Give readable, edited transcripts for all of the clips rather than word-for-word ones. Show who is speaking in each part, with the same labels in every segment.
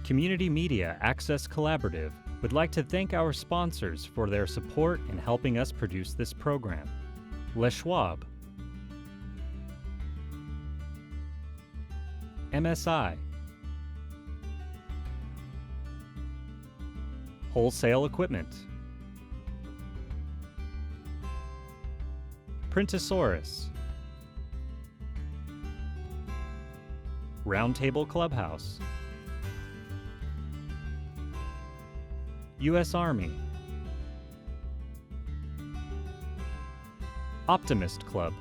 Speaker 1: Community Media Access Collaborative would like to thank our sponsors for their support in helping us produce this program. Le Schwab, MSI, Wholesale Equipment, Printosaurus, Roundtable Clubhouse, U.S. Army, Optimist Club.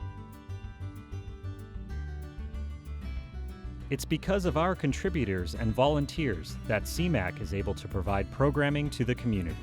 Speaker 1: It's because of our contributors and volunteers that CMAC is able to provide programming to the community.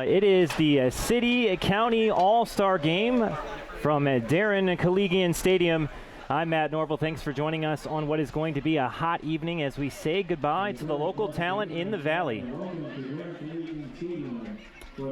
Speaker 2: It is the City-County All-Star Game from Darren Koligian Stadium. I'm Matt Norville. Thanks for joining us on what is going to be a hot evening as we say goodbye to the local talent in the Valley.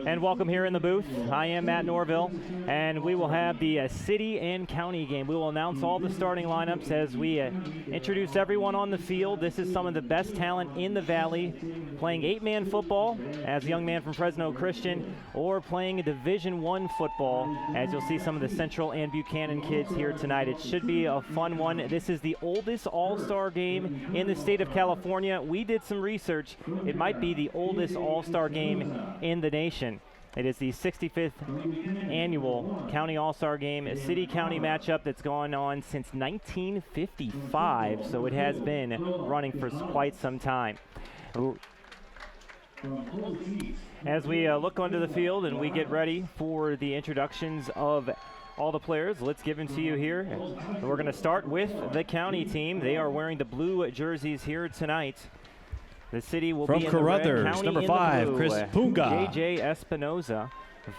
Speaker 2: And welcome here in the booth. I am Matt Norville, and we will have the city and county game. We will announce all the starting lineups as we introduce everyone on the field. This is some of the best talent in the Valley, playing 8-man football as a young man from Fresno Christian, or playing a Division I football, as you'll see some of the Central and Buchanan kids here tonight. It should be a fun one. This is the oldest all-star game in the state of California. We did some research. It might be the oldest all-star game in the nation. It is the 65th annual County All-Star Game, a city-county matchup that's gone on since 1955, so it has been running for quite some time. As we look onto the field and we get ready for the introductions of all the players, let's give them to you here. We're going to start with the county team. They are wearing the blue jerseys here tonight. The city will
Speaker 3: from
Speaker 2: be in
Speaker 3: Carruthers,
Speaker 2: the red.
Speaker 3: number 5, Chris Punga.
Speaker 2: JJ Espinoza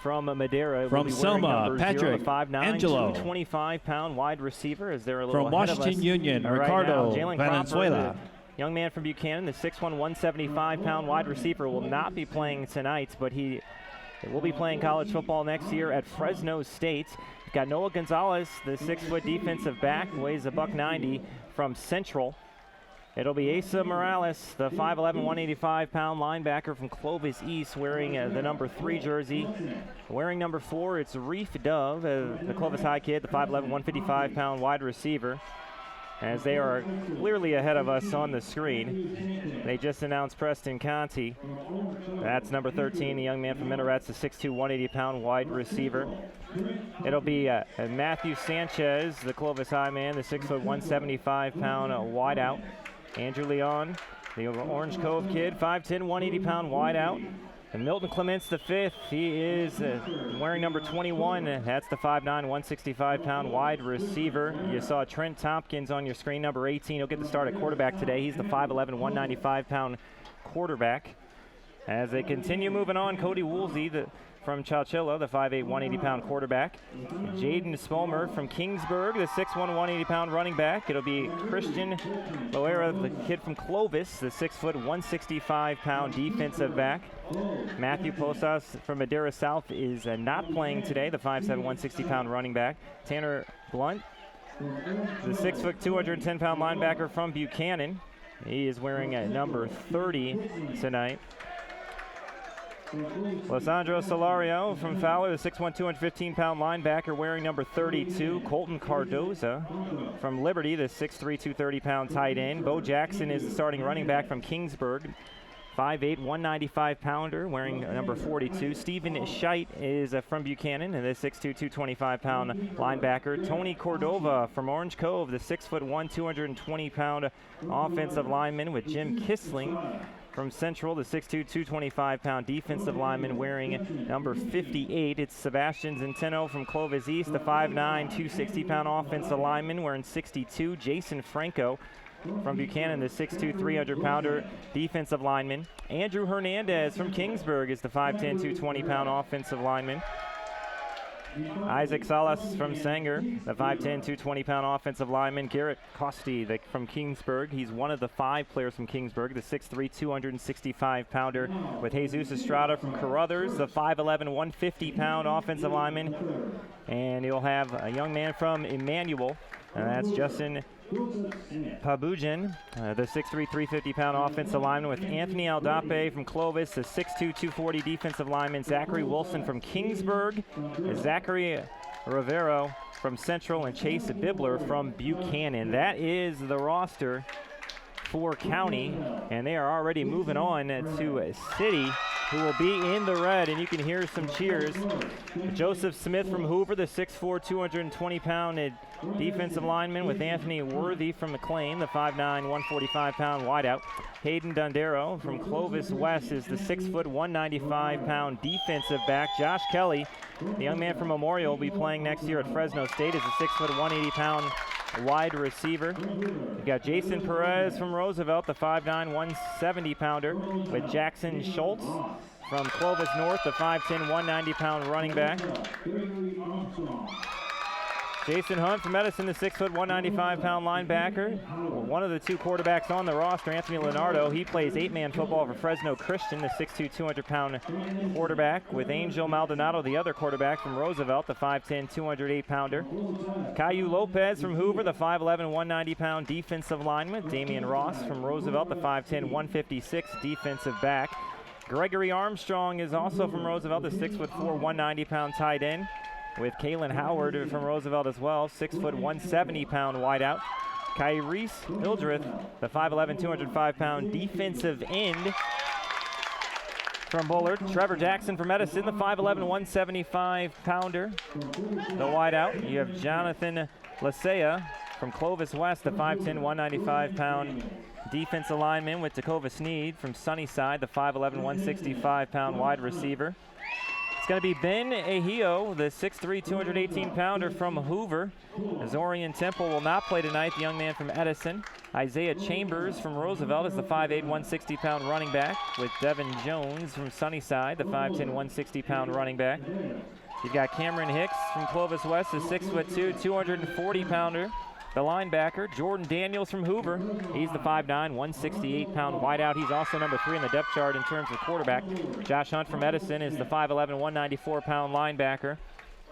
Speaker 2: from Madera.
Speaker 3: From Selma, Patrick Angelo.
Speaker 2: 25-pound wide receiver. As they're a little
Speaker 3: from Washington Union, Ricardo Valenzuela.
Speaker 2: Young man from Buchanan, the 6'1", 175-pound wide receiver, will not be playing tonight, but he will be playing college football next year at Fresno State. We've got Noah Gonzalez, the 6-foot defensive back, weighs $190 from Central. It'll be Asa Morales, the 5'11", 185-pound linebacker from Clovis East, wearing the number 3 jersey. Wearing number 4, it's Reef Dove, the Clovis High kid, the 5'11", 155-pound wide receiver. As they are clearly ahead of us on the screen. They just announced Preston Conti. That's number 13, the young man from Minarets, the 6'2", 180-pound wide receiver. It'll be Matthew Sanchez, the Clovis High man, the 6', 175-pound wideout. Andrew Leon, the Orange Cove kid, 5'10", 180-pound wideout. And Milton Clements, the 5th, he is wearing number 21. That's the 5'9", 165-pound wide receiver. You saw Trent Tompkins on your screen, number 18. He'll get the start at quarterback today. He's the 5'11", 195-pound quarterback. As they continue moving on, Cody Woolsey from Chowchilla, the 5'8", 180-pound quarterback. Jaden Spomer from Kingsburg, the 6'1", 180-pound running back. It'll be Christian Loera, the kid from Clovis, the 6', 165-pound defensive back. Matthew Posas from Madera South is not playing today, the 5'7", 160-pound running back. Tanner Blunt, the 6', 210-pound linebacker from Buchanan. He is wearing number 30 tonight. Losandro Solario from Fowler, the 6'1", 215-pound linebacker, wearing number 32. Colton Cardoza from Liberty, the 6'3", 230-pound tight end. Bo Jackson is the starting running back from Kingsburg, 5'8", 195-pounder, wearing number 42. Stephen Scheidt is from Buchanan, and the 6'2", 225-pound linebacker. Tony Cordova from Orange Cove, the 6'1", 220-pound offensive lineman, with Jim Kissling from Central, the 6'2", 225-pound defensive lineman wearing number 58. It's Sebastian Zenteno from Clovis East, the 5'9", 260-pound offensive lineman wearing 62. Jason Franco from Buchanan, the 6'2", 300-pounder defensive lineman. Andrew Hernandez from Kingsburg is the 5'10", 220-pound offensive lineman. Isaac Salas from Sanger, the 5'10", 220-pound offensive lineman. Garrett Costi from Kingsburg. He's one of the 5 players from Kingsburg, the 6'3", 265-pounder. With Jesus Estrada from Carruthers, the 5'11", 150-pound offensive lineman. And you'll have a young man from Emmanuel, and that's Justin Pabujan, the 6'3", 350-pound offensive lineman. With Anthony Aldape from Clovis, the 6'2", 240 defensive lineman. Zachary Wilson from Kingsburg, Zachary Rivero from Central, and Chase Bibler from Buchanan. That is the roster for County, and they are already moving on to City, who will be in the red, and you can hear some cheers. Joseph Smith from Hoover, the 6'4", 220-pound defensive lineman. With Anthony Worthy from McLean, the 5'9", 145-pound wideout. Hayden Dondero from Clovis West is the 6', 195-pound defensive back. Josh Kelly, the young man from Memorial, will be playing next year at Fresno State as a 6', 180-pound wide receiver. You've got Jason Perez from Roosevelt, the 5'9", 170-pounder. With Jackson Schultz from Clovis North, the 5'10", 190-pound running back. Jason Hunt from Edison, the 6', 195-pound linebacker. One of the 2 quarterbacks on the roster, Anthony Leonardo, he plays 8-man football for Fresno Christian, the 6'2", 200-pound quarterback. With Angel Maldonado, the other quarterback from Roosevelt, the 5'10", 208-pounder. Caillou Lopez from Hoover, the 5'11", 190-pound defensive lineman. Damian Ross from Roosevelt, the 5'10", 156 defensive back. Gregory Armstrong is also from Roosevelt, the 6'4", 190-pound tight end. With Kalen Howard from Roosevelt as well, 6', 170-pound wideout. Kyrese Hildreth, the 5'11", 205-pound defensive end from Bullard. Trevor Jackson from Edison, the 5'11", 175-pounder, the wideout. You have Jonathan Lasea from Clovis West, the 5'10", 195-pound defensive lineman. With Tacova Sneed from Sunnyside, the 5'11", 165-pound wide receiver. It's going to be Ben Ahio, the 6'3", 218-pounder from Hoover. Zorian Temple will not play tonight, the young man from Edison. Isaiah Chambers from Roosevelt is the 5'8", 160-pound running back. With Devin Jones from Sunnyside, the 5'10", 160-pound running back. You've got Cameron Hicks from Clovis West, the 6'2", 240-pounder. The linebacker, Jordan Daniels from Hoover. He's the 5'9", 168-pound wideout. He's also number 3 in the depth chart in terms of quarterback. Josh Hunt from Edison is the 5'11", 194-pound linebacker.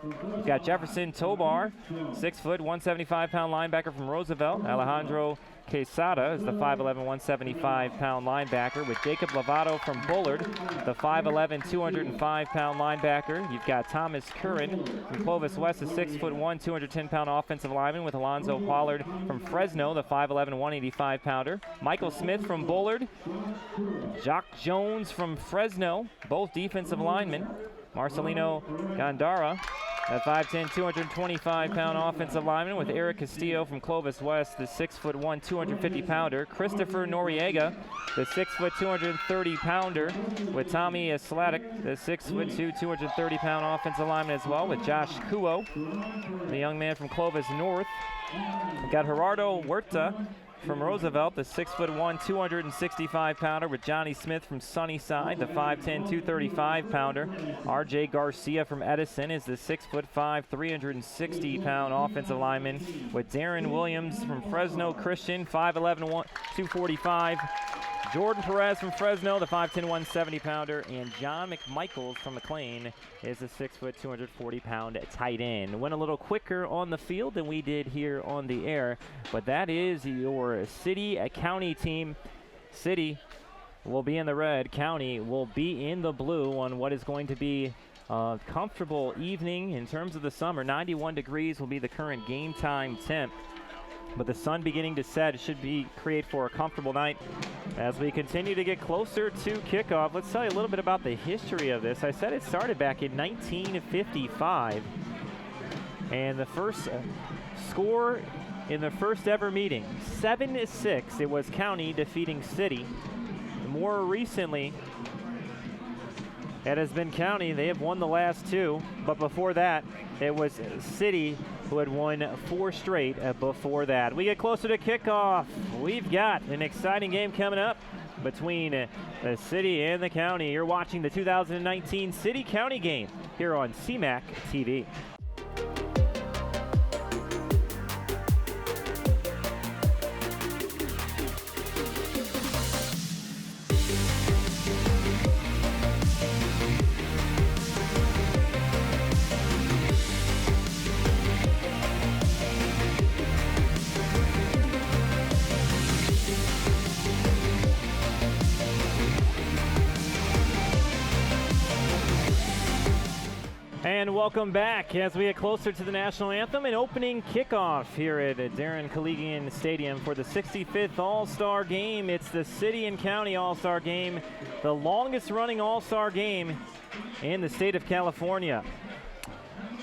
Speaker 2: You've got Jefferson Tobar, 6', 175-pound linebacker from Roosevelt. Alejandro Quesada is the 5'11", 175-pound linebacker. With Jacob Lovato from Bullard, the 5'11", 205-pound linebacker. You've got Thomas Curran from Clovis West, the 6'1", 210-pound offensive lineman. With Alonzo Pollard from Fresno, the 5'11", 185-pounder. Michael Smith from Bullard. Jock Jones from Fresno, both defensive linemen. Marcelino Gandara, a 5'10", 225-pound offensive lineman. With Eric Castillo from Clovis West, the 6'1", 250-pounder. Christopher Noriega, the 6', 230-pounder. With Tommy Slatic, the 6'2", 230-pound offensive lineman as well. With Josh Kuo, the young man from Clovis North. We've got Gerardo Huerta from Roosevelt, the 6'1", 265-pounder. With Johnny Smith from Sunnyside, the 5'10", 235-pounder. R.J. Garcia from Edison is the 6'5", 360-pound offensive lineman. With Darren Williams from Fresno Christian, 5'11", 245. Jordan Perez from Fresno, the 5'10", 170-pounder. And John McMichaels from McLean is a 6', 240-pound tight end. Went a little quicker on the field than we did here on the air, but that is your City County team. City will be in the red. County will be in the blue on what is going to be a comfortable evening in terms of the summer. 91 degrees will be the current game time temp. But the sun beginning to set should create for a comfortable night as we continue to get closer to kickoff. Let's tell you a little bit about the history of this. I said it started back in 1955, and the first score in the first ever meeting, 7-6. It was County defeating City. more recently, it has been County. They have won the last 2, but before that, it was City who had won 4 straight before that. We get closer to kickoff. We've got an exciting game coming up between the City and the County. You're watching the 2019 City-County game here on CMAC TV. And welcome back as we get closer to the national anthem and opening kickoff here at Darren Koligian Stadium for the 65th All-Star Game. It's the City and County All-Star Game, the longest running All-Star Game in the state of California.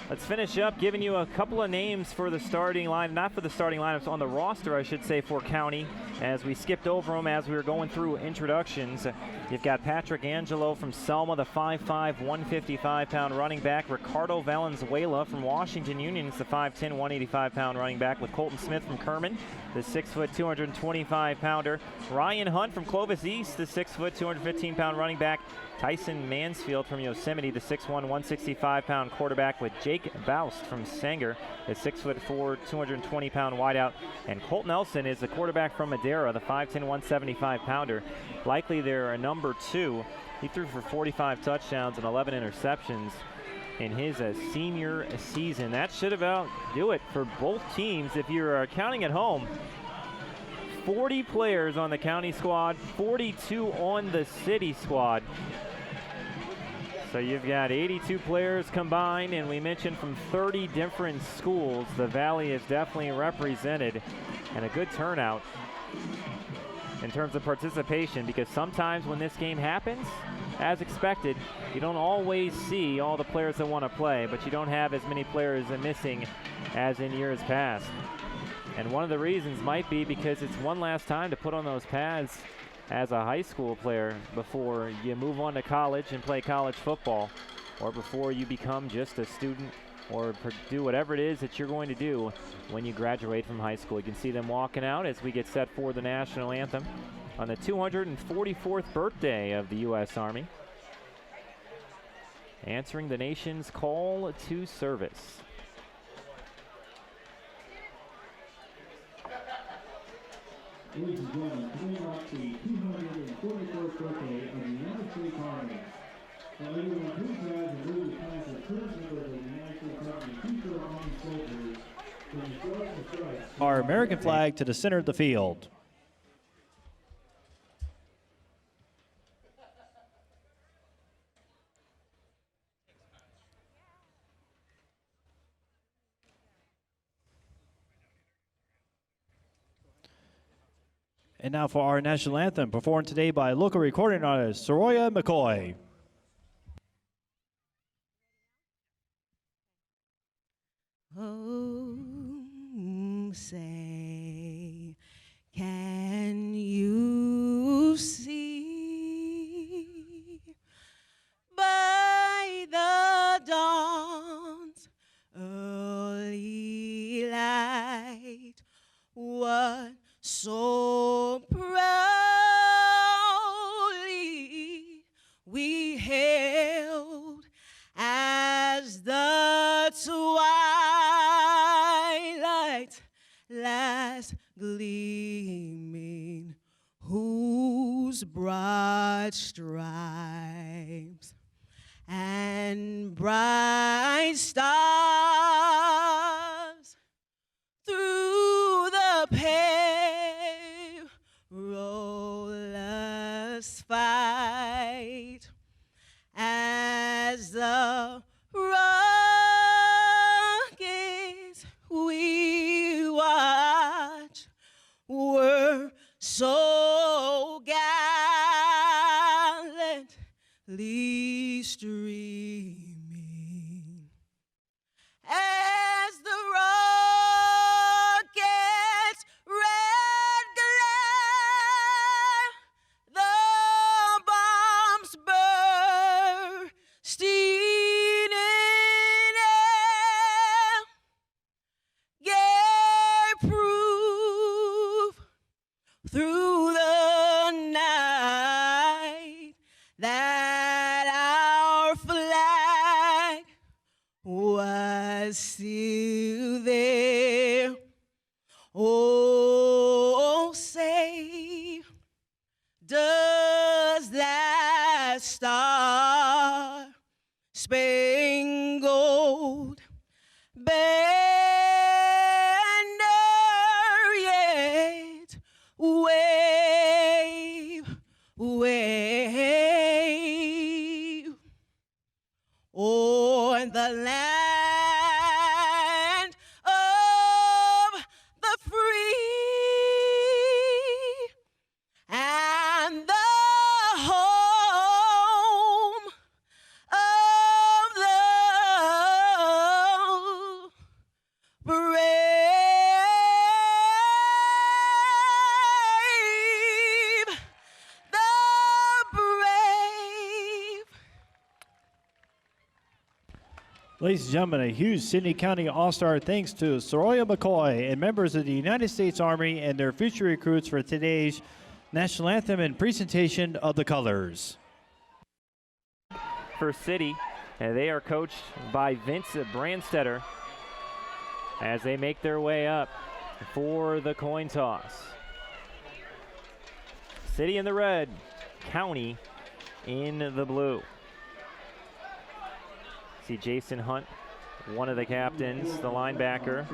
Speaker 2: Let's finish up giving you a couple of names for the starting line, not for the starting lineups, on the roster, I should say, for County, as we skipped over them as we were going through introductions. You've got Patrick Angelo from Selma, the 5'5", 155-pound running back. Ricardo Valenzuela from Washington Union is the 5'10", 185-pound running back, with Colton Smith from Kerman, the 6', 225-pounder. Ryan Hunt from Clovis East, the 6', 215-pound running back. Tyson Mansfield from Yosemite, the 6'1", 165-pound quarterback, with Jake Baust from Sanger, the 6'4", 220-pound wideout. And Colt Nelson is the quarterback from Madera, the 5'10", 175-pounder. Likely their number 2. He threw for 45 touchdowns and 11 interceptions in his senior season. That should about do it for both teams. If you're counting at home, 40 players on the County squad, 42 on the City squad. So you've got 82 players combined, and we mentioned from 30 different schools. The Valley is definitely represented, and a good turnout in terms of participation, because sometimes when this game happens, as expected, you don't always see all the players that want to play, but you don't have as many players missing as in years past. And one of the reasons might be because it's one last time to put on those pads as a high school player before you move on to college and play college football, or before you become just a student or do whatever it is that you're going to do when you graduate from high school. You can see them walking out as we get set for the national anthem on the 244th birthday of the U.S. Army, answering the nation's call to service.
Speaker 4: Ladies and gentlemen, coming up the 244th birthday of the United States Army. Now, everyone, please rise and move the flags of first members of the United States Army, future Army soldiers, from the Stars and Stripes.
Speaker 3: Our American flag to the center of the field. And now for our national anthem, performed today by local recording artist Soroya McCoy.
Speaker 5: Oh, say, can you see by the dawn's early light what so proudly we hailed as the twilight last gleaming, whose broad stripes and bright stars through the perilous fight, as the rockets we watch were so gallantly streaming, as the rockets red glare, the through the night that our flag was still there. Oh, say, does that star spangled banner yet wave, wave o'er the land of the free and the home of the brave, the brave.
Speaker 3: Ladies and gentlemen, a huge Sidney County All-Star thanks to Soroya McCoy and members of the United States Army and their future recruits for today's national anthem and presentation of the colors.
Speaker 2: For City, and they are coached by Vince Brandstetter as they make their way up for the coin toss. City in the red, County in the blue. See Jason Hunt, one of the captains, the linebacker.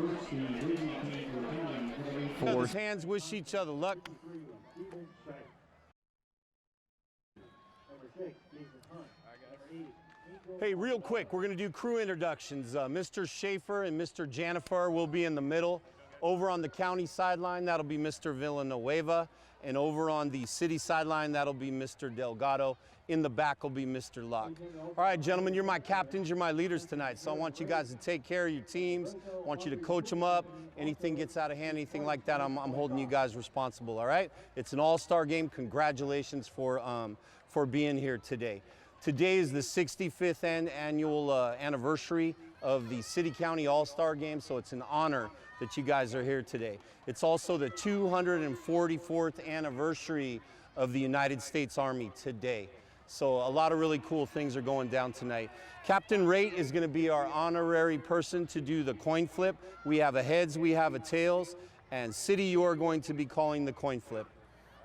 Speaker 6: Those hands wish each other luck. Hey, real quick, we're going to do crew introductions. Mr. Schaefer and Mr. Janifer will be in the middle. Over on the county sideline, that'll be Mr. Villanueva. And over on the city sideline, that'll be Mr. Delgado. In the back will be Mr. Locke. All right, gentlemen, you're my captains, you're my leaders tonight. So I want you guys to take care of your teams. I want you to coach them up. Anything gets out of hand, anything like that, I'm holding you guys responsible, all right? It's an all-star game. Congratulations for being here today. Today is the 65th annual anniversary of the City County All-Star Game, so it's an honor that you guys are here today. It's also the 244th anniversary of the United States Army today. So a lot of really cool things are going down tonight. Captain Rate is going to be our honorary person to do the coin flip. We have a heads, we have a tails, and City, you are going to be calling the coin flip.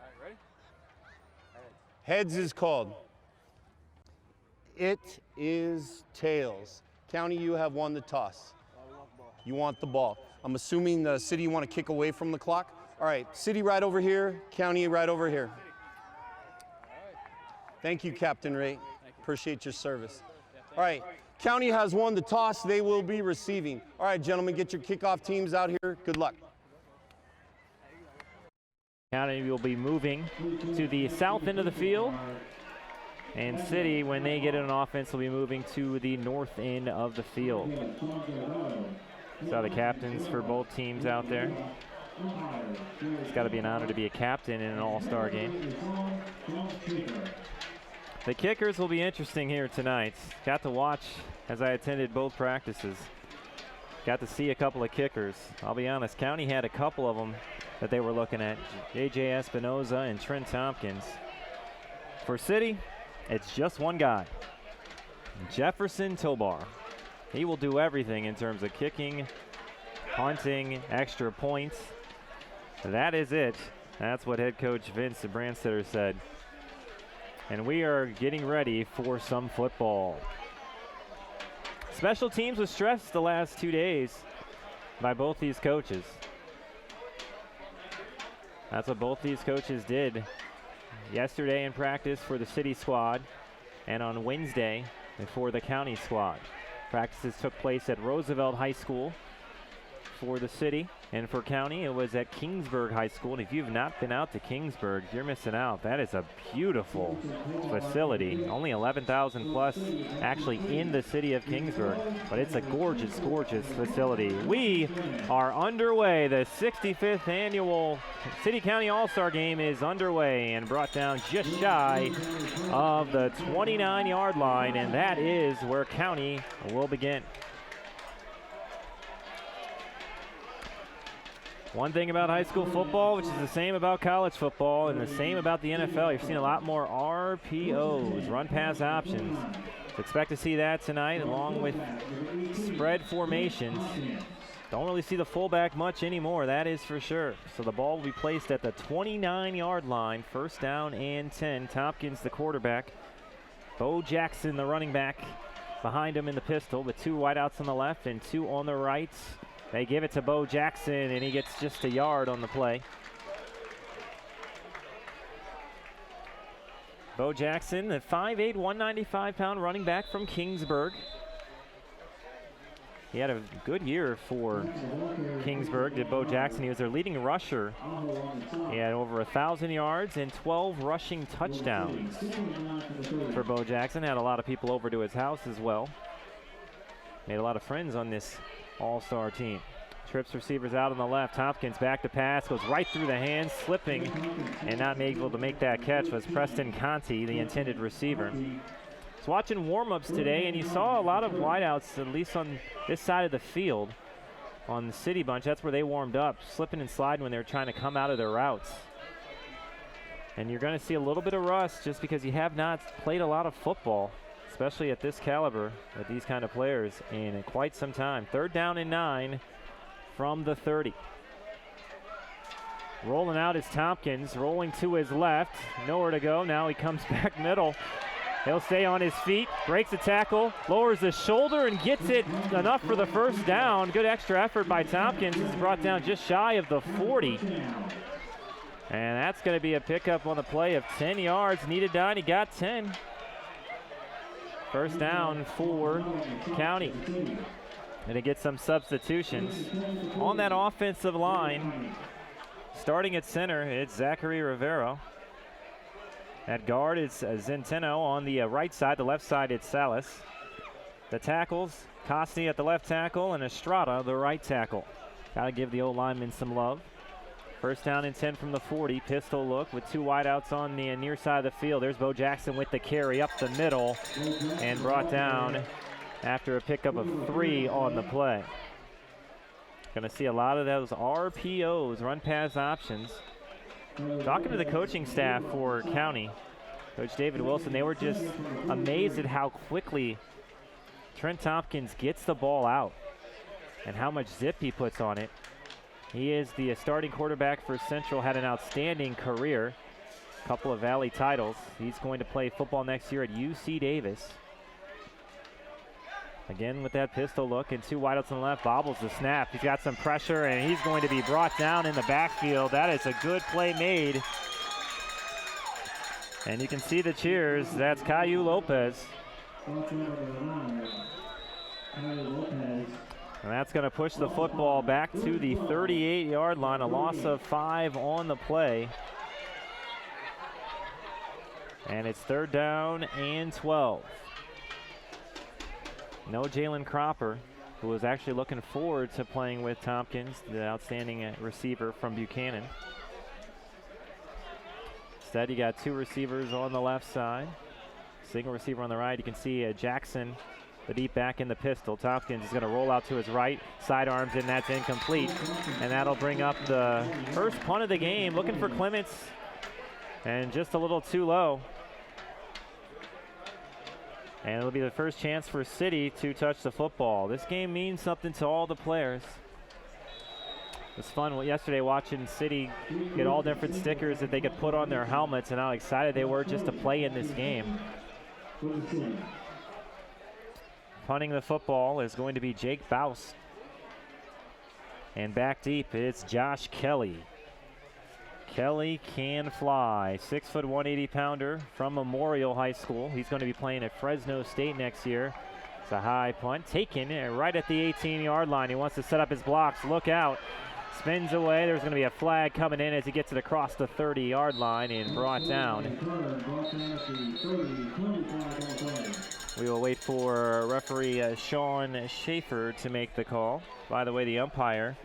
Speaker 7: All right, ready?
Speaker 6: Heads is called. It is tails. County, you have won the toss. You want the ball. I'm assuming the City, you want to kick away from the clock? All right, City right over here, County right over here. Thank you, Captain Ray. Appreciate your service. All right, County has won the toss. They will be receiving. All right, gentlemen, get your kickoff teams out here. Good luck.
Speaker 2: County will be moving to the south end of the field. And City, when they get an offense, will be moving to the north end of the field. Saw the captains for both teams out there. It's got to be an honor to be a captain in an all-star game. The kickers will be interesting here tonight. Got to watch as I attended both practices. Got to see a couple of kickers. I'll be honest, County had a couple of them that they were looking at. J.J. Espinoza and Trent Tompkins. For City, it's just one guy, Jefferson Tobar. He will do everything in terms of kicking, punting, extra points. That is it. That's what head coach Vince Brandstetter said. And we are getting ready for some football. Special teams was stressed the last 2 days by both these coaches. That's what both these coaches did yesterday in practice for the City squad and on Wednesday for the County squad. Practices took place at Roosevelt High School for the City, and for County it was at Kingsburg High School. And if you've not been out to Kingsburg, you're missing out. That is a beautiful facility. Only 11,000 plus actually in the city of Kingsburg, but it's a gorgeous, gorgeous facility. We are underway. The 65th annual City County All-Star Game is underway and brought down just shy of the 29-yard line, and that is where County will begin. One thing about high school football, which is the same about college football and the same about the NFL, you're seeing a lot more RPOs, run pass options. So expect to see that tonight along with spread formations. Don't really see the fullback much anymore, that is for sure. So the ball will be placed at the 29-yard line, first down and 10. Tompkins, the quarterback. Bo Jackson, the running back, behind him in the pistol with 2 wideouts on the left and 2 on the right. They give it to Bo Jackson, and he gets just a yard on the play. Bo Jackson, the 5'8", 195-pound running back from Kingsburg. He had a good year for Kingsburg, did Bo Jackson. He was their leading rusher. He had over 1,000 yards and 12 rushing touchdowns for Bo Jackson. Had a lot of people over to his house as well. Made a lot of friends on this all-star team. Trips receivers out on the left. Tompkins back to pass, goes right through the hands, slipping and not able to make that catch was Preston Conti, the intended receiver. Was watching warm-ups today, and you saw a lot of wideouts, at least on this side of the field, on the City Bunch. That's where they warmed up, slipping and sliding when they were trying to come out of their routes. And you're going to see a little bit of rust just because you have not played a lot of football, especially at this caliber with these kind of players in quite some time. 3rd down and 9 from the 30. Rolling out is Tompkins, rolling to his left, nowhere to go. Now he comes back middle. He'll stay on his feet, breaks a tackle, lowers the shoulder and gets it enough for the first down. Good extra effort by Tompkins. He's brought down just shy of the 40. And that's going to be a pickup on the play of 10 yards. Needed 9, he got 10. First down for County. And to get some substitutions on that offensive line. Starting at center, it's Zachary Rivero. At guard, it's Zenteno on the right side. The left side, it's Salas. The tackles, Costney at the left tackle and Estrada, the right tackle. Got to give the old lineman some love. First down and 10 from the 40. Pistol look with 2 wideouts on the near side of the field. There's Bo Jackson with the carry up the middle and brought down after a pickup of 3 on the play. Going to see a lot of those RPOs, run pass options. Talking to the coaching staff for County, Coach David Wilson, they were just amazed at how quickly Trent Tompkins gets the ball out and how much zip he puts on it. He is the starting quarterback for Central, had an outstanding career, a couple of Valley titles. He's going to play football next year at UC Davis. Again with that pistol look and 2 wideouts on the left, bobbles the snap. He's got some pressure and he's going to be brought down in the backfield. That is a good play made. And you can see the cheers. That's Caillou Lopez. And that's going to push the football back to the 38-yard line. A loss of 5 on the play. And it's 3rd down and 12. No Jalen Cropper, who was actually looking forward to playing with Tompkins, the outstanding receiver from Buchanan. Instead, you got 2 receivers on the left side, single receiver on the right. You can see Jackson, the deep back in the pistol. Tompkins is going to roll out to his right, sidearms, and that's incomplete. And that'll bring up the first punt of the game. Looking for Clements, and just a little too low. And it'll be the first chance for City to touch the football. This game means something to all the players. It was fun yesterday watching City get all different stickers that they could put on their helmets and how excited they were just to play in this game. Punting the football is going to be Jake Baus. And back deep, it's Josh Kelly. Kelly can fly. 6', 180-pounder from Memorial High School. He's going to be playing at Fresno State next year. It's a high punt taken right at the 18-yard line. He wants to set up his blocks. Look out. Spins away. There's going to be a flag coming in as he gets it across the 30-yard line and brought down. We will wait for referee Sean Schaefer to make the call. By the way, the umpire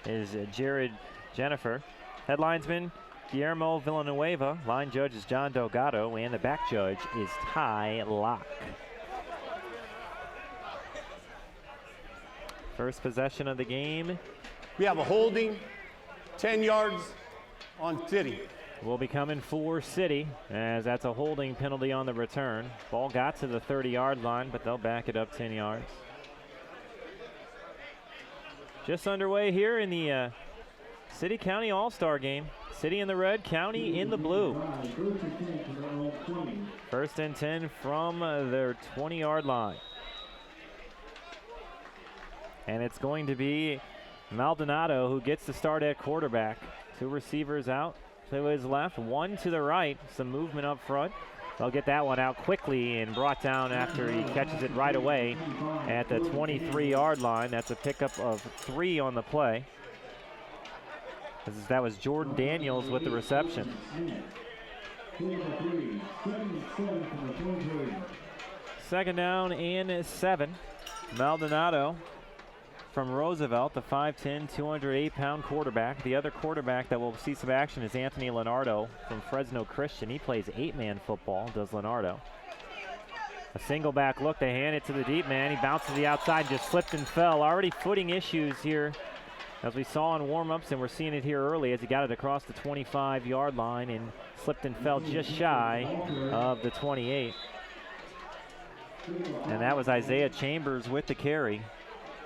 Speaker 2: is Jared Jennifer. Head linesman Guillermo Villanueva. Line judge is John Delgado. And the back judge is Ty Locke. First possession of the game.
Speaker 6: We have a holding 10 yards on City.
Speaker 2: Will be coming for City, as that's a holding penalty on the return. Ball got to the 30-yard line, but they'll back it up 10 yards. Just underway here in the City-County All-Star game. City in the red, County in the blue. 1st and 10 from their 20-yard line. And it's going to be Maldonado who gets the start at quarterback. 2 receivers out to his left, 1 to the right. Some movement up front. They'll get that one out quickly and brought down after he catches it right away at the 23-yard line. That's a pickup of 3 on the play. That was Jordan Daniels with the reception. Second down and 7. Maldonado from Roosevelt, the 5'10", 208-pound quarterback. The other quarterback that will see some action is Anthony Leonardo from Fresno Christian. He plays 8-man football, does Leonardo. A single back look, they hand it to the deep man. He bounces to the outside, just slipped and fell. Already footing issues here, as we saw in warm-ups, and we're seeing it here early as he got it across the 25-yard line and slipped and fell just shy of the 28. And that was Isaiah Chambers with the carry.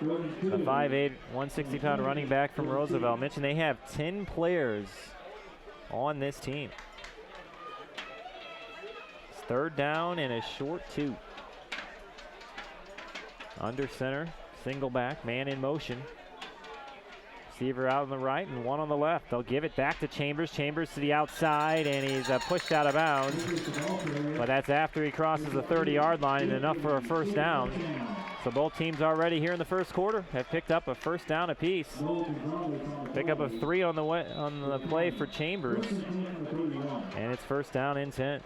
Speaker 2: A 5'8", 160-pound running back from Roosevelt. Mentioned they have 10 players on this team. It's 3rd down and a short 2. Under center, single back, man in motion. Receiver out on the right and 1 on the left. They'll give it back to Chambers. Chambers to the outside, and he's pushed out of bounds. But that's after he crosses the 30-yard line, and enough for a 1st down. So both teams already here in the 1st quarter have picked up a 1st down apiece. Pickup of 3 on the play for Chambers, and it's 1st down and 10.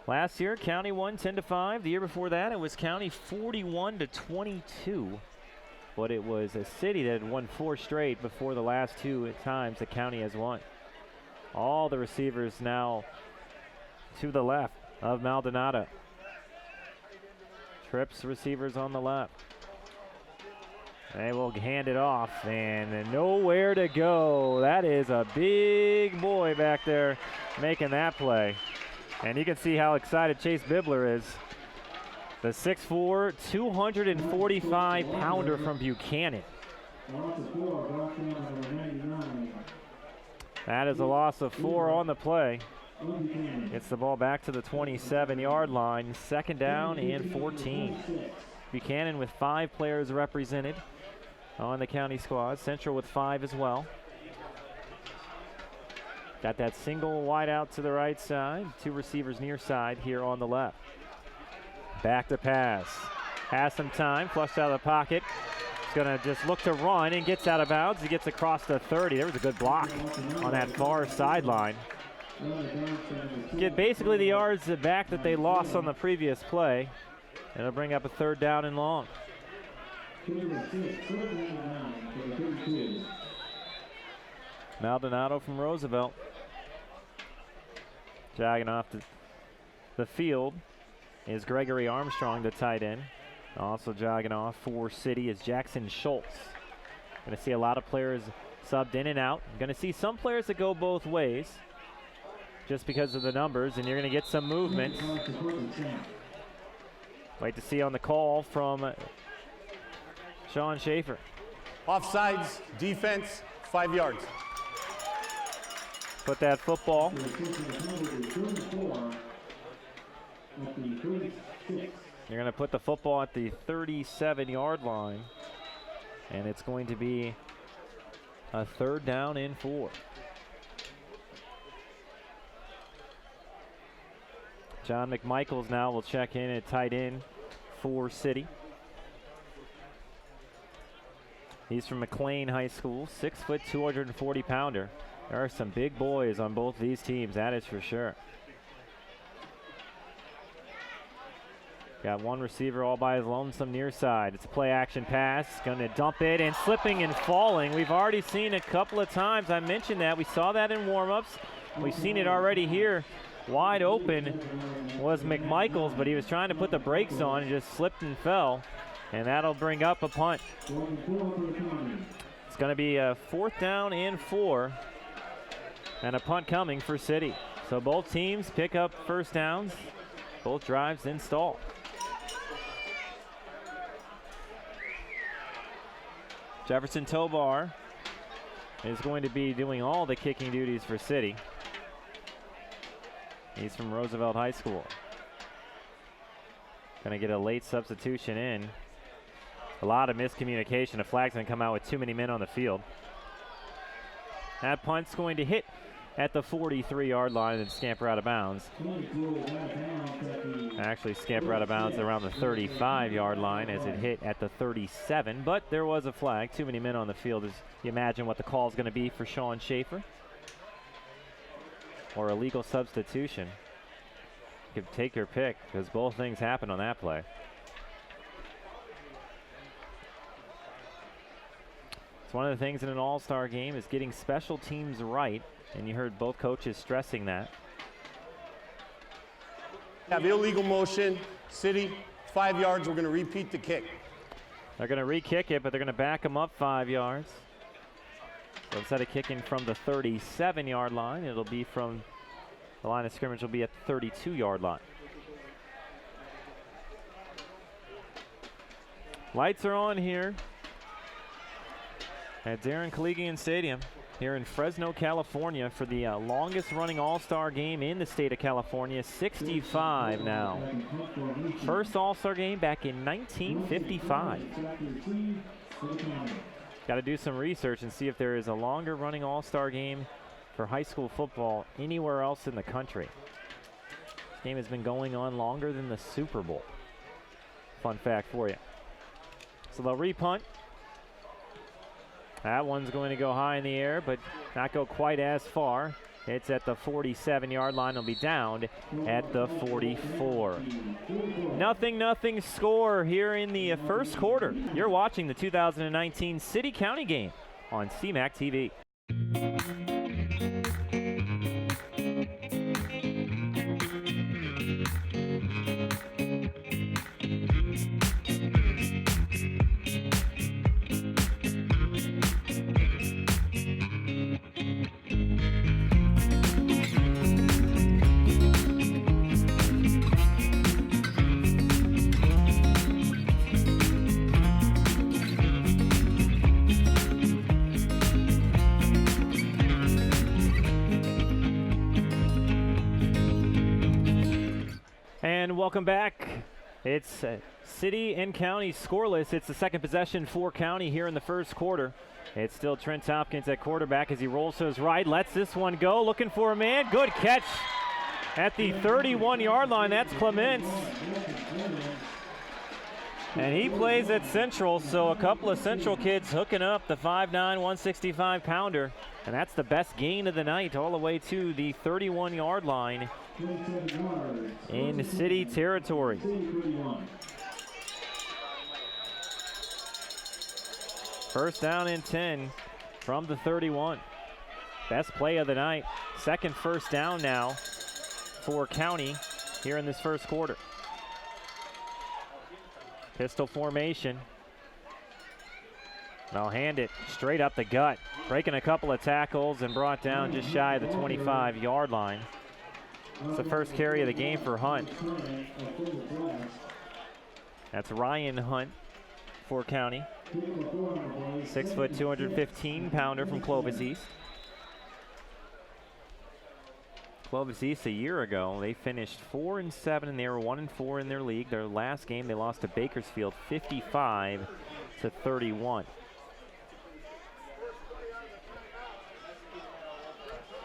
Speaker 2: Last year, County won 10-5. The year before that, it was County 41-22. But it was a City that had won 4 straight before the last 2 times the County has won. All the receivers now to the left of Maldonado. Trips receivers on the left. They will hand it off, and nowhere to go. That is a big boy back there making that play. And you can see how excited Chase Bibler is. The 6'4", 245-pounder from Buchanan. That is a loss of 4 on the play. Gets the ball back to the 27-yard line. 2nd down and 14. Buchanan with 5 players represented on the county squad. Central with 5 as well. Got that single wide out to the right side. 2 receivers near side here on the left. Back to pass. Has some time, flushed out of the pocket. He's gonna just look to run and gets out of bounds. He gets across the 30. There was a good block on that far sideline. Get basically the yards back that they lost on the previous play. And it'll bring up a 3rd down and long. Maldonado from Roosevelt. Jogging off the field is Gregory Armstrong, the tight end. Also jogging off for City is Jackson Schultz. Going to see a lot of players subbed in and out. Going to see some players that go both ways just because of the numbers, and you're going to get some movement. Wait to see on the call from Sean Schaefer.
Speaker 6: Offsides, defense, 5 yards.
Speaker 2: Put that football. You're going to put the football at the 37-yard line, and it's going to be a 3rd down and 4. John McMichaels now will check in at tight end for City. He's from McLean High School, 6 foot, 240-pounder. There are some big boys on both these teams, that is for sure. Got 1 receiver all by his lonesome near side. It's a play action pass. Going to dump it and slipping and falling. We've already seen a couple of times. I mentioned that. We saw that in warm-ups. We've seen it already here. Wide open was McMichaels, but he was trying to put the brakes on and just slipped and fell. And that'll bring up a punt. It's going to be a 4th down and 4. And a punt coming for City. So both teams pick up first downs. Both drives install. Jefferson Tobar is going to be doing all the kicking duties for City. He's from Roosevelt High School. Going to get a late substitution in. A lot of miscommunication. A flag's going to come out with too many men on the field. That punt's going to hit at the 43-yard line and scamper out of bounds. Actually scamper out of bounds around the 35-yard line as it hit at the 37, but there was a flag. Too many men on the field. As you imagine what the call is going to be for Sean Schaefer. Or a legal substitution. You can take your pick because both things happened on that play. It's one of the things in an all-star game is getting special teams right, and you heard both coaches stressing that.
Speaker 6: Have illegal motion, City, 5 yards, we're going to repeat the kick.
Speaker 2: They're going to re-kick it, but they're going to back them up 5 yards. So instead of kicking from the 37-yard line, it'll be from the line of scrimmage will be at the 32-yard line. Lights are on here at Darren Koligian Stadium here in Fresno, California for the longest running all-star game in the state of California, 65 now. First all-star game back in 1955. Got to do some research and see if there is a longer running all-star game for high school football anywhere else in the country. This game has been going on longer than the Super Bowl. Fun fact for you. So they'll repunt. That one's going to go high in the air, but not go quite as far. It's at the 47-yard line. It'll be downed at the 44. Nothing score here in the first quarter. You're watching the 2019 City County game on CMAC TV. Welcome back. It's City and County scoreless. It's the second possession for County here in the first quarter. It's still Trent Tompkins at quarterback as he rolls to his right, lets this one go, looking for a man. Good catch at the 31-yard line. That's Clements. And he plays at Central, so a couple of Central kids hooking up the 5'9", 165-pounder. And that's the best gain of the night, all the way to the 31-yard line in City territory. First down and 10 from the 31. Best play of the night. Second first down now for County here in this first quarter. Pistol formation. They'll hand it straight up the gut. Breaking a couple of tackles and brought down just shy of the 25-yard line. It's the first carry of the game for Hunt. That's Ryan Hunt for County. 6 foot, 215-pounder from Clovis East. Clovis East a year ago, they finished 4-7 and they were 1-4 in their league. Their last game they lost to Bakersfield 55-31.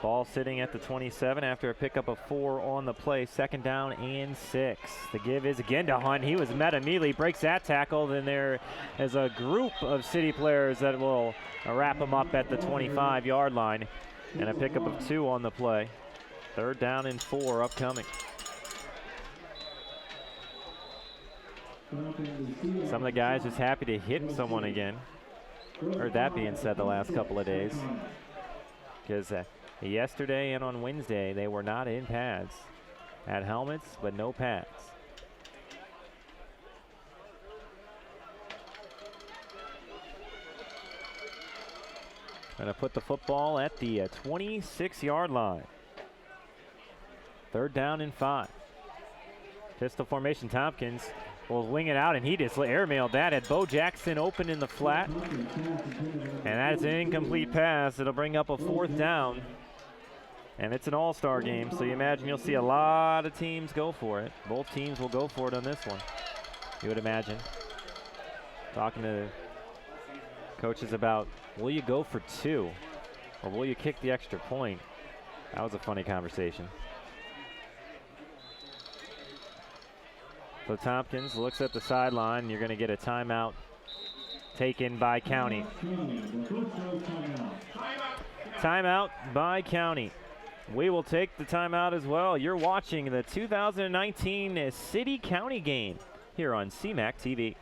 Speaker 2: Ball sitting at the 27 after a pickup of 4 on the play. Second down and 6. The give is again to Hunt. He was met immediately, breaks that tackle. Then there is a group of City players that will wrap him up at the 25-yard line. And a pickup of 2 on the play. Third down and 4 upcoming. Some of the guys just happy to hit someone again. Heard that being said the last couple of days. Because yesterday and on Wednesday, they were not in pads. Had helmets, but no pads. Going to put the football at the 26-yard line. 3rd down and 5. Pistol formation. Tompkins will wing it out, and he just airmailed that. Had Bo Jackson open in the flat. And that's an incomplete pass. It'll bring up a 4th down. And it's an all-star game, so you imagine you'll see a lot of teams go for it. Both teams will go for it on this one, you would imagine. Talking to coaches about, will you go for 2 or will you kick the extra point? That was a funny conversation. So Tompkins looks at the sideline. You're going to get a timeout taken by County. Timeout by County. We will take the timeout as well. You're watching the 2019 City-County game here on CMAC TV.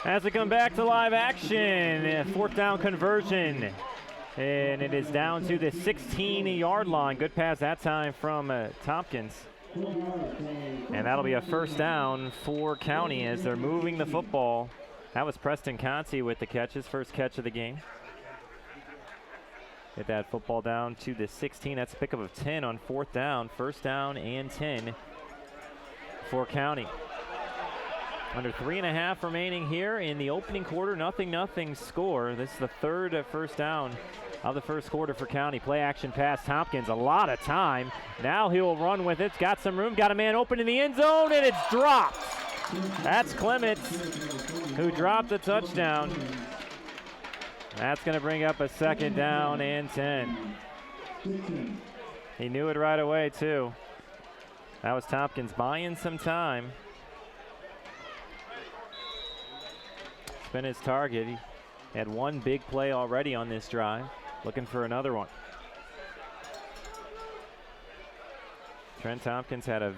Speaker 2: As we come back to live action, 4th down conversion. And it is down to the 16-yard line. Good pass that time from Tompkins. And that'll be a 1st down for County as they're moving the football. That was Preston Conti with the catch, his first catch of the game. Get that football down to the 16. That's a pickup of 10 on 4th down. 1st down and 10 for County. Under 3.5 remaining here in the opening quarter. 0-0 score. This is the 3rd 1st down of the 1st quarter for County. Play action pass. Tompkins, a lot of time. Now he'll run with it. Got some room. Got a man open in the end zone, and it's dropped. That's Clements who dropped the touchdown. That's going to bring up a 2nd down and 10. He knew it right away, too. That was Tompkins buying some time. Been his target. He had one big play already on this drive. Looking for another one. Trent Tompkins had a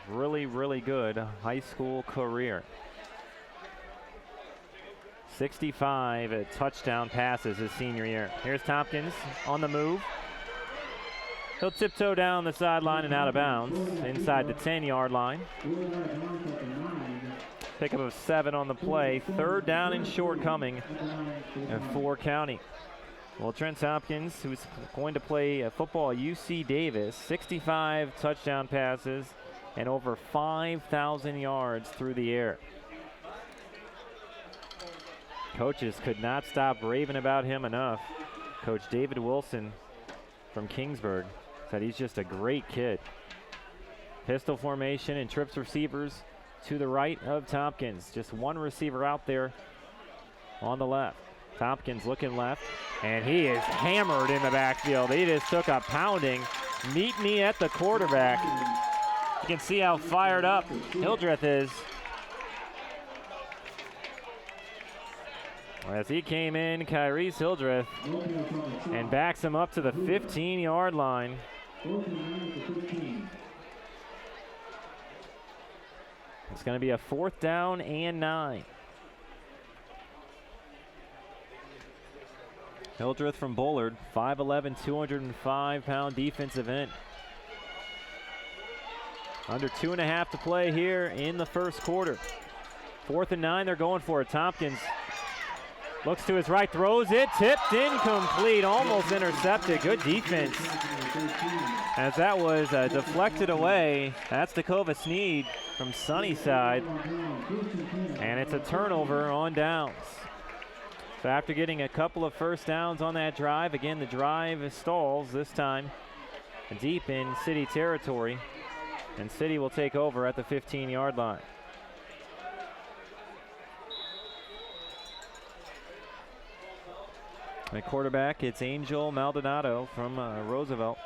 Speaker 2: really, really good high school career. 65 touchdown passes his senior year. Here's Tompkins on the move. He'll tiptoe down the sideline and out of bounds inside the 10-yard line. Pickup of 7 on the play. 3rd down and short coming for County. Well, Trent Tompkins, who's going to play football at UC Davis, 65 touchdown passes and over 5,000 yards through the air. Coaches could not stop raving about him enough. Coach David Wilson from Kingsburg said he's just a great kid. Pistol formation and trips receivers to the right of Tompkins. Just one receiver out there on the left. Tompkins looking left, and he is hammered in the backfield. He just took a pounding. Meet me at the quarterback. You can see how fired up Hildreth is. As he came in, Kyrese Hildreth, and backs him up to the 15-yard line. It's going to be a 4th down and 9. Hildreth from Bullard, 5'11", 205-pound defensive end. Under 2.5 to play here in the 1st quarter. 4th and 9, they're going for it. Tompkins looks to his right, throws it, tipped, incomplete, almost intercepted. Good defense. As that was deflected away. That's Dakova Sneed from Sunnyside. And it's a turnover on downs. So after getting a couple of 1st downs on that drive, again, the drive stalls this time deep in City territory. And City will take over at the 15-yard line. The quarterback, it's Angel Maldonado from Roosevelt.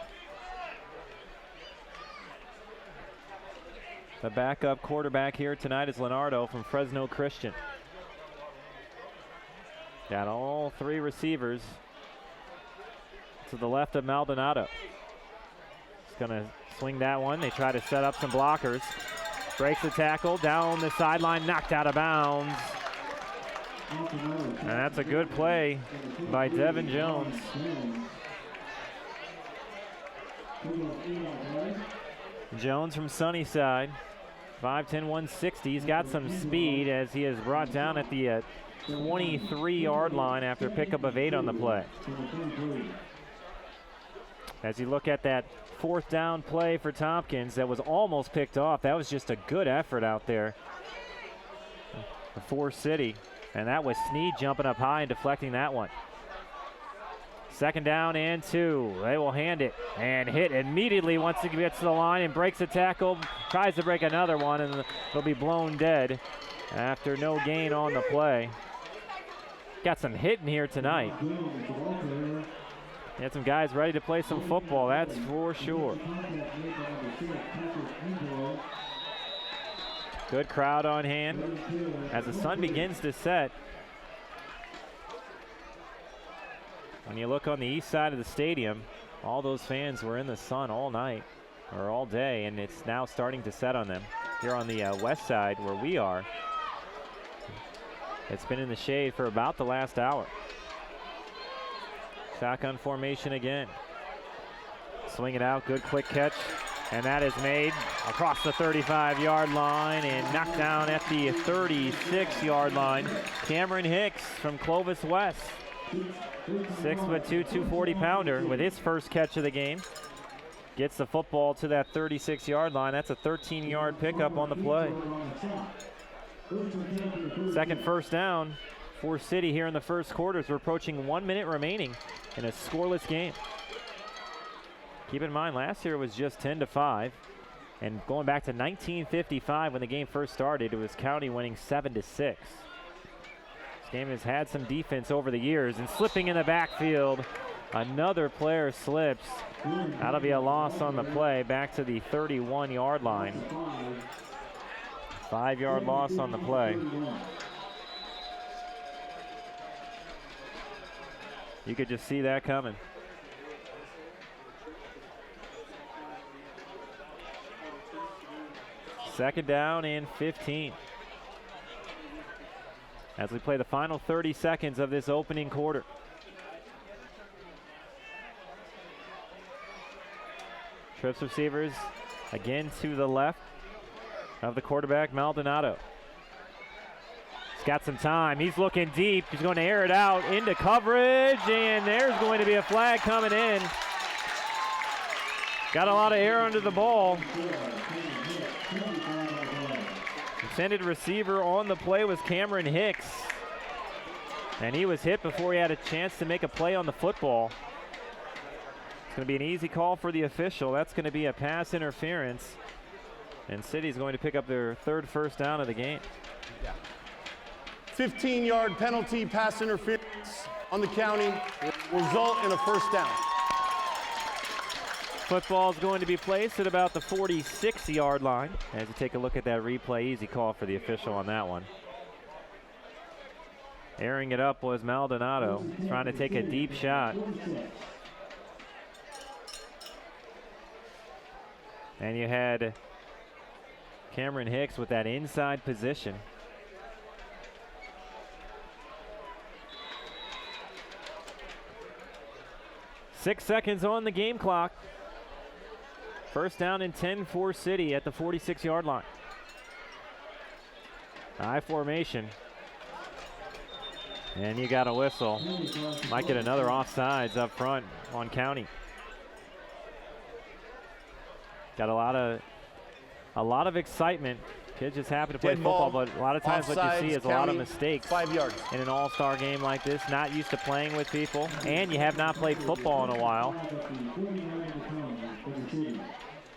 Speaker 2: The backup quarterback here tonight is Leonardo from Fresno Christian. Got all 3 receivers to the left of Maldonado. He's going to swing that one. They try to set up some blockers. Breaks the tackle, down the sideline, knocked out of bounds. And that's a good play by Devin Jones. Jones from Sunnyside, 5'10", 160. He's got some speed as he is brought down at the 23-yard line after a pickup of 8 on the play. As you look at that 4th down play for Tompkins that was almost picked off, that was just a good effort out there for City. And that was Snead jumping up high and deflecting that one. 2nd down and 2. They will hand it and hit immediately once it gets to the line and breaks a tackle. Tries to break another one, and they'll be blown dead after no gain on the play. Got some hitting here tonight. Had some guys ready to play some football, that's for sure. Good crowd on hand as the sun begins to set. When you look on the east side of the stadium, all those fans were in the sun all night or all day, and it's now starting to set on them. Here on the west side where we are, it's been in the shade for about the last hour. Shotgun formation again. Swing it out, good quick catch. And that is made across the 35-yard line and knocked down at the 36-yard line. Cameron Hicks from Clovis West. 6'2", 240-pounder with his first catch of the game. Gets the football to that 36-yard line. That's a 13-yard pickup on the play. Second first down for City here in the first quarter as we're approaching 1 minute remaining in a scoreless game. Keep in mind, last year it was just 10-5. And going back to 1955 when the game first started, it was County winning 7-6. This game has had some defense over the years, and slipping in the backfield, another player slips. That'll be a loss on the play, back to the 31-yard line. 5-yard loss on the play. You could just see that coming. Second down and 15. As we play the final 30 seconds of this opening quarter. Trips receivers again to the left of the quarterback, Maldonado. He's got some time. He's looking deep. He's going to air it out into coverage, and there's going to be a flag coming in. Got a lot of air under the ball. Intended receiver on the play was Cameron Hicks. And he was hit before he had a chance to make a play on the football. It's going to be an easy call for the official. That's going to be a pass interference. And City's going to pick up their 3rd first down of the game.
Speaker 6: 15-yard penalty, pass interference on the County will result in a first down.
Speaker 2: Football is going to be placed at about the 46-yard line. As you take a look at that replay, easy call for the official on that one. Airing it up was Maldonado, trying to take a deep shot. And you had Cameron Hicks with that inside position. Six seconds on the game clock. First down and 10 for City at the 46-yard line. I formation. And you got a whistle. Might get another offsides up front on County. Got a lot of excitement. Kids just happy to play football, but a lot of times what you see is a lot of mistakes
Speaker 6: 5 yards.
Speaker 2: in an all-star game like this. Not used to playing with people, and you have not played football in a while.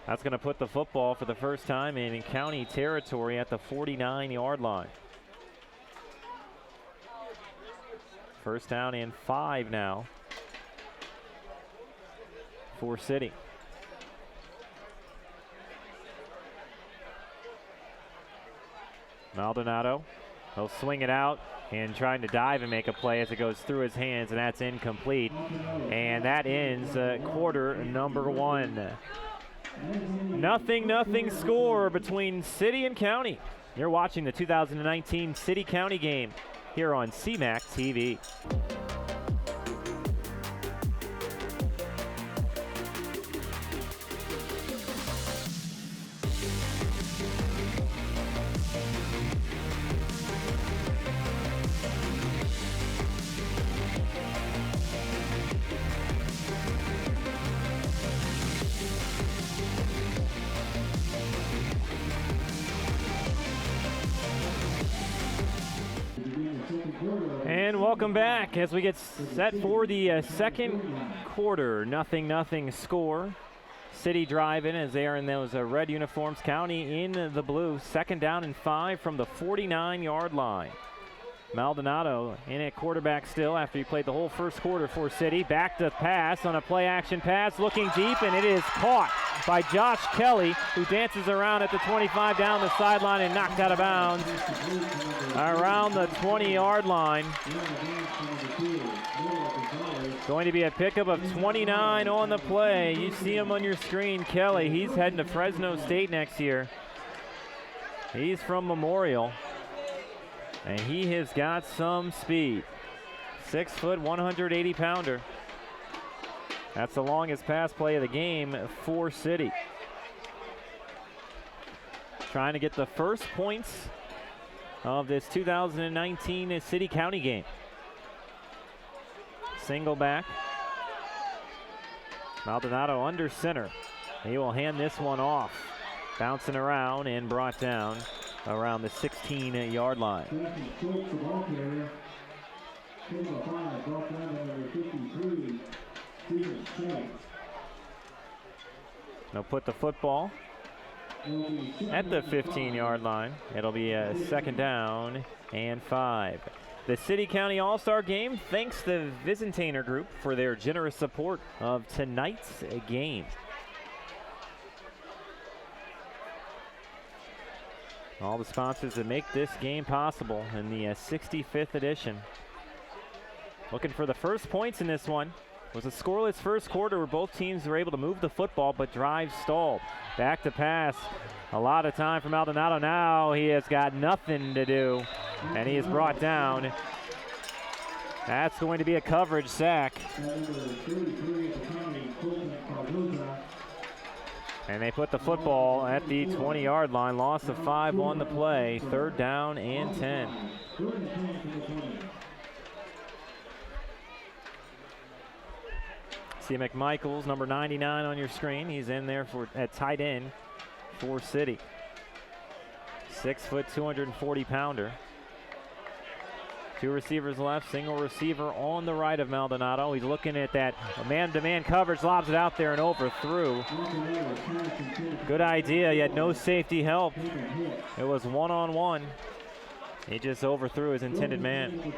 Speaker 2: That's going to put the football for the first time in County territory at the 49-yard line. First down and 5 now for City. Maldonado, he'll swing it out and trying to dive and make a play as it goes through his hands, and that's incomplete. And that ends quarter number 1. 0-0 score between City and County. You're watching the 2019 City-County game here on CMAC TV. And welcome back as we get set for the second quarter. 0-0 score. City driving as they are in those red uniforms. County in the blue. 2nd down and 5 from the 49-yard line. Maldonado in at quarterback still after he played the whole first quarter for City. Back to pass on a play-action pass, looking deep, and it is caught by Josh Kelly, who dances around at the 25 down the sideline and knocked out of bounds around the 20-yard line. Going to be a pickup of 29 on the play. You see him on your screen, Kelly. He's heading to Fresno State next year. He's from Memorial. And he has got some speed. 6 foot, 180 pounder. That's the longest pass play of the game for City. Trying to get the first points of this 2019 City County game. Single back. Maldonado under center. He will hand this one off. Bouncing around and brought down around the 16-yard line. They'll put the football at the 15-yard line. It'll be a 2nd down and 5. The City County All-Star Game thanks the Visitainer Group for their generous support of tonight's game. All the sponsors that make this game possible in the 65th edition. Looking for the first points in this one. It was a scoreless first quarter where both teams were able to move the football, but drive stalled. Back to pass. A lot of time for Maldonado. Now he has got nothing to do, and he is brought down. That's going to be a coverage sack. And they put the football at the 20-yard line. Loss of 5 on the play. 3rd down and 10. See McMichaels, number 99 on your screen. He's in there at tight end for City. 6 foot, 240 pounder. 2 receivers left, single receiver on the right of Maldonado. He's looking at that man-to-man coverage, lobs it out there and overthrew. Good idea, yet no safety help. It was one-on-one. He just overthrew his intended man.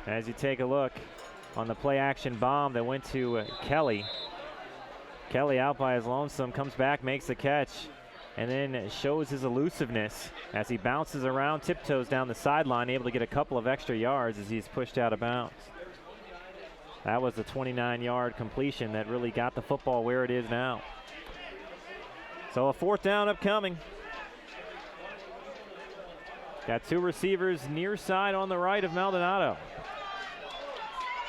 Speaker 2: As you take a look on the play-action bomb that went to Kelly. Kelly out by his lonesome, comes back, makes the catch, and then shows his elusiveness as he bounces around, tiptoes down the sideline, able to get a couple of extra yards as he's pushed out of bounds. That was the 29-yard completion that really got the football where it is now. So a 4th down upcoming. Got 2 receivers near side on the right of Maldonado.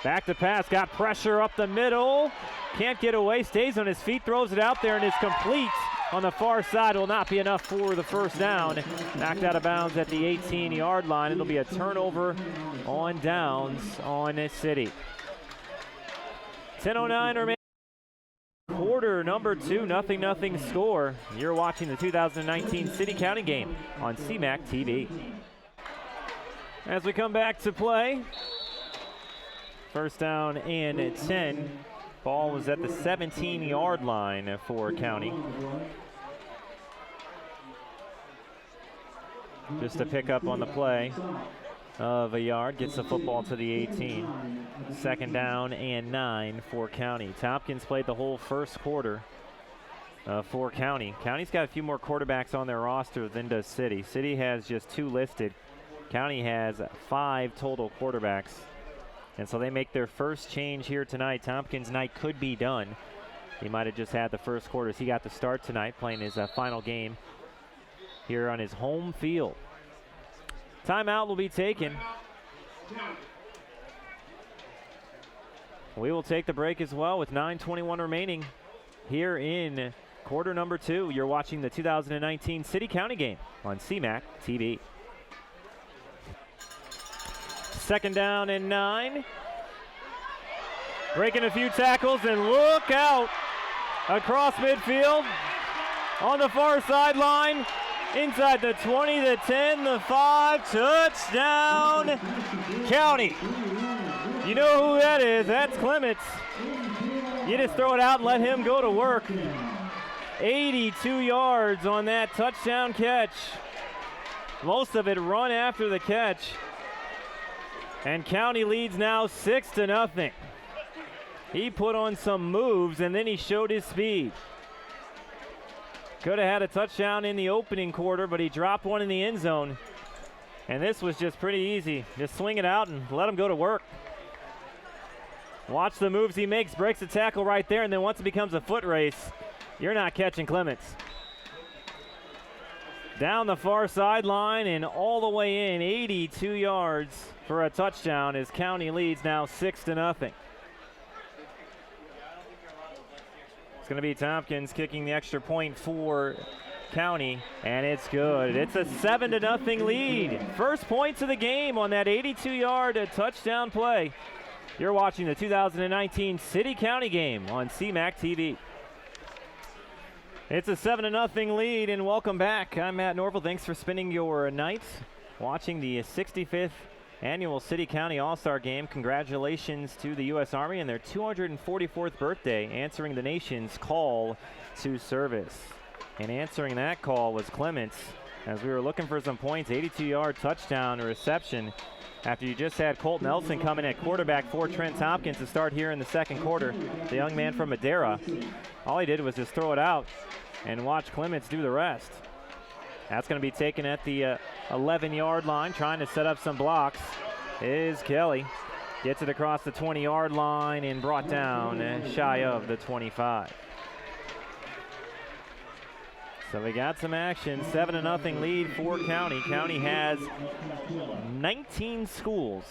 Speaker 2: Back to pass, got pressure up the middle. Can't get away, stays on his feet, throws it out there, and is complete on the far side. Will not be enough for the first down. Knocked out of bounds at the 18-yard line. It'll be a turnover on downs on City. 10:09 remaining. Quarter number 2, 0-0 score. You're watching the 2019 City County game on CMAC TV. As we come back to play, 1st down and 10. Ball was at the 17-yard line for County. Just a pickup on the play of a yard. Gets the football to the 18. 2nd down and 9 for County. Tompkins played the whole first quarter for County. County's got a few more quarterbacks on their roster than does City. City has just 2 listed. County has 5 total quarterbacks. And so they make their first change here tonight. Tompkins' night could be done He might have just had the first quarter as he got to start tonight, playing his final game here on his home field. Timeout will be taken. We will take the break as well with 9:21 remaining here in quarter number 2. You're watching the 2019 City-County game on CMAC TV. 2nd down and 9. Breaking a few tackles, and look out across midfield on the far sideline. Inside the 20, the 10, the 5, touchdown, County. You know who that is, that's Clements. You just throw it out and let him go to work. 82 yards on that touchdown catch. Most of it run after the catch. And County leads now 6-0. He put on some moves and then he showed his speed. Could have had a touchdown in the opening quarter, but he dropped one in the end zone. And this was just pretty easy. Just swing it out and let him go to work. Watch the moves he makes, breaks the tackle right there, and then once it becomes a foot race, you're not catching Clements. Down the far sideline and all the way in, 82 yards for a touchdown as County leads now 6-0. It's going to be Tompkins kicking the extra point for County, and it's good. It's a 7-0 lead. First points of the game on that 82-yard touchdown play. You're watching the 2019 City-County game on CMAC TV. It's a 7-0 lead, and welcome back. I'm Matt Norville. Thanks for spending your night watching the 65th Annual City-County All-Star Game. Congratulations to the U.S. Army and their 244th birthday, answering the nation's call to service. And answering that call was Clements, as we were looking for some points. 82-yard touchdown reception after you just had Colt Nelson coming at quarterback for Trent Tompkins to start here in the second quarter. The young man from Madera, all he did was just throw it out and watch Clements do the rest. That's going to be taken at the 11-yard line, trying to set up some blocks is Kelly. Gets it across the 20-yard line and brought down shy of the 25. So we got some action. 7-0 lead for County. County has 19 schools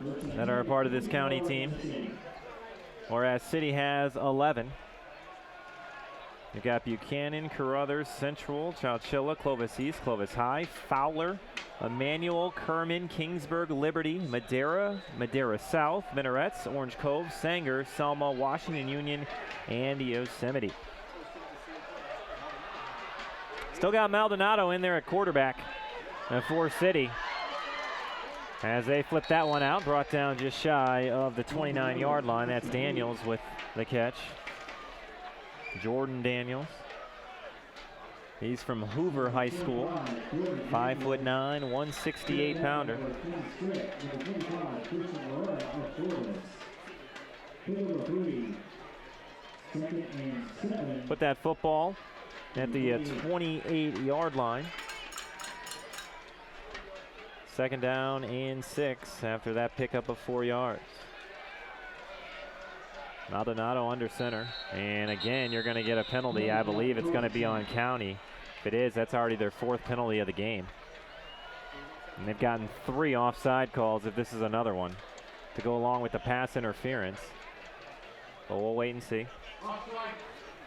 Speaker 2: that are a part of this county team, whereas City has 11. You've got Buchanan, Carruthers, Central, Chowchilla, Clovis East, Clovis High, Fowler, Emmanuel, Kerman, Kingsburg, Liberty, Madera, Madera South, Minarets, Orange Cove, Sanger, Selma, Washington Union, and Yosemite. Still got Maldonado in there at quarterback for City. As they flip that one out, brought down just shy of the 29-yard line. That's Daniels with the catch. Jordan Daniels. He's from Hoover High School. 5'9", 168-pounder. Put that football at the 28-yard line. 2nd down and 6 after that pickup of 4 yards. Maldonado under center, and again you're going to get a penalty. I believe it's going to be on County. If it is, that's already their 4th penalty of the game. And they've gotten 3 offside calls if this is another one to go along with the pass interference. But we'll wait and see.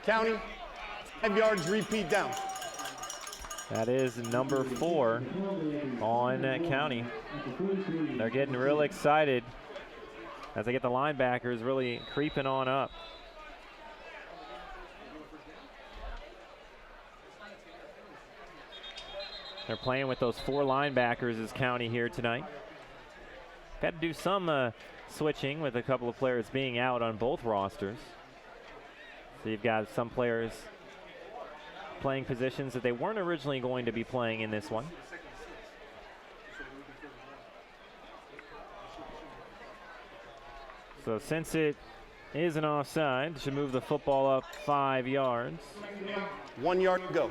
Speaker 6: County, 5 yards, repeat down.
Speaker 2: That is number 4 on County. They're getting real excited as they get the linebackers really creeping on up. They're playing with those 4 linebackers as County here tonight. Got to do some switching with a couple of players being out on both rosters. So you've got some players playing positions that they weren't originally going to be playing in this one. So since it is an offside, should move the football up 5 yards.
Speaker 6: 1 yard to go.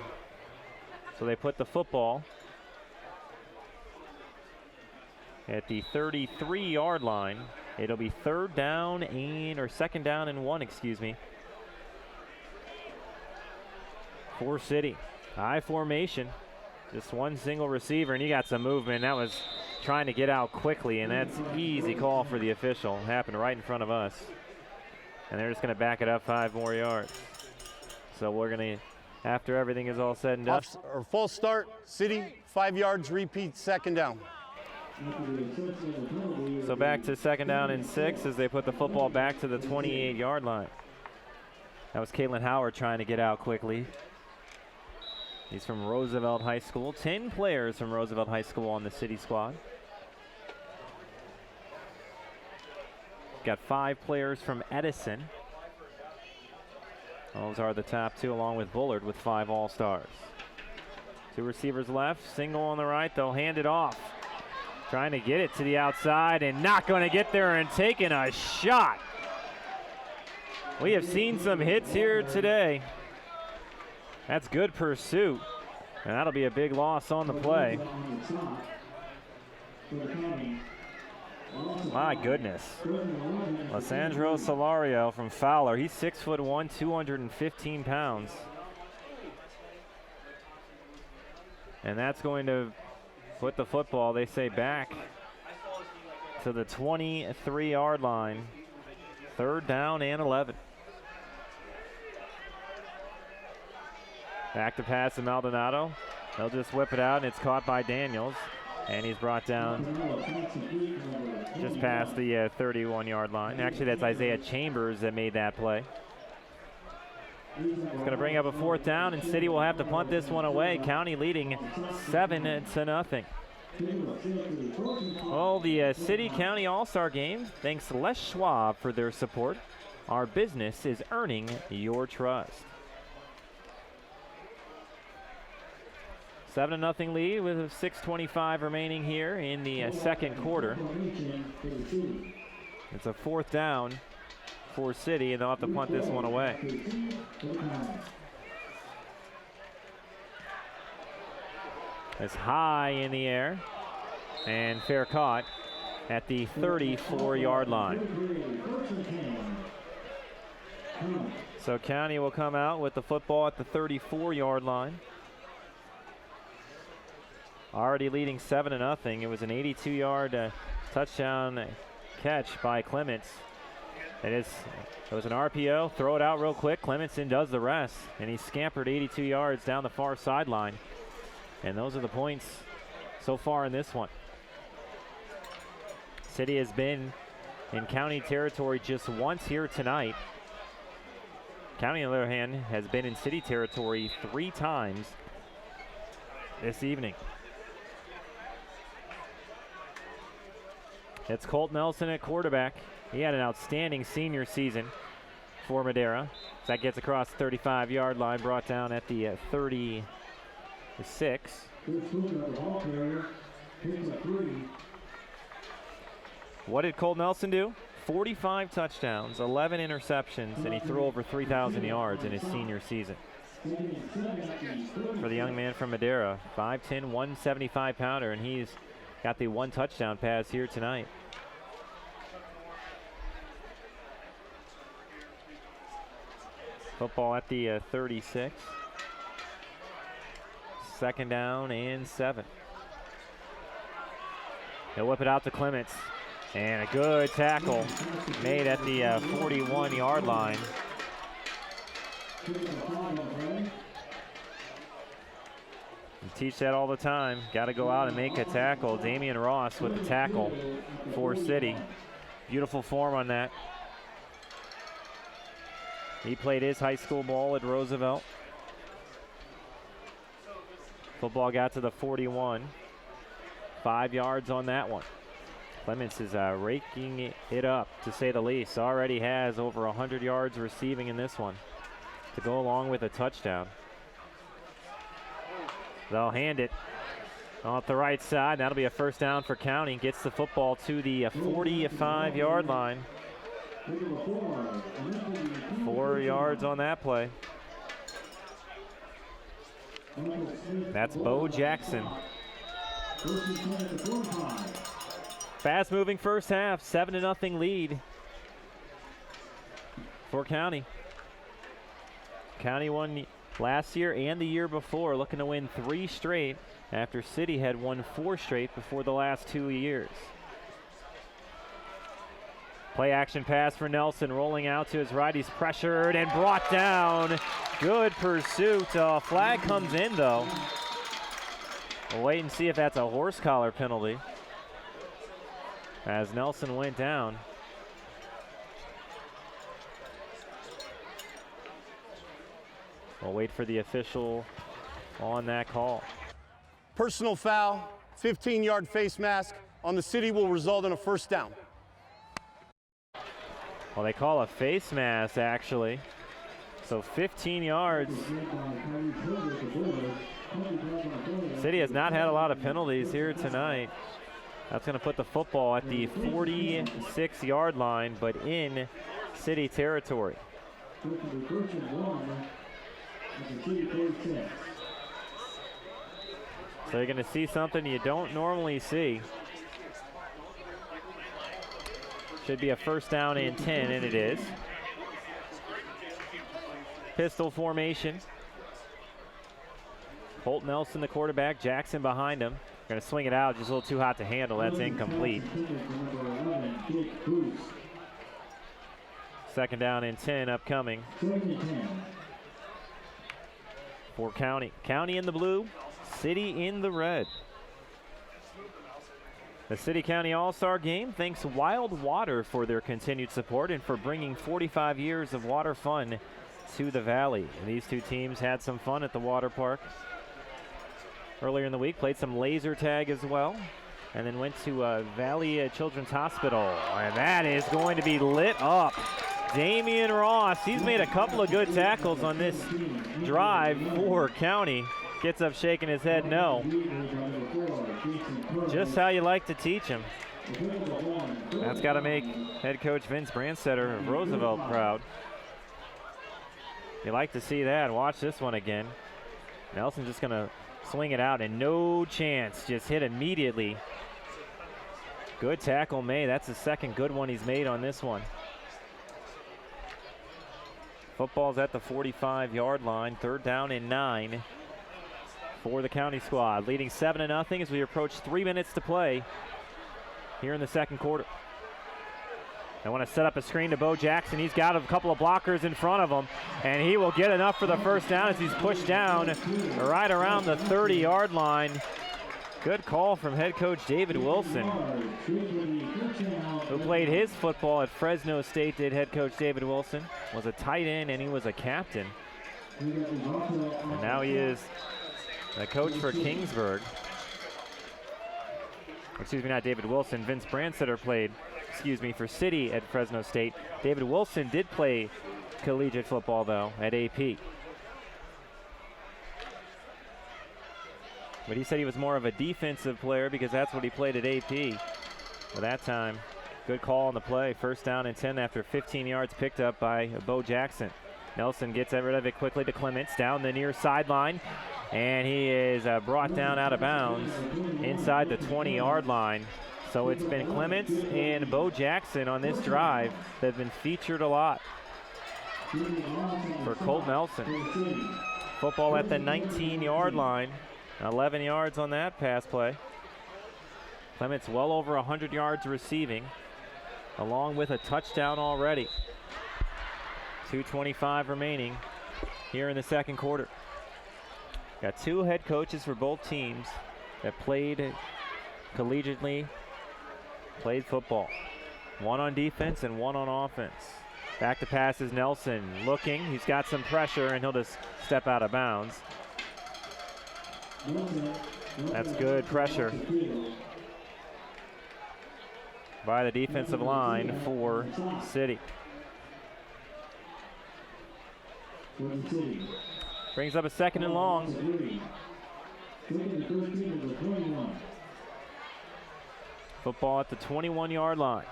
Speaker 2: So they put the football at the 33-yard line. It'll be 2nd down and 1, excuse me. for City. High formation. Just one single receiver, and you got some movement. That was trying to get out quickly, and that's easy call for the official. Happened right in front of us. And they're just going to back it up 5 more yards. So we're going to, after everything is all said and done.
Speaker 6: Or full start, City, 5 yards, repeat, second down.
Speaker 2: So back to second down and 6 as they put the football back to the 28-yard line. That was Caitlin Howard trying to get out quickly. He's from Roosevelt High School. 10 players from Roosevelt High School on the City squad. Got 5 players from Edison. Those are the top 2, along with Bullard with 5 All-Stars. 2 receivers left, single on the right. They'll hand it off. Trying to get it to the outside and not going to get there and taking a shot. We have seen some hits here today. That's good pursuit, and that'll be a big loss on the play. My goodness. Lissandro Solario from Fowler. He's 6'1", 215 pounds. And that's going to put the football, they say, back to the 23-yard line. 3rd down and 11. Back to pass to Maldonado. They'll just whip it out, and it's caught by Daniels. And he's brought down just past the 31-yard line. Actually, that's Isaiah Chambers that made that play. It's going to bring up a 4th down, and City will have to punt this one away. County leading 7-0. Well, the City-County All-Star Game, thanks to Les Schwab for their support. Our business is earning your trust. 7-0 lead with 6:25 remaining here in the second quarter. It's a 4th down for City, and they'll have to punt this one away. It's high in the air, and fair caught at the 34-yard line. So County will come out with the football at the 34-yard line. Already leading 7-0. It was an 82-yard touchdown catch by Clements. It was an RPO. Throw it out real quick. Clementson does the rest, and he scampered 82 yards down the far sideline. And those are the points so far in this one. City has been in County territory just once here tonight. County, on the other hand, has been in City territory 3 times this evening. It's Colt Nelson at quarterback. He had an outstanding senior season for Madera. That gets across the 35-yard line, brought down at the 36. What did Colt Nelson do? 45 touchdowns, 11 interceptions, and he threw over 3,000 yards in his senior season. For the young man from Madera, 5'10", 175-pounder, and he's got the 1 touchdown pass here tonight. Football at the 36. 2nd down and 7. He'll whip it out to Clements. And a good tackle made at the 41-yard line. You teach that all the time. Got to go out and make a tackle. Damian Ross with the tackle for City. Beautiful form on that. He played his high school ball at Roosevelt. Football got to the 41. 5 yards on that one. Clements is raking it up, to say the least. Already has over 100 yards receiving in this one to go along with a touchdown. They'll hand it off the right side. That'll be a 1st down for County. Gets the football to the 45-yard line. 4 yards on that play. That's Bo Jackson. Fast-moving first half, 7-0 lead for County. County won last year and the year before, looking to win 3 straight after City had won 4 straight before the last 2 years. Play action pass for Nelson, rolling out to his right. He's pressured and brought down. Good pursuit. Flag comes in, though. We'll wait and see if that's a horse collar penalty, as Nelson went down. We'll wait for the official on that call.
Speaker 6: Personal foul, 15-yard face mask on the City will result in a first down.
Speaker 2: Well, they call a face mask, actually. So 15 yards. City has not had a lot of penalties here tonight. That's going to put the football at the 46-yard line, but in City territory. So you're going to see something you don't normally see. Should be a first down and 10, and it is. Pistol formation. Colt Nelson, the quarterback, Jackson behind him. Going to swing it out, just a little too hot to handle. That's incomplete. Second down and 10 upcoming for County. County in the blue, City in the red. The City-County All-Star Game thanks Wild Water for their continued support and for bringing 45 years of water fun to the Valley. And these two teams had some fun at the water park earlier in the week, played some laser tag as well, and then went to Valley Children's Hospital. And that is going to be lit up. Damian Ross, he's made a couple of good tackles on this drive for County. Gets up shaking his head no. Just how you like to teach him. That's got to make head coach Vince Brandstetter of Roosevelt proud. You like to see that. Watch this one again. Nelson's just going to swing it out and no chance. Just hit immediately. Good tackle made. That's the second good one he's made on this one. Football's at the 45-yard line. Third down and 9 for the County squad. Leading 7-0 as we approach 3 minutes to play here in the second quarter. They want to set up a screen to Bo Jackson. He's got a couple of blockers in front of him, and he will get enough for the first down as he's pushed down right around the 30-yard line. Good call from head coach David Wilson, who played his football at Fresno State, did head coach David Wilson. Was a tight end, and he was a captain. And now he is the coach for Kingsburg. Excuse me, not David Wilson. Vince Brandstetter played, for City at Fresno State. David Wilson did play collegiate football, though, at AP. But he said he was more of a defensive player because that's what he played at AP. But that time, good call on the play. First down and 10 after 15 yards picked up by Bo Jackson. Nelson gets rid of it quickly to Clements down the near sideline. And he is brought down out of bounds inside the 20-yard line. So it's been Clements and Bo Jackson on this drive that have been featured a lot for Colt Nelson. Football at the 19-yard line. 11 yards on that pass play. Clements well over 100 yards receiving, along with a touchdown already. 2:25 remaining here in the second quarter. Got two head coaches for both teams that played collegiately, played football. One on defense and one on offense. Back to pass is Nelson looking. He's got some pressure and he'll just step out of bounds. That's good pressure by the defensive line for City. Brings up a second and long. Football at the 21-yard line.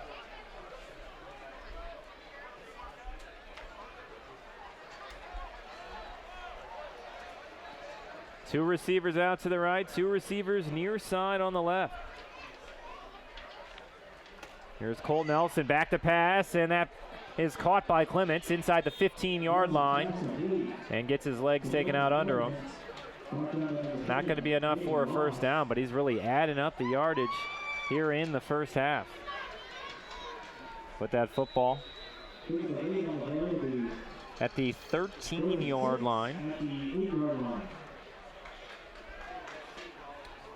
Speaker 2: Two receivers out to the right, two receivers near side on the left. Here's Colt Nelson back to pass, and that is caught by Clements inside the 15-yard line and gets his legs taken out under him. Not going to be enough for a first down, but he's really adding up the yardage here in the first half. With that football at the 13-yard line.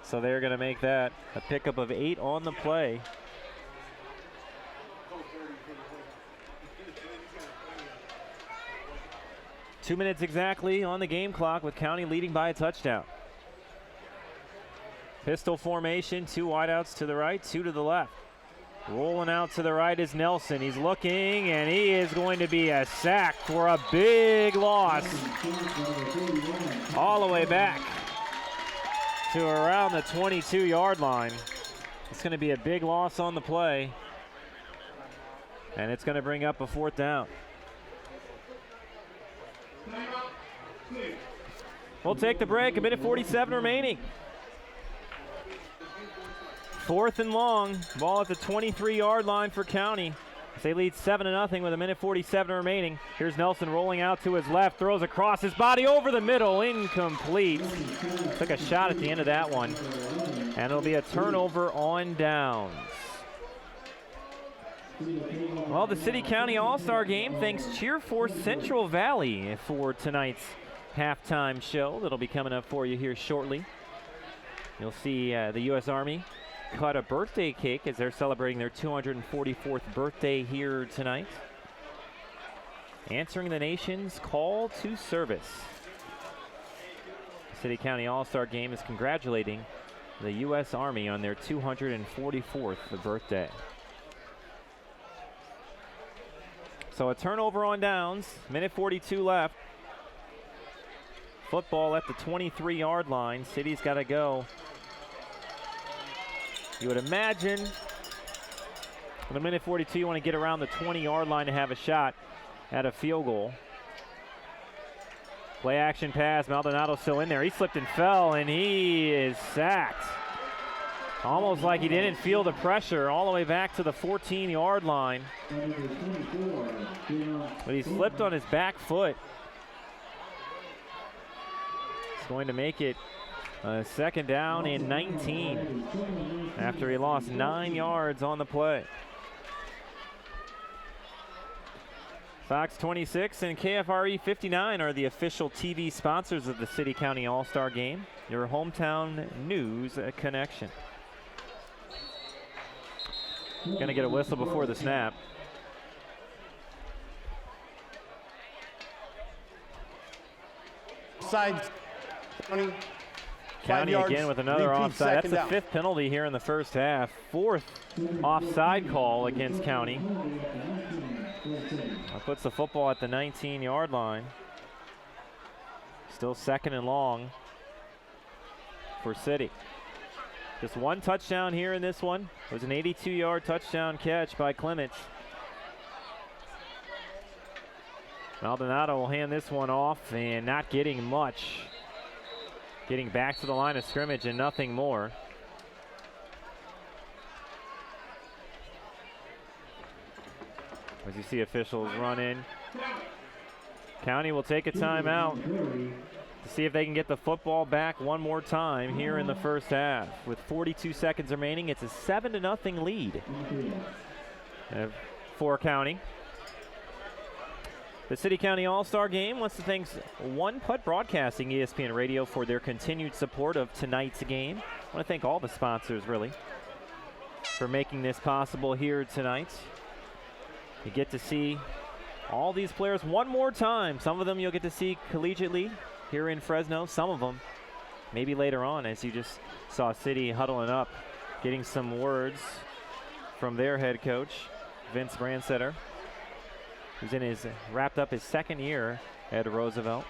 Speaker 2: So they're going to make that a pickup of 8 on the play. Two minutes exactly on the game clock with County leading by a touchdown. Pistol formation, 2 wideouts to the right, 2 to the left. Rolling out to the right is Nelson. He's looking, and he is going to be a sack for a big loss. All the way back to around the 22-yard line. It's going to be a big loss on the play, and it's going to bring up a 4th down. We'll take the break, a minute 47 remaining. 4th and long, ball at the 23-yard line for County. They lead 7-0 with a minute 47 remaining. Here's Nelson rolling out to his left, throws across his body over the middle, incomplete. Took a shot at the end of that one, and it'll be a turnover on downs. Well, the City-County All-Star Game thanks Cheer for Central Valley for tonight's halftime show. That'll be coming up for you here shortly. You'll see the U.S. Army cut a birthday cake as they're celebrating their 244th birthday here tonight. Answering the nation's call to service. The City-County All-Star Game is congratulating the U.S. Army on their 244th birthday. So a turnover on downs, minute 42 left. Football at the 23-yard line. City's got to go. You would imagine with a minute 42, you want to get around the 20-yard line to have a shot at a field goal. Play action pass, Maldonado's still in there. He slipped and fell, and he is sacked. Almost like he didn't feel the pressure all the way back to the 14-yard line. But he slipped on his back foot. It's going to make it second down and 19 after he lost 9 yards on the play. Fox 26 and KFRE 59 are the official TV sponsors of the City-County All-Star Game, your hometown news connection. Going to get a whistle before the snap.
Speaker 6: Side.
Speaker 2: County again with another offside. That's the 5th penalty here in the first half. 4th offside call against County. That puts the football at the 19-yard line. Still 2nd and long for City. Just one touchdown here in this one. It was an 82-yard touchdown catch by Clements. Maldonado will hand this one off and not getting much. Getting back to the line of scrimmage and nothing more. As you see officials run in. County will take a timeout to see if they can get the football back one more time here in the first half. With 42 seconds remaining, it's a 7-0 lead for County. The City-County All-Star Game wants to thank One Putt Broadcasting, ESPN Radio, for their continued support of tonight's game. I want to thank all the sponsors, really, for making this possible here tonight. You get to see all these players one more time. Some of them you'll get to see collegiately here in Fresno. Some of them maybe later on, as you just saw City huddling up, getting some words from their head coach, Vince Brandsetter, who's wrapped up his 2nd year at Roosevelt.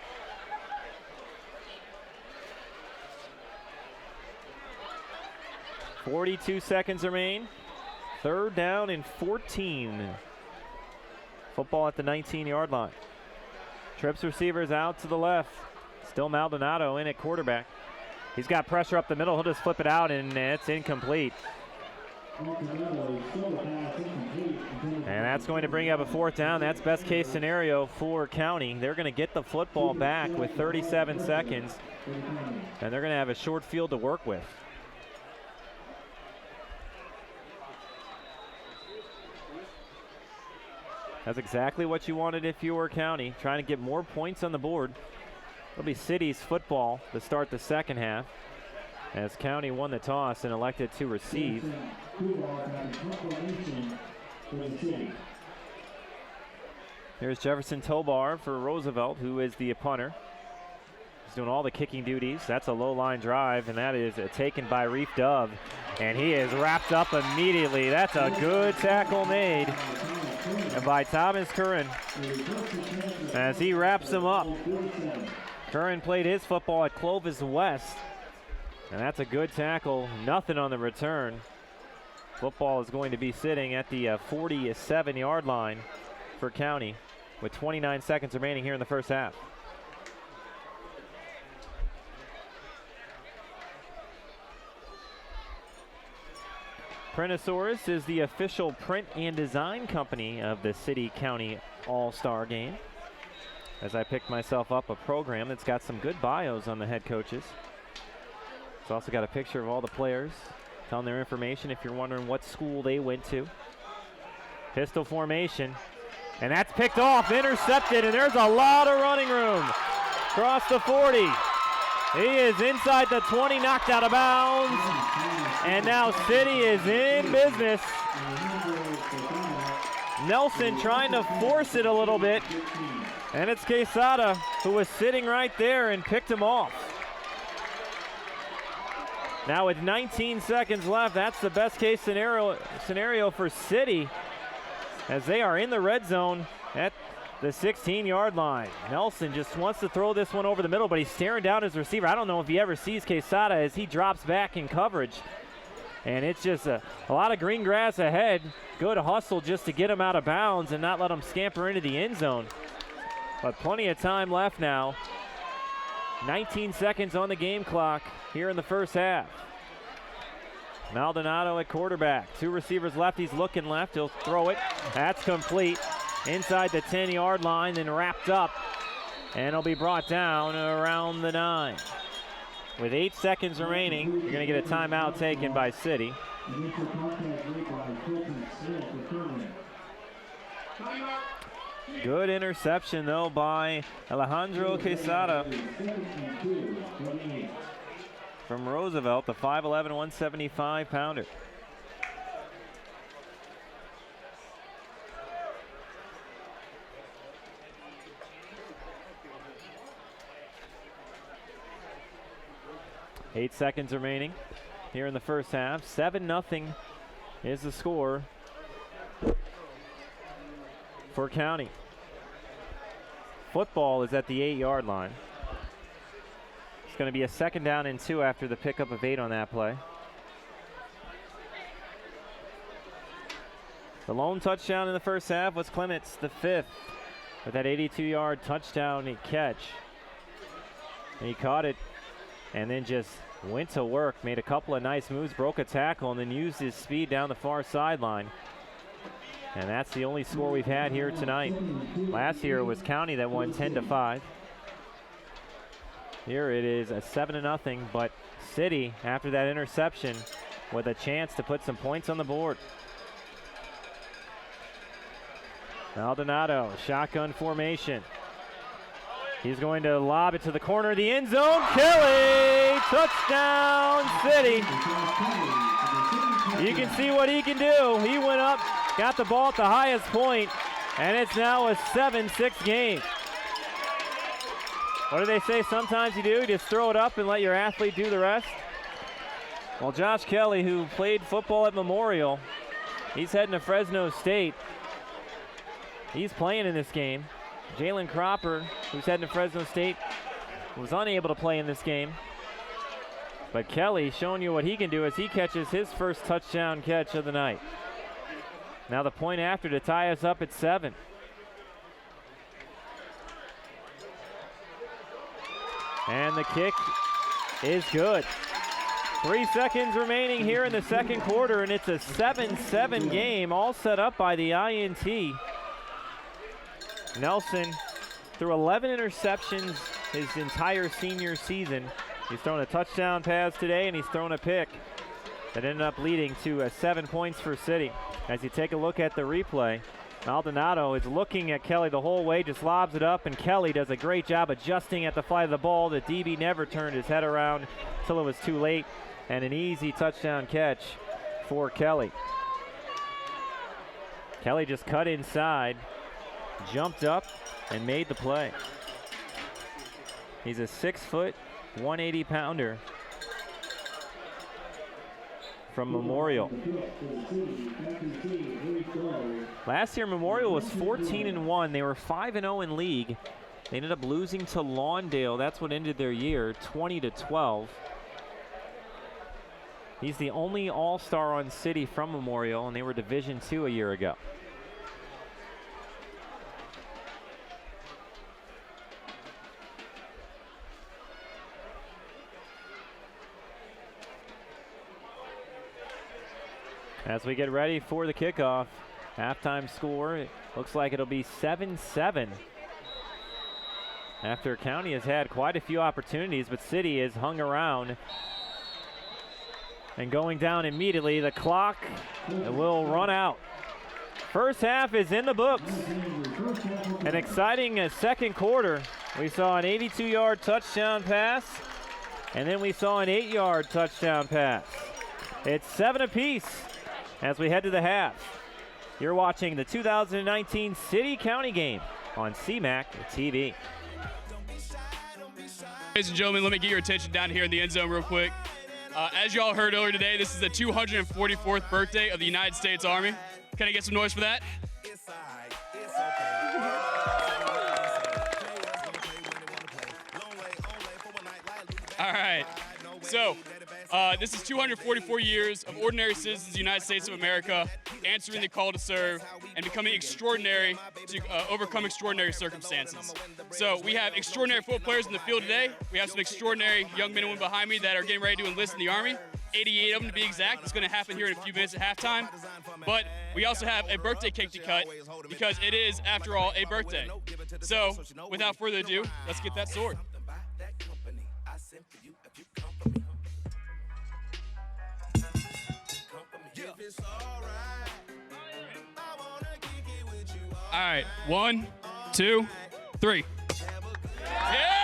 Speaker 2: .42 seconds remain. 3rd down and 14. Football at the 19-yard line. Trips receivers out to the left. Still Maldonado in at quarterback. He's got pressure up the middle. He'll just flip it out, and it's incomplete. And that's going to bring up a 4th down. That's best case scenario for County. They're going to get the football back with 37 seconds, and they're going to have a short field to work with. That's exactly what you wanted if you were County, trying to get more points on the board. It'll be City's football to start the second half, as County won the toss and elected to receive. Here's Jefferson Tobar for Roosevelt, who is the punter. He's doing all the kicking duties. That's a low line drive, and that is taken by Reef Dove, and he is wrapped up immediately. That's a good tackle made by Thomas Curran as he wraps him up. Curran played his football at Clovis West, and that's a good tackle. Nothing on the return. Football is going to be sitting at the 47-yard line for County with 29 seconds remaining here in the first half. Printosaurus is the official print and design company of the City-County All-Star Game. As I picked myself up a program that's got some good bios on the head coaches. It's also got a picture of all the players, telling their information if you're wondering what school they went to. Pistol formation, and that's picked off, intercepted, and there's a lot of running room. Across the 40. He is inside the 20, knocked out of bounds. And now City is in business. Nelson trying to force it a little bit. And it's Quesada who was sitting right there and picked him off. Now with 19 seconds left, that's the best case scenario for City, as they are in the red zone at the 16-yard line. Nelson just wants to throw this one over the middle, but he's staring down his receiver. I don't know if he ever sees Quesada as he drops back in coverage. And it's just a lot of green grass ahead. Good hustle just to get him out of bounds and not let him scamper into the end zone. But plenty of time left now. 19 seconds on the game clock here in the first half. Maldonado at quarterback. 2 receivers left. He's looking left. He'll throw it. That's complete. Inside the 10-yard line, then wrapped up. And it'll be brought down around the 9. With 8 seconds remaining, you're going to get a timeout taken by City. Good interception, though, by Alejandro Quesada from Roosevelt, the 5'11", 175-pounder. Eight seconds remaining here in the first half. 7-0 is the score for County. Football is at the 8-yard line. It's going to be a 2nd down and 2 after the pickup of 8 on that play. The lone touchdown in the first half was Clements, the 5th, with that 82-yard touchdown catch. And he caught it and then just went to work, made a couple of nice moves, broke a tackle, and then used his speed down the far sideline. And that's the only score we've had here tonight. Last year it was County that won 10-5. Here it is a 7-0, but City, after that interception, with a chance to put some points on the board. Maldonado, shotgun formation. He's going to lob it to the corner of the end zone. Kelly, touchdown City. You can see what he can do. He went up, got the ball at the highest point, and it's now a 7-6 game. What do they say sometimes you do? You just throw it up and let your athlete do the rest. Well, Josh Kelly, who played football at Memorial, he's heading to Fresno State. He's playing in this game. Jalen Cropper, who's heading to Fresno State, was unable to play in this game. But Kelly showing you what he can do as he catches his first touchdown catch of the night. Now the point after to tie us up at 7. And the kick is good. 3 seconds remaining here in the second quarter, and it's a 7-7 game, all set up by the INT. Nelson threw 11 interceptions his entire senior season. He's thrown a touchdown pass today, and he's thrown a pick that ended up leading to 7 points for City. As you take a look at the replay, Maldonado is looking at Kelly the whole way, just lobs it up, and Kelly does a great job adjusting at the flight of the ball. The DB never turned his head around until it was too late, and an easy touchdown catch for Kelly. Kelly just cut inside, jumped up, and made the play. He's a 6-foot, 180-pounder from Memorial. Last year, Memorial was 14-1. They were 5-0 in league. They ended up losing to Lawndale. That's what ended their year, 20-12. He's the only all-star on City from Memorial, and they were Division II a year ago. As we get ready for the kickoff, halftime score, it looks like it'll be 7-7. After County has had quite a few opportunities, but City has hung around. And going down immediately, the clock will run out. First half is in the books. An exciting second quarter. We saw an 82-yard touchdown pass, and then we saw an 8-yard touchdown pass. It's 7 apiece as we head to the half. You're watching the 2019 City-County game on CMAC TV.
Speaker 7: Ladies and gentlemen, let me get your attention down here in the end zone real quick. As you all heard earlier today, this is the 244th birthday of the United States Army. Can I get some noise for that? All right. So, this is 244 years of ordinary citizens of the United States of America answering the call to serve and becoming extraordinary to overcome extraordinary circumstances. So we have extraordinary football players in the field today. We have some extraordinary young men and women behind me that are getting ready to enlist in the Army. 88 of them to be exact. It's going to happen here in a few minutes at halftime. But we also have a birthday cake to cut because it is, after all, a birthday. So without further ado, let's get that sword. All right, 1, 2, 3. Yeah!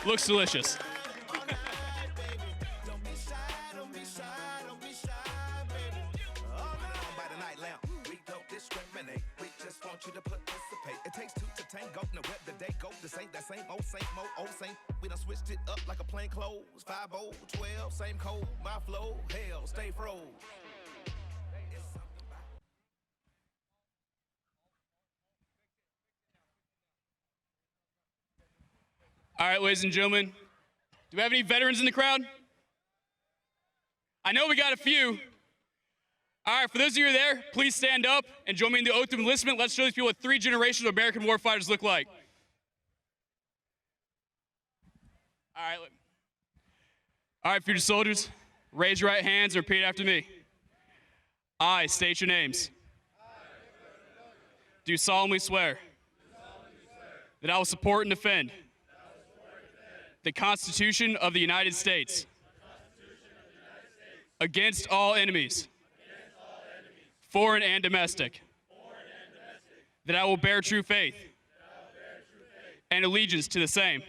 Speaker 7: Looks delicious.
Speaker 8: We done switched it up like a plain clothes. 5, 12, same code, my flow, hell, stay froze.
Speaker 7: All right, ladies and gentlemen, do we have any veterans in the crowd? I know we got a few. All right, for those of you who are there, please stand up and join me in the oath of enlistment. Let's show these people what 3 generations of American warfighters look like. All right, future soldiers, raise your right hands and repeat after me. I state your names. Do solemnly swear that I will support and defend the Constitution of the United States against all enemies, foreign and domestic, that I will bear true faith and allegiance to the same,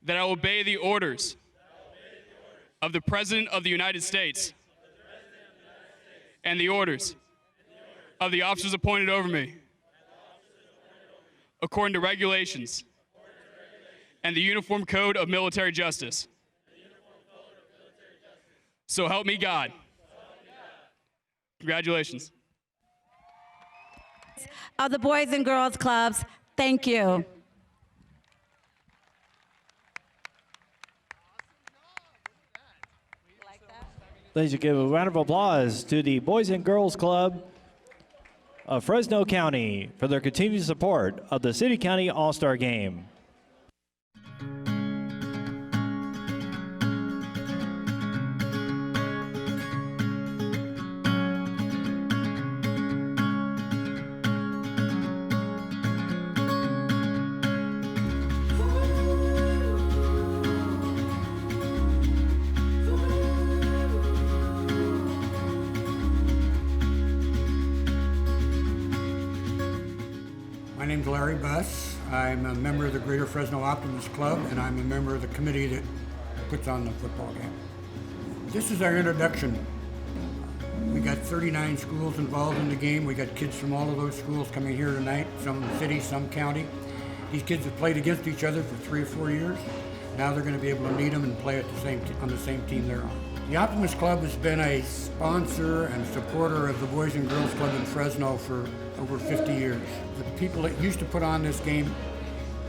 Speaker 7: that I will obey the orders of the President of the United States and the orders of the officers appointed over me according to regulations and the Uniform Code of Military Justice. So help me God. Congratulations.
Speaker 9: Of the Boys and Girls Clubs, thank you.
Speaker 3: Ladies and gentlemen, a round of applause to the Boys and Girls Club of Fresno County for their continued support of the City County All-Star Game.
Speaker 10: My name's Larry Buss. I'm a member of the Greater Fresno Optimist Club, and I'm a member of the committee that puts on the football game. This is our introduction. We got 39 schools involved in the game. We got kids from all of those schools coming here tonight, some city, some county. These kids have played against each other for 3 or 4 years. Now they're going to be able to meet them and play at on the same team they're on. The Optimist Club has been a sponsor and supporter of the Boys and Girls Club in Fresno for over 50 years. The people that used to put on this game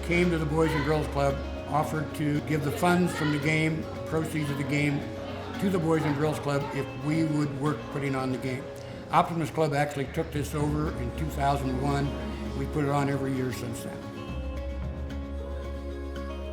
Speaker 10: came to the Boys and Girls Club, offered to give the funds from the game, proceeds of the game, to the Boys and Girls Club if we would work putting on the game. Optimist Club actually took this over in 2001. We put it on every year since then.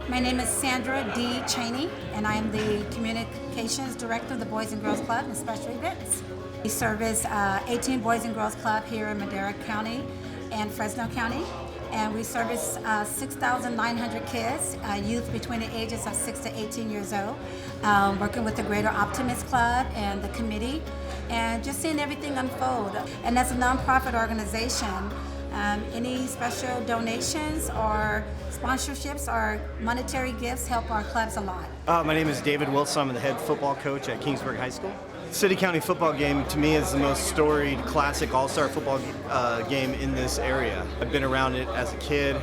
Speaker 9: My name is Sandra D. Cheney, and I am the Communications Director of the Boys and Girls Club and Special Events. We service 18 Boys and Girls Club here in Madera County and Fresno County, and we service 6,900 kids, youth between the ages of 6 to 18 years old, working with the Greater Optimist Club and the committee, and just seeing everything unfold. And as a nonprofit organization, any special donations or sponsorships or monetary gifts help our clubs a lot.
Speaker 11: My name is David Wilson. I'm the head football coach at Kingsburg High School. City County football game to me is the most storied classic all-star football game in this area. I've been around it as a kid,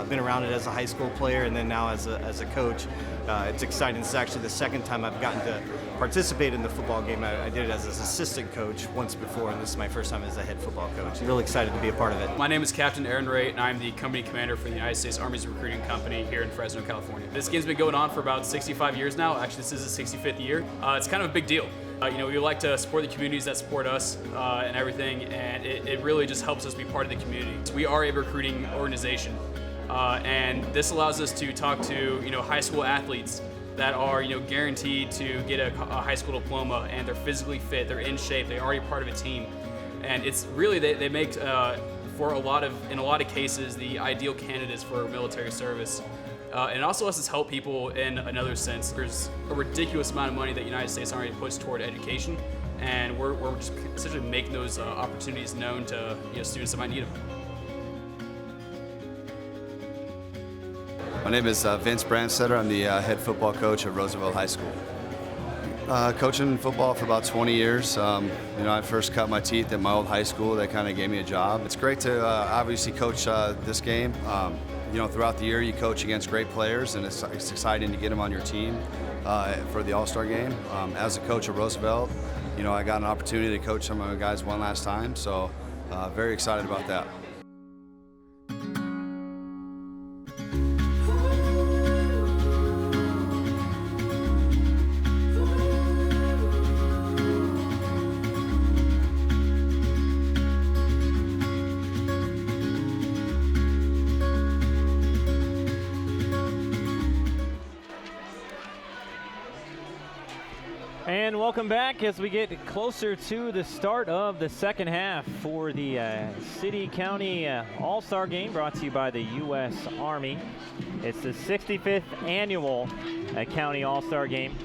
Speaker 11: been around it as a high school player, and then now as a coach. It's exciting. It's actually the second time I've gotten to participate in the football game. I did it as an assistant coach once before, and this is my first time as a head football coach. I'm really excited to be a part of it.
Speaker 7: My name is Captain Aaron Ray, and I'm the company commander for the United States Army's recruiting company here in Fresno, California. This game's been going on for about 65 years now. Actually, this is the 65th year. It's kind of a big deal. We like to support the communities that support us and everything, and it really just helps us be part of the community. So we are a recruiting organization, and this allows us to talk to high school athletes that are guaranteed to get a high school diploma, and they're physically fit, they're in shape, they're already part of a team, and it's really they make in a lot of cases the ideal candidates for military service. And it also lets us help people in another sense. There's a ridiculous amount of money that the United States Army puts toward education, and we're just essentially making those opportunities known to students that might need them.
Speaker 12: My name is Vince Brandstetter. I'm the head football coach at Roosevelt High School. Coaching football for about 20 years. I first cut my teeth at my old high school. They kind of gave me a job. It's great to obviously coach this game. Throughout the year you coach against great players, and it's exciting to get them on your team for the All-Star game. As a coach at Roosevelt, I got an opportunity to coach some of my guys one last time, so very excited about that.
Speaker 2: And welcome back as we get closer to the start of the second half for the City County All-Star Game, brought to you by the U.S. Army. It's the 65th annual County All-Star Game.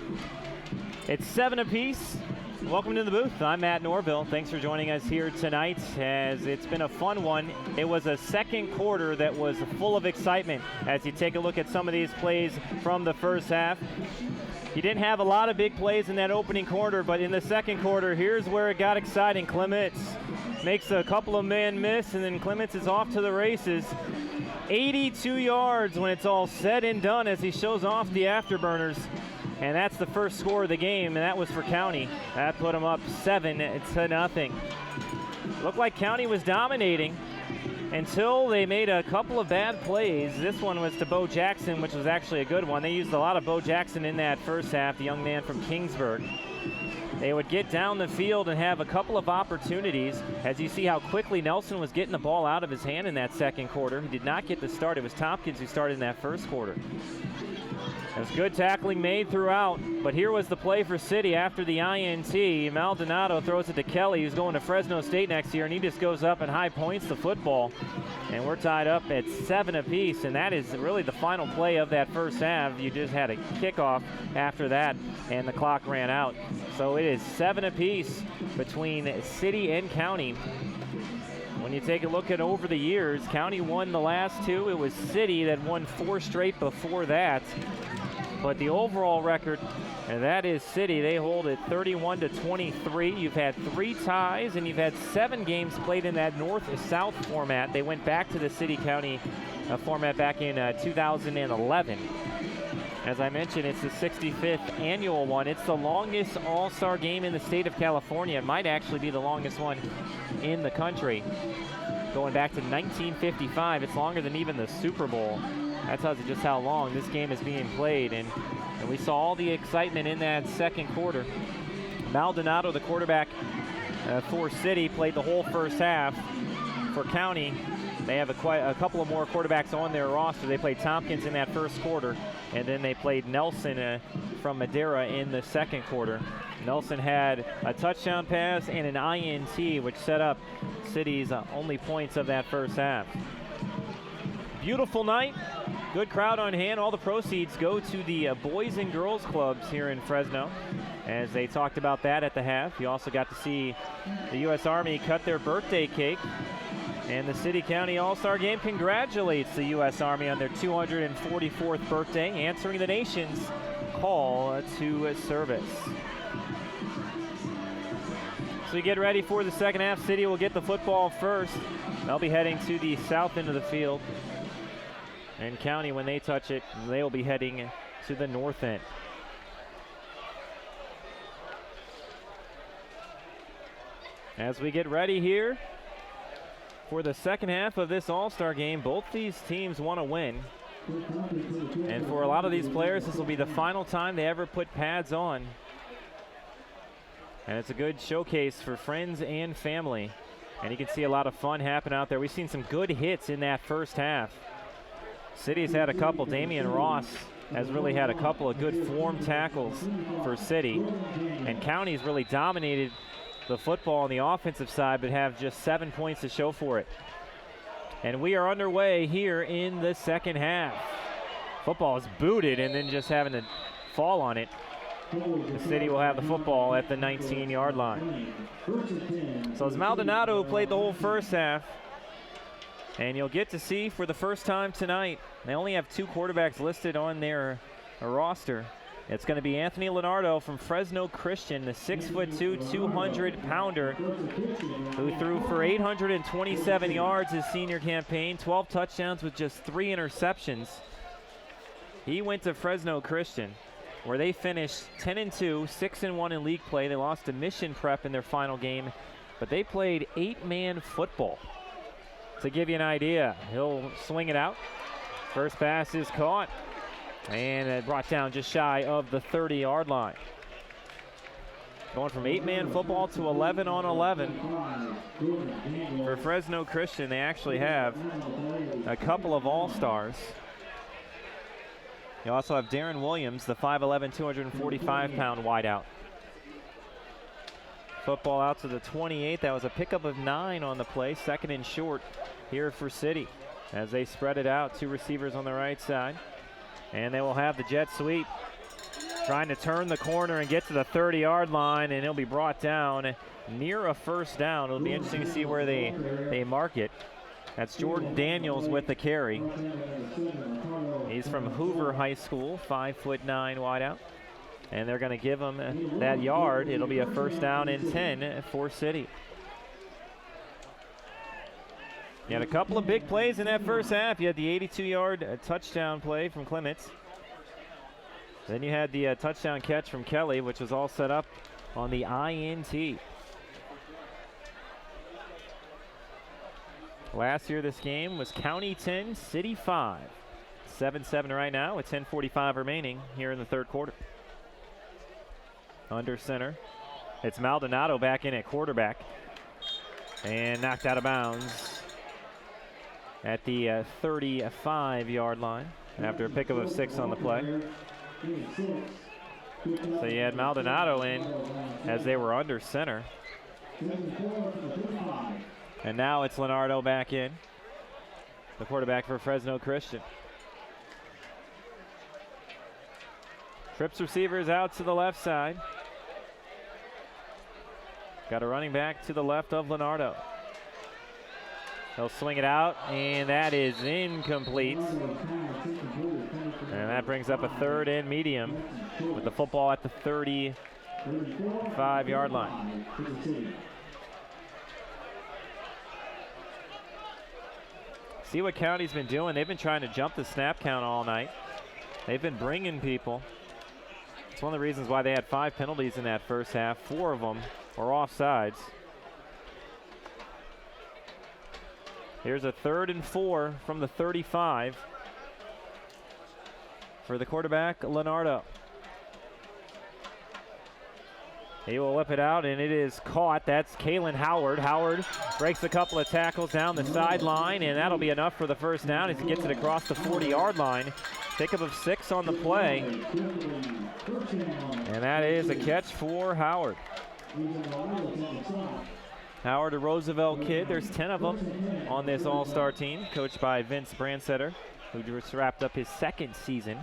Speaker 2: It's 7 apiece. Welcome to the booth. I'm Matt Norville. Thanks for joining us here tonight, as it's been a fun one. It was a second quarter that was full of excitement as you take a look at some of these plays from the first half. You didn't have a lot of big plays in that opening quarter, but in the second quarter, here's where it got exciting. Clements makes a couple of men miss, and then Clements is off to the races. 82 yards when it's all said and done as he shows off the afterburners. And that's the first score of the game, and that was for County. That put them up 7-0. Looked like County was dominating until they made a couple of bad plays. This one was to Bo Jackson, which was actually a good one. They used a lot of Bo Jackson in that first half, the young man from Kingsburg. they would get down the field and have a couple of opportunities. As you see how quickly Nelson was getting the ball out of his hand in that second quarter. He did not get the start. It was Tompkins who started in that first quarter. There was good tackling made throughout, but here was the play for City after the INT. Maldonado throws it to Kelly, who's going to Fresno State next year, and he just goes up and high points the football. And we're tied up at 7 apiece, and that is really the final play of that first half. You just had a kickoff after that, and the clock ran out. So it is 7 apiece between City and County. When you take a look at over the years, County won the last 2. It was City that won 4 straight before that. But the overall record, and that is City. They hold it 31-23. You've had 3 ties, and you've had 7 games played in that north-south format. They went back to the City-County format back in 2011. As I mentioned, it's the 65th annual one. It's the longest all-star game in the state of California. It might actually be the longest one in the country. Going back to 1955, it's longer than even the Super Bowl. That tells you just how long this game is being played. And we saw all the excitement in that second quarter. Maldonado, the quarterback for City, played the whole first half. For County, they have a couple of more quarterbacks on their roster. They played Tompkins in that first quarter, and then they played Nelson from Madera in the second quarter. Nelson had a touchdown pass and an INT, which set up City's only points of that first half. Beautiful night, good crowd on hand. All the proceeds go to the Boys and Girls Clubs here in Fresno, as they talked about that at the half. You also got to see the U.S. Army cut their birthday cake, and the City-County All-Star Game congratulates the U.S. Army on their 244th birthday, answering the nation's call to service. So you get ready for the second half. City will get the football first. They'll be heading to the south end of the field. And County, when they touch it, they will be heading to the north end. As we get ready here for the second half of this All-Star game, both these teams want to win. And for a lot of these players, this will be the final time they ever put pads on. And it's a good showcase for friends and family. And you can see a lot of fun happen out there. We've seen some good hits in that first half. City's had a couple. Damian Ross has really had a couple of good form tackles for City. And County's really dominated the football on the offensive side, but have just 7 points to show for it. And we are underway here in the second half. Football is booted and then just having to fall on it. The City will have the football at the 19-yard line. So it's Maldonado who played the whole first half. And you'll get to see for the first time tonight, they only have 2 quarterbacks listed on their roster. It's going to be Anthony Leonardo from Fresno Christian, the 6'2", 200-pounder, who threw for 827 yards his senior campaign, 12 touchdowns with just 3 interceptions. He went to Fresno Christian, where they finished 10-2, 6-1 in league play. They lost to Mission Prep in their final game, but they played 8-man football. To give you an idea, he'll swing it out. First pass is caught, and it brought down just shy of the 30-yard line. Going from 8-man football to 11 on 11. For Fresno Christian, they actually have a couple of all-stars. You also have Darren Williams, the 5'11", 245-pound wideout. Football out to the 28. That was a pickup of 9 on the play. Second and short here for City as they spread it out. 2 receivers on the right side. And they will have the jet sweep. Trying to turn the corner and get to the 30-yard line, and he'll be brought down near a first down. It'll be interesting to see where they mark it. That's Jordan Daniels with the carry. He's from Hoover High School, 5'9" wideout. And they're going to give him that yard. It'll be a first down and 10 for City. You had a couple of big plays in that first half. You had the 82-yard touchdown play from Clements. Then you had the touchdown catch from Kelly, which was all set up on the INT. Last year this game was County 10, City 5. 7-7 right now with 10:45 remaining here in the third quarter. Under center It's Maldonado back in at quarterback. And knocked out of bounds at the 35-yard line after a pickup of 6 on the play. So you had Maldonado in as they were under center. And now it's Leonardo back in, the quarterback for Fresno Christian. Trips receivers out to the left side. Got a running back to the left of Leonardo. He'll swing it out, and that is incomplete. And that brings up a 3rd and medium with the football at the 35-yard line. See what County's been doing. They've been trying to jump the snap count all night. They've been bringing people. It's one of the reasons why they had 5 penalties in that first half. 4 of them are offsides. Here's a 3rd and 4 from the 35 for the quarterback, Leonardo. He will whip it out, and it is caught. That's Kalen Howard. Howard breaks a couple of tackles down the sideline, and that'll be enough for the first down as he gets it across the 40-yard line. Pickup of 6 on the play. And that is a catch for Howard. Howard, a Roosevelt kid. There's 10 of them on this all-star team, coached by Vince Brandsetter, who just wrapped up his 2nd season.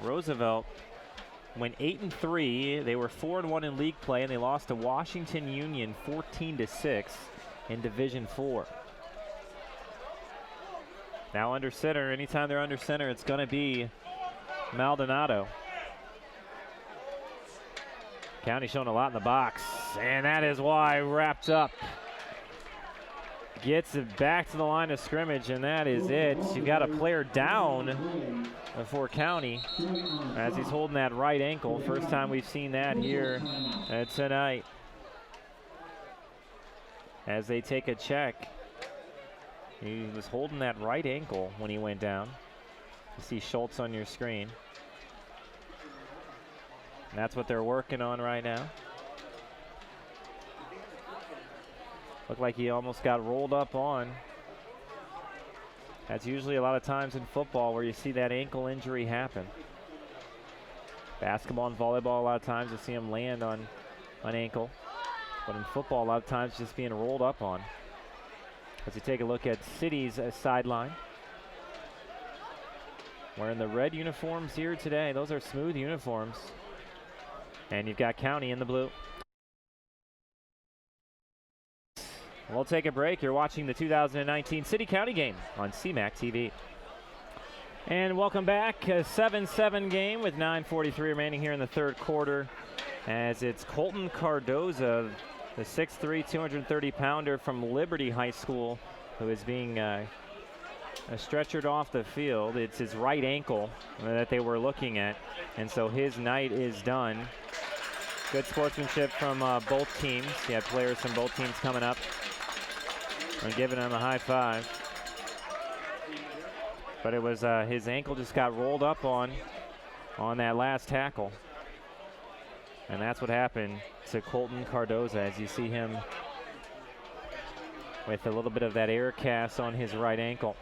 Speaker 2: Roosevelt went 8-3. They were 4-1 in league play, and they lost to Washington Union 14-6 in Division 4. Now under center. Anytime they're under center, it's going to be Maldonado. County showing a lot in the box, and that is why wrapped up. Gets it back to the line of scrimmage, and that is it. You've got a player down for County as he's holding that right ankle. First time we've seen that here tonight. As they take a check, he was holding that right ankle when he went down. You see Schultz on your screen. And that's what they're working on right now. Looked like he almost got rolled up on. That's usually a lot of times in football where you see that ankle injury happen. Basketball and volleyball, a lot of times you see them land on an ankle. But in football, a lot of times just being rolled up on. As you take a look at City's sideline. Wearing the red uniforms here today. Those are smooth uniforms. And you've got County in the blue. We'll take a break. You're watching the 2019 City-County game on CMAC TV. And welcome back. A 7-7 game with 9:43 remaining here in the 3rd quarter. As it's Colton Cardoza, the 6'3", 230-pounder from Liberty High School, who is being stretchered off the field. It's his right ankle that they were looking at. And so his night is done. Good sportsmanship from both teams. You had players from both teams coming up and giving him a high five. But it was his ankle just got rolled up on that last tackle. And that's what happened to Colton Cardoza, as you see him with a little bit of that air cast on his right ankle.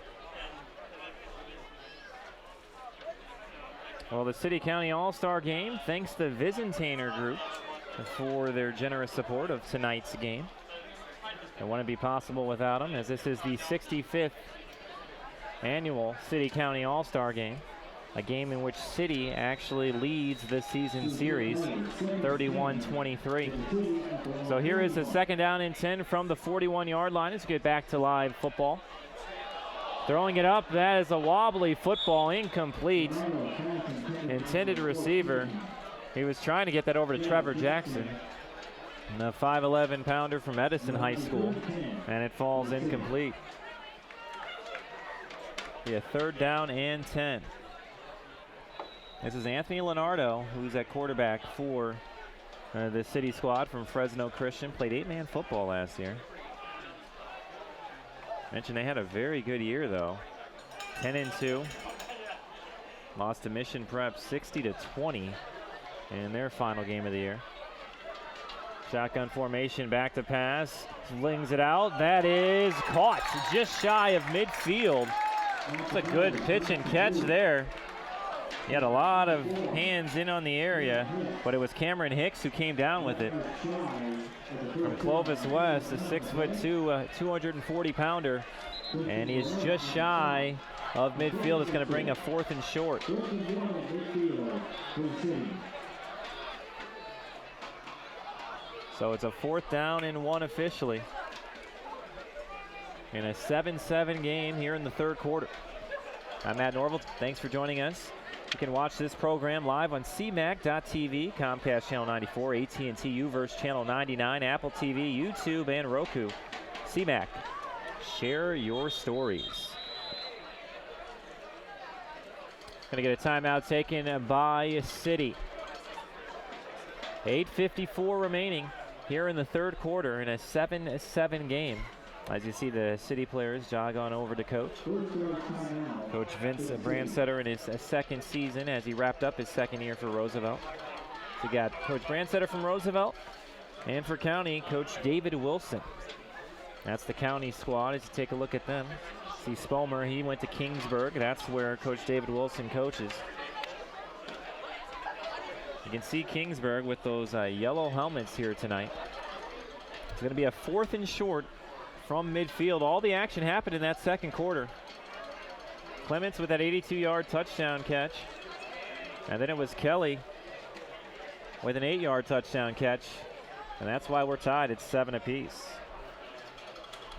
Speaker 2: Well, the City-County All-Star game, thanks to Visintainer Group for their generous support of tonight's game. It wouldn't be possible without them, as this is the 65th annual City-County All-Star game, a game in which City actually leads the season series 31-23. So here is a 2nd down and 10 from the 41-yard line. Let's get back to live football. Throwing it up, that is a wobbly football, incomplete. Intended receiver. He was trying to get that over to Trevor Jackson, the 5'11" pounder from Edison High School, and it falls incomplete. Be a 3rd down and 10. This is Anthony Leonardo, who's at quarterback for the City squad from Fresno Christian. Played 8-man football last year. Mentioned they had a very good year though. 10-2. Lost to Mission Prep 60-20 in their final game of the year. Shotgun formation, back to pass, slings it out. That is caught just shy of midfield. It's a good pitch and catch there. He had a lot of hands in on the area, but it was Cameron Hicks who came down with it. From Clovis West, a 6'2", 240-pounder, and he is just shy of midfield. It's going to bring a 4th and short. So it's a 4th down and 1 officially. In a 7-7 game here in the 3rd quarter. I'm Matt Norville. Thanks for joining us. You can watch this program live on CMAC.tv, Comcast Channel 94, AT&T UVerse Channel 99, Apple TV, YouTube, and Roku. CMAC, share your stories. Going to get a timeout taken by City. 8:54 remaining here in the 3rd quarter in a 7-7 game. As you see the City players jog on over to Coach. Coach Vince Brandsetter in his 2nd season as he wrapped up his 2nd year for Roosevelt. So you got Coach Brandsetter from Roosevelt, and for County, Coach David Wilson. That's the County squad as you take a look at them. See Spolmer, he went to Kingsburg. That's where Coach David Wilson coaches. You can see Kingsburg with those yellow helmets here tonight. It's going to be a 4th and short from midfield. All the action happened in that 2nd quarter. Clements with that 82-yard touchdown catch. And then it was Kelly with an 8-yard touchdown catch. And that's why we're tied at 7 apiece.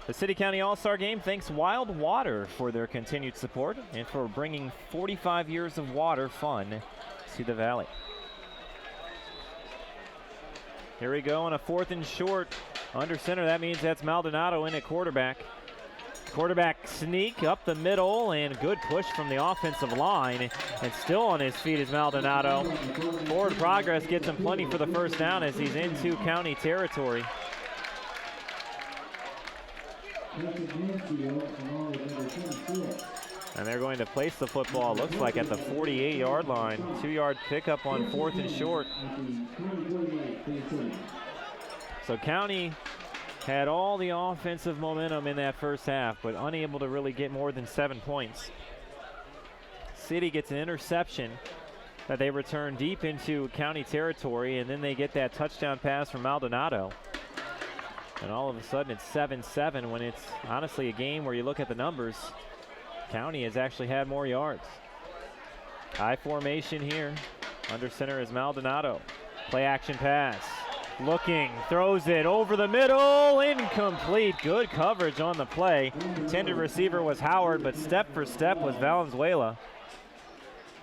Speaker 2: The City County All-Star Game thanks Wild Water for their continued support and for bringing 45 years of water fun to the Valley. Here we go on a 4th and short. Under center, that means that's Maldonado in at quarterback. Quarterback sneak up the middle and good push from the offensive line. And still on his feet is Maldonado. Forward progress gets him plenty for the 1st down as he's into County territory. And they're going to place the football, looks like at the 48-yard line. 2-yard pickup on 4th and short. So County had all the offensive momentum in that 1st half, but unable to really get more than 7 points. City gets an interception that they return deep into County territory, and then they get that touchdown pass from Maldonado. And all of a sudden it's 7-7 when it's honestly a game where you look at the numbers. County has actually had more yards. High formation here. Under center is Maldonado. Play action pass. Looking, throws it over the middle, incomplete. Good coverage on the play. Intended receiver was Howard, but step for step was Valenzuela.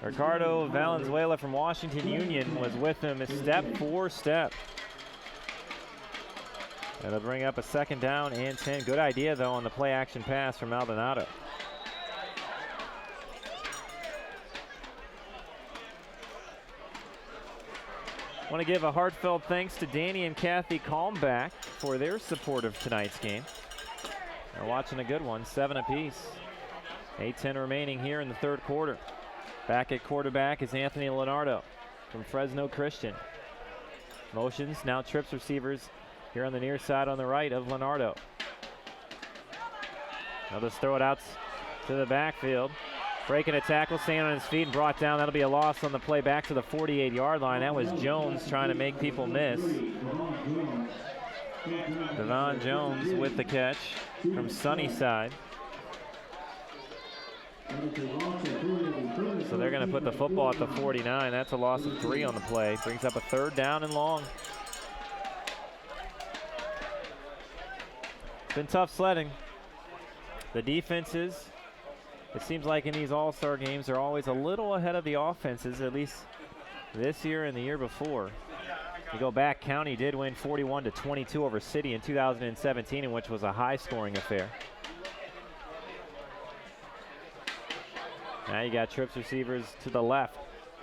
Speaker 2: Ricardo Valenzuela from Washington Union was with him step for step. That'll bring up a 2nd down and 10. Good idea, though, on the play action pass from Maldonado. I want to give a heartfelt thanks to Danny and Kathy Kalmbach for their support of tonight's game. They're watching a good one, 7 apiece. 8:10 remaining here in the 3rd quarter. Back at quarterback is Anthony Leonardo from Fresno Christian. Motions, now trips receivers here on the near side on the right of Leonardo. Now just throw it out to the backfield. Breaking a tackle, staying on his feet and brought down. That'll be a loss on the play back to the 48-yard line. That was Jones trying to make people miss. Devon Jones with the catch from Sunnyside. So they're going to put the football at the 49. That's a loss of 3 on the play. Brings up a 3rd down and long. It's been tough sledding. The defenses, it seems like in these all-star games, are always a little ahead of the offenses, at least this year and the year before. You go back, County did win 41-22 over City in 2017, in which was a high-scoring affair. Now you got trips receivers to the left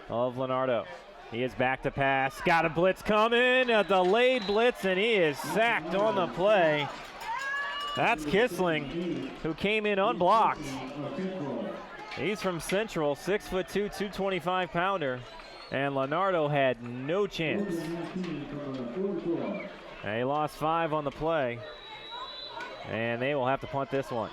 Speaker 2: of Leonardo. He is back to pass. Got a blitz coming, a delayed blitz, and he is sacked on the play. That's Kissling, who came in unblocked. He's from Central, 6'2", 225-pounder. And Leonardo had no chance. And he lost 5 on the play. And they will have to punt this one.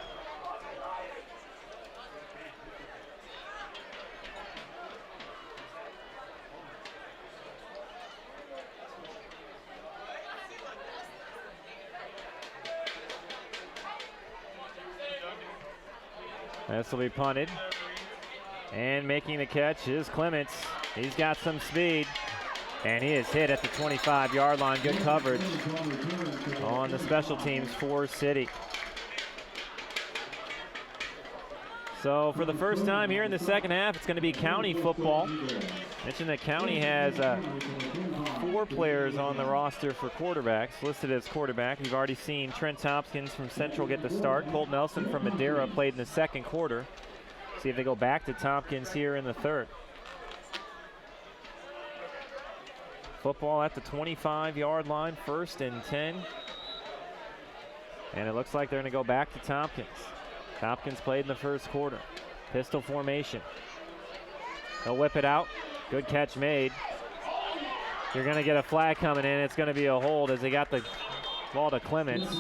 Speaker 2: This will be punted. And making the catch is Clements. He's got some speed. And he is hit at the 25-yard line. Good coverage on the special teams for City. So for the first time here in the second half, it's going to be County football. Mentioned that County has 4 players on the roster for quarterbacks, listed as quarterback. We've already seen Trent Tompkins from Central get the start. Colt Nelson from Madera played in the second quarter. See if they go back to Tompkins here in the third. Football at the 25-yard line, 1st and 10. And it looks like they're going to go back to Tompkins. Tompkins played in the first quarter. Pistol formation. He'll whip it out. Good catch made. You're going to get a flag coming in. It's going to be a hold as they got the ball to Clements.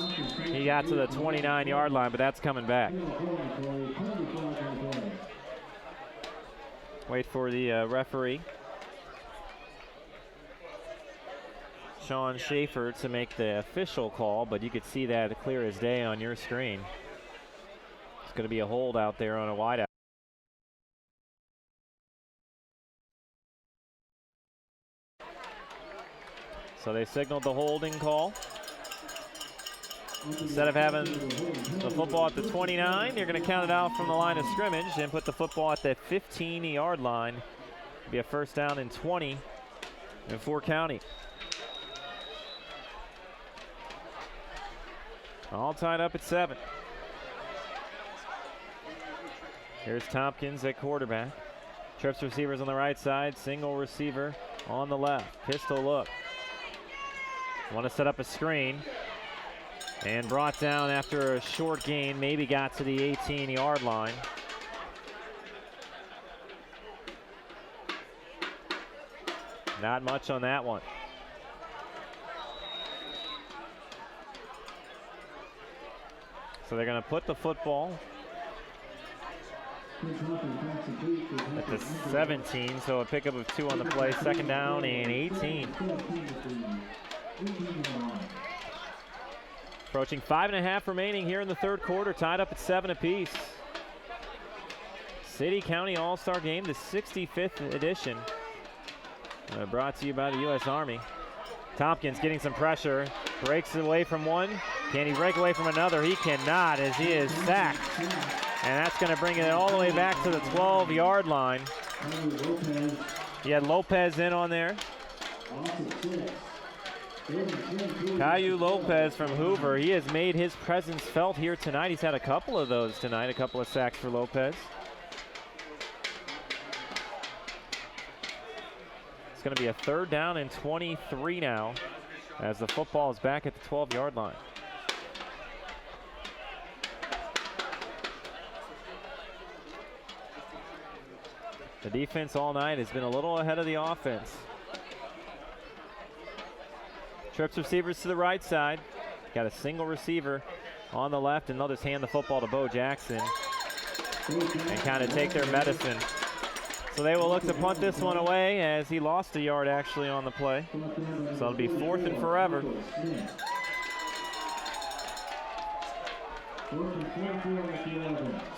Speaker 2: He got to the 29-yard line, but that's coming back. Wait for the referee, Sean Schaefer, to make the official call, but you could see that clear as day on your screen. It's going to be a hold out there on a wideout. So they signaled the holding call. Instead of having the football at the 29, you're going to count it out from the line of scrimmage and put the football at the 15-yard line. It'll be a 1st down and 20 for County. All tied up at 7. Here's Tompkins at quarterback. Trips receivers on the right side, single receiver on the left. Pistol look. Want to set up a screen. And brought down after a short gain, maybe got to the 18-yard line. Not much on that one. So they're going to put the football at the 17, so a pickup of 2 on the play. 2nd down and 18. Approaching 5.5 remaining here in the third quarter, tied up at 7 apiece. City County All-Star Game, the 65th edition. Brought to you by the U.S. Army. Tompkins getting some pressure, breaks away from one. Can he break away from another? He cannot, as he is sacked. And that's going to bring it all the way back to the 12-yard line. He had Lopez in on there. Caillou Lopez from Hoover. He has made his presence felt here tonight. He's had a couple of those tonight, a couple of sacks for Lopez. It's going to be a 3rd down and 23 now as the football is back at the 12-yard line. The defense all night has been a little ahead of the offense. Trips receivers to the right side. Got a single receiver on the left, and they'll just hand the football to Bo Jackson and kind of take their medicine. So they will look to punt this one away as he lost a yard actually on the play. So it'll be 4th and forever.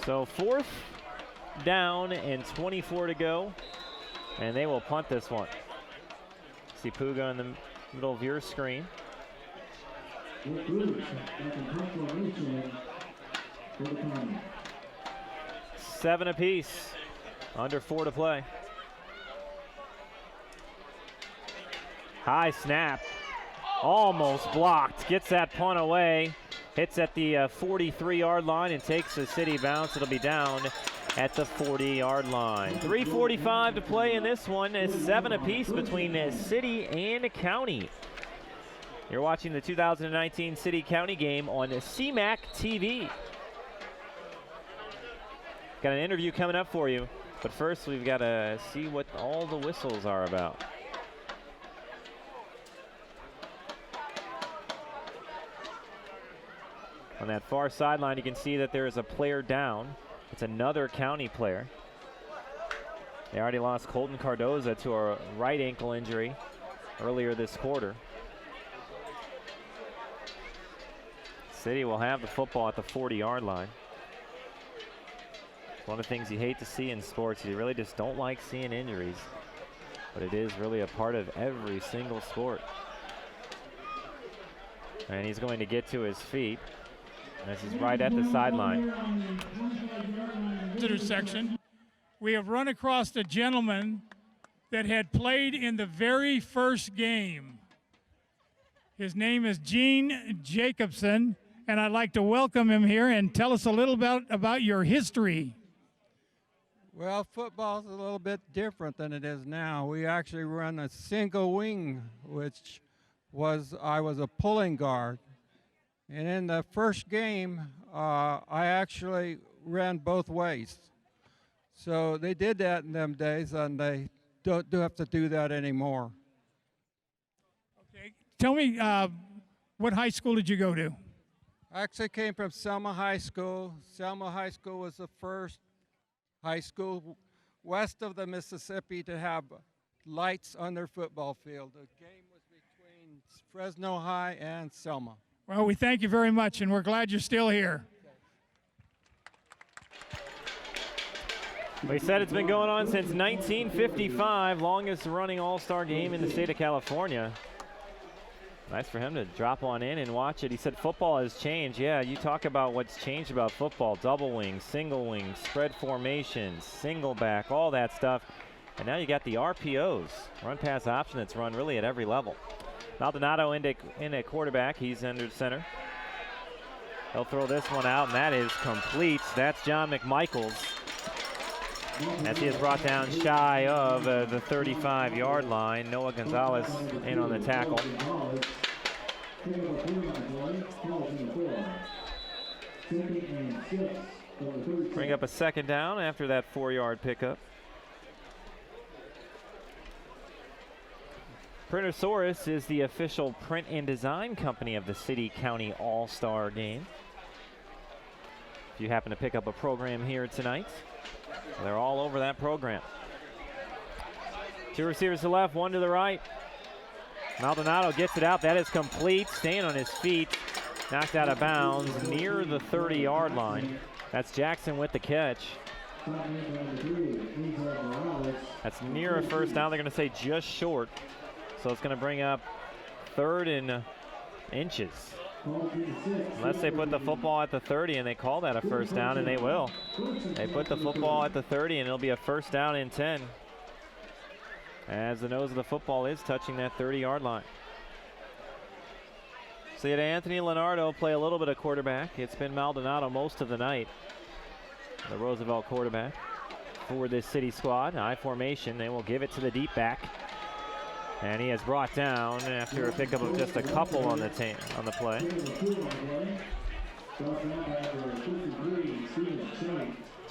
Speaker 2: So 4th down and 24 to go, and they will punt this one. See Puga in the middle of your screen. 7 apiece, under 4 to play. High snap, almost blocked, gets that punt away, hits at the 43-yard line and takes a City bounce. It'll be down at the 40-yard line. 3:45 to play in this one. 7 apiece between City and County. You're watching the 2019 City-County game on CMAC TV. Got an interview coming up for you But first, we've got to see what all the whistles are about. On that far sideline, you can see that there is a player down. It's another county player. They already lost Colton Cardoza to a right ankle injury earlier this quarter. City will have the football at the 40-yard line. It's one of the things you hate to see in sports. You really just don't like seeing injuries, but it is really a part of every single sport. And he's going to get to his feet. This is right at the sideline.
Speaker 13: Intersection. We have run across a gentleman that had played in the very first game. His name is Gene Jacobson, and I'd like to welcome him here and tell us a little bit about your history.
Speaker 14: Well, football's a little bit different than it is now. We actually run a single wing, which I was a pulling guard. And in the first game, I actually ran both ways. So they did that in them days, and they don't have to do that anymore.
Speaker 13: Okay, tell me, what high school did you go to?
Speaker 14: I actually came from Selma High School. Selma High School was the first high school west of the Mississippi to have lights on their football field. The game was between Fresno High and Selma.
Speaker 13: Well, we thank you very much, and we're glad you're still here.
Speaker 2: They said it's been going on since 1955, longest running all-star game in the state of California. Nice for him to drop on in and watch it. He said football has changed. Yeah, you talk about what's changed about football. Double wings, single wings, spread formations, single back, all that stuff. And now you got the RPOs, run-pass option that's run really at every level. Maldonado in a quarterback. He's under center. He'll throw this one out, and that is complete. That's John McMichaels, as he is brought down shy of the 35-yard line. Noah Gonzalez in on the tackle. Bring up a second down after that 4-yard pickup. Printosaurus is the official print and design company of the City-County All-Star Game. If you happen to pick up a program here tonight, they're all over that program. Two receivers to the left, one to the right. Maldonado gets it out. That is complete. Staying on his feet. Knocked out of bounds near the 30-yard line. That's Jackson with the catch. That's near a first down. They're going to say just short. So it's going to bring up 3rd and inches. Unless they put the football at the 30 and they call that a first down, and they will. They put the football at the 30 and it'll be a first down and 10. As the nose of the football is touching that 30-yard line. So you had Anthony Leonardo play a little bit of quarterback. It's been Maldonado most of the night, the Roosevelt quarterback for this City squad. I formation, they will give it to the deep back. And he is brought down after a pickup of just a couple on the play.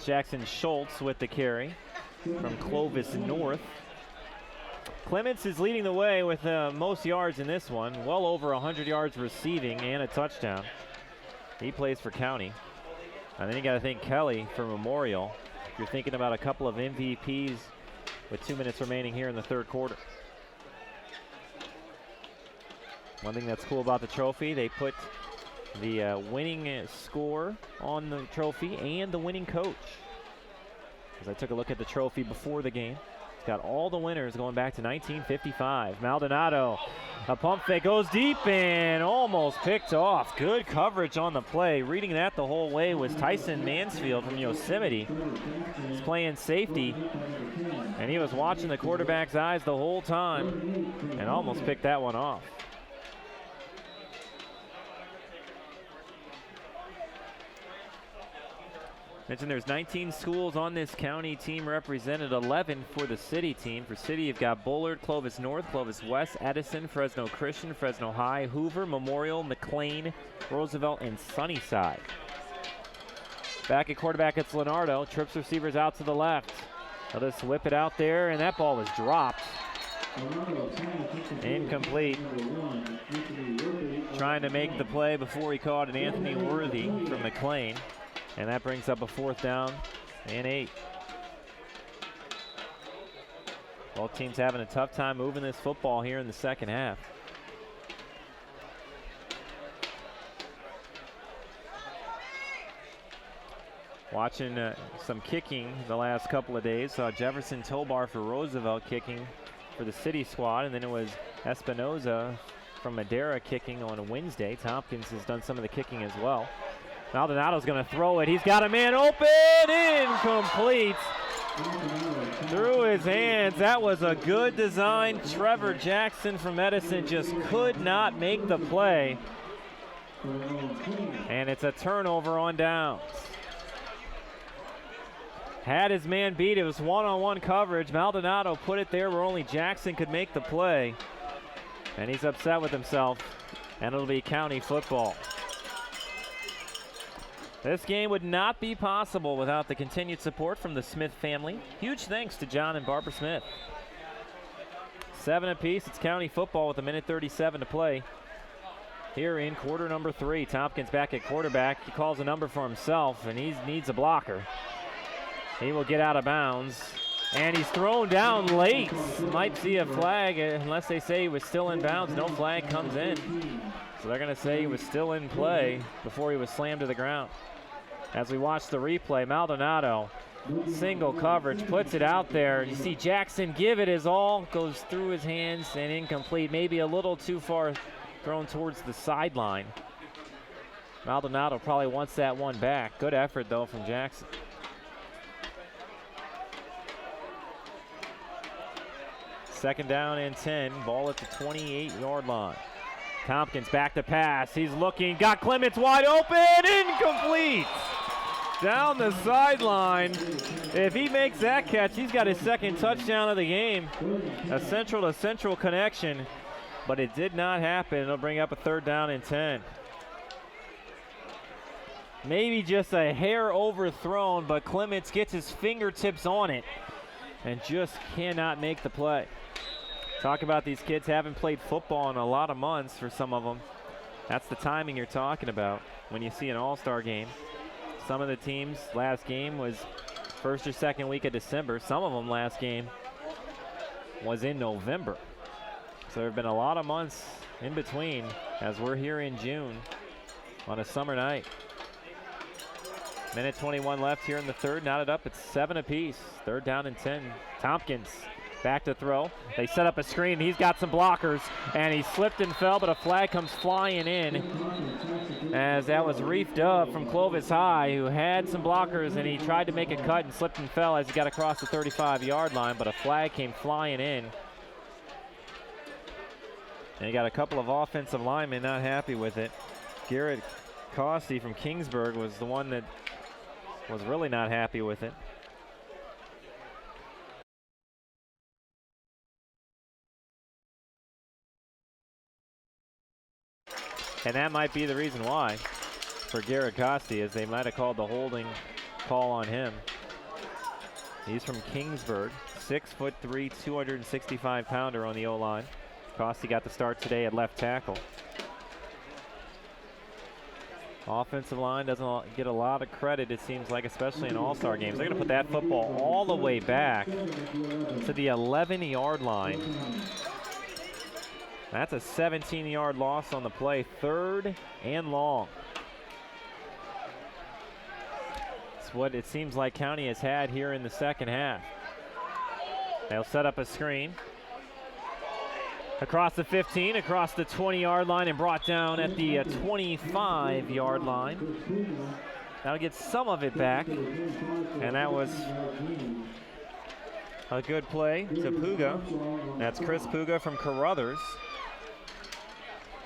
Speaker 2: Jackson Schultz with the carry from Clovis North. Clements is leading the way with most yards in this one, well over 100 yards receiving and a touchdown. He plays for County. And then you got to think Kelly for Memorial. If you're thinking about a couple of MVPs with 2 minutes remaining here in the third quarter. One thing that's cool about the trophy, they put the winning score on the trophy and the winning coach. As I took a look at the trophy before the game, it's got all the winners going back to 1955. Maldonado, a pump fake goes deep and almost picked off. Good coverage on the play. Reading that the whole way was Tyson Mansfield from Yosemite. He's playing safety, and he was watching the quarterback's eyes the whole time and almost picked that one off. Mentioned there's 19 schools on this county team represented, 11 for the City team. For City, you've got Bullard, Clovis North, Clovis West, Edison, Fresno Christian, Fresno High, Hoover, Memorial, McLean, Roosevelt, and Sunnyside. Back at quarterback, it's Leonardo. Trips receivers out to the left. They'll just whip it out there, and that ball was dropped. Incomplete. Trying to make the play before he caught an Anthony Worthy from McLean. And that brings up a 4th down and 8. Both teams having a tough time moving this football here in the second half. Watching some kicking the last couple of days. Saw Jefferson Tobar for Roosevelt kicking for the city squad, and then it was Espinoza from Madera kicking on a Wednesday. Tompkins has done some of the kicking as well. Maldonado's going to throw it. He's got a man open, incomplete. Through his hands. That was a good design. Trevor Jackson from Edison just could not make the play. And it's a turnover on downs. Had his man beat. It was one-on-one coverage. Maldonado put it there where only Jackson could make the play. And he's upset with himself. And it'll be county football. This game would not be possible without the continued support from the Smith family. Huge thanks to John and Barbara Smith. 7 apiece. It's county football with 1:37 to play. Here in quarter number 3. Tompkins back at quarterback. He calls a number for himself, and he needs a blocker. He will get out of bounds, and he's thrown down late. Might see a flag unless they say he was still in bounds. No flag comes in. So they're going to say he was still in play before he was slammed to the ground. As we watch the replay, Maldonado, single coverage, puts it out there. You see Jackson give it his all, goes through his hands and incomplete. Maybe a little too far thrown towards the sideline. Maldonado probably wants that one back. Good effort, though, from Jackson. Second down and 10, ball at the 28-yard line. Tompkins back to pass. He's looking, got Clements wide open, incomplete. Down the sideline. If he makes that catch, he's got his second touchdown of the game. A central-to-central connection, but it did not happen. It'll bring up a 3rd down and 10. Maybe just a hair overthrown, but Clements gets his fingertips on it and just cannot make the play. Talk about these kids haven't played football in a lot of months for some of them. That's the timing you're talking about when you see an all-star game. Some of the teams' last game was first or second week of December. Some of them last game was in November. So there have been a lot of months in between as we're here in June on a summer night. 1:21 left here in the third. Knotted up at 7 apiece. 3rd down and 10. Tompkins back to throw. They set up a screen. He's got some blockers, and he slipped and fell, but a flag comes flying in as that was reefed up from Clovis High, who had some blockers, and he tried to make a cut and slipped and fell as he got across the 35-yard line, but a flag came flying in. And you got a couple of offensive linemen not happy with it. Garrett Costi from Kingsburg was the one that was really not happy with it. And that might be the reason why for Garrett Costi, as they might have called the holding call on him. He's from Kingsburg, 6'3", 265-pounder on the O-line. Costi got the start today at left tackle. Offensive line doesn't get a lot of credit, it seems like, especially in all-star games. They're going to put that football all the way back to the 11-yard line. That's a 17-yard loss on the play, 3rd and long. It's what it seems like County has had here in the second half. They'll set up a screen. Across the 15, across the 20-yard line, and brought down at the 25-yard line. That'll get some of it back, and that was a good play to Puga. That's Chris Puga from Carruthers.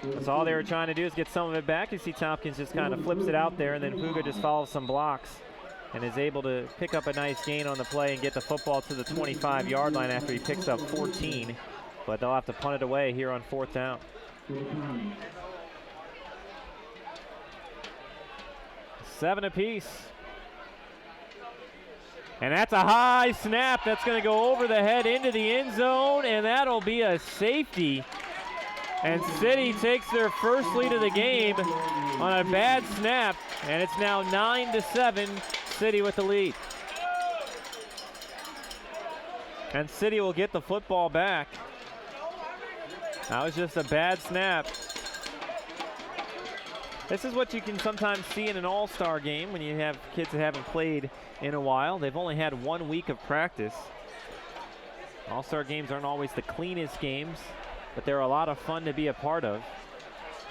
Speaker 2: That's all they were trying to do is get some of it back. You see Tompkins just kind of flips it out there, and then Puga just follows some blocks and is able to pick up a nice gain on the play and get the football to the 25-yard line after he picks up 14. But they'll have to punt it away here on 4th down. Seven apiece. And that's a high snap. That's going to go over the head into the end zone, and that'll be a safety. And City takes their first lead of the game on a bad snap, and it's now 9-7, City with the lead. And City will get the football back. That was just a bad snap. This is what you can sometimes see in an all-star game when you have kids that haven't played in a while. They've only had 1 week of practice. All-star games aren't always the cleanest games, but they're a lot of fun to be a part of,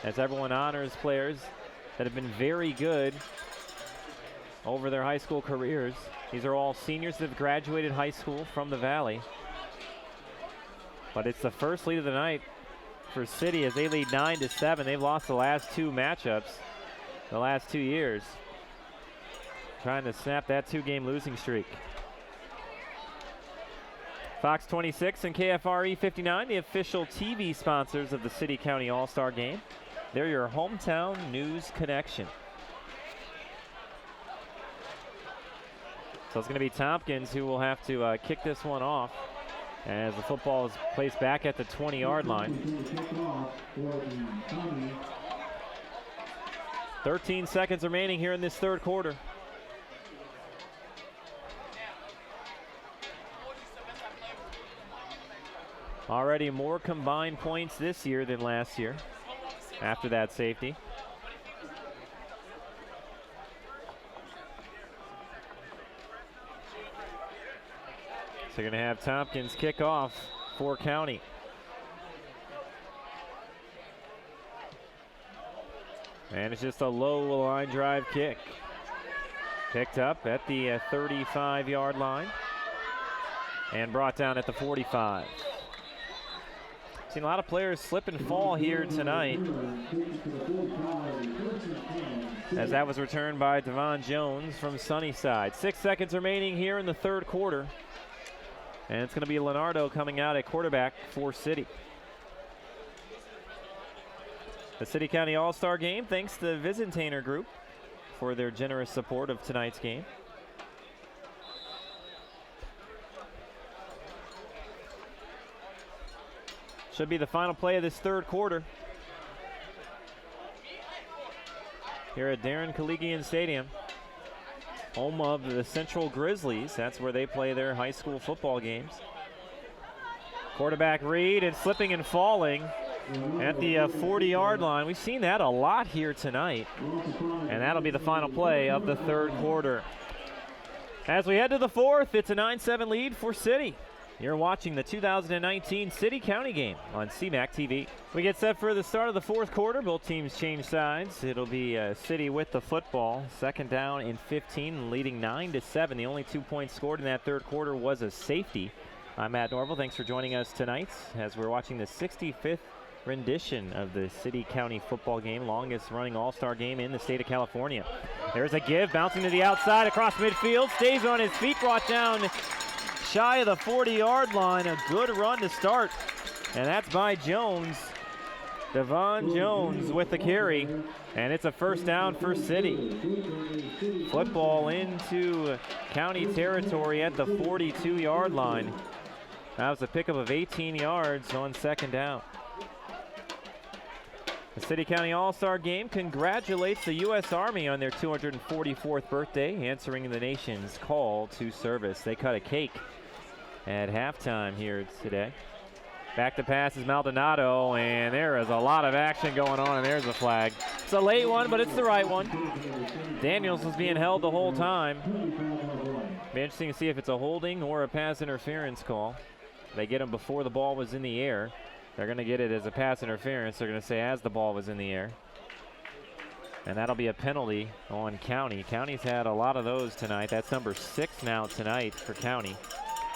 Speaker 2: as everyone honors players that have been very good over their high school careers. These are all seniors that have graduated high school from the Valley. But it's the first lead of the night for City as they lead 9-7. They've lost the last 2 matchups the last 2 years, trying to snap that 2-game losing streak. Fox 26 and KFRE 59, the official TV sponsors of the City County All-Star Game. They're your hometown news connection. So it's going to be Tompkins who will have to kick this one off as the football is placed back at the 20-yard line. 13 seconds remaining here in this third quarter. Already more combined points this year than last year after that safety. So you're going to have Tompkins kick off for County. And it's just a low line drive kick. Picked up at the 35-yard line and brought down at the 45. Seen a lot of players slip and fall here tonight, as that was returned by Devon Jones from Sunnyside. 6 seconds remaining here in the third quarter. And it's going to be Leonardo coming out at quarterback for City. The City County All-Star Game thanks to the Visitainer Group for their generous support of tonight's game. Should be the final play of this third quarter here at Darren Koligian Stadium, home of the Central Grizzlies. That's where they play their high school football games. Quarterback read and slipping and falling at the 40-yard line. We've seen that a lot here tonight. And that'll be the final play of the third quarter. As we head to the fourth, it's a 9-7 lead for City. You're watching the 2019 City County game on CMAC TV. We get set for the start of the fourth quarter. Both teams change sides. It'll be City with the football. Second down and 15, leading 9-7. The only 2 points scored in that third quarter was a safety. I'm Matt Norville. Thanks for joining us tonight as we're watching the 65th rendition of the City County football game, longest running all-star game in the state of California. There's a give, bouncing to the outside across midfield, stays on his feet, brought down shy of the 40-yard line. A good run to start, and that's by Jones. Devon Jones with the carry, and it's a first down for City. Football into county territory at the 42-yard line. That was a pickup of 18 yards on second down. The City County All-Star Game congratulates the U.S. Army on their 244th birthday, answering the nation's call to service. They cut a cake at halftime here today. Back to pass is Maldonado, and there is a lot of action going on, and there's a flag. It's a late one, but it's the right one. Daniels was being held the whole time. Be interesting to see if it's a holding or a pass interference call. They get him before the ball was in the air. They're going to get it as a pass interference. They're going to say as the ball was in the air. And that'll be a penalty on County. County's had a lot of those tonight. That's number 6 now tonight for County.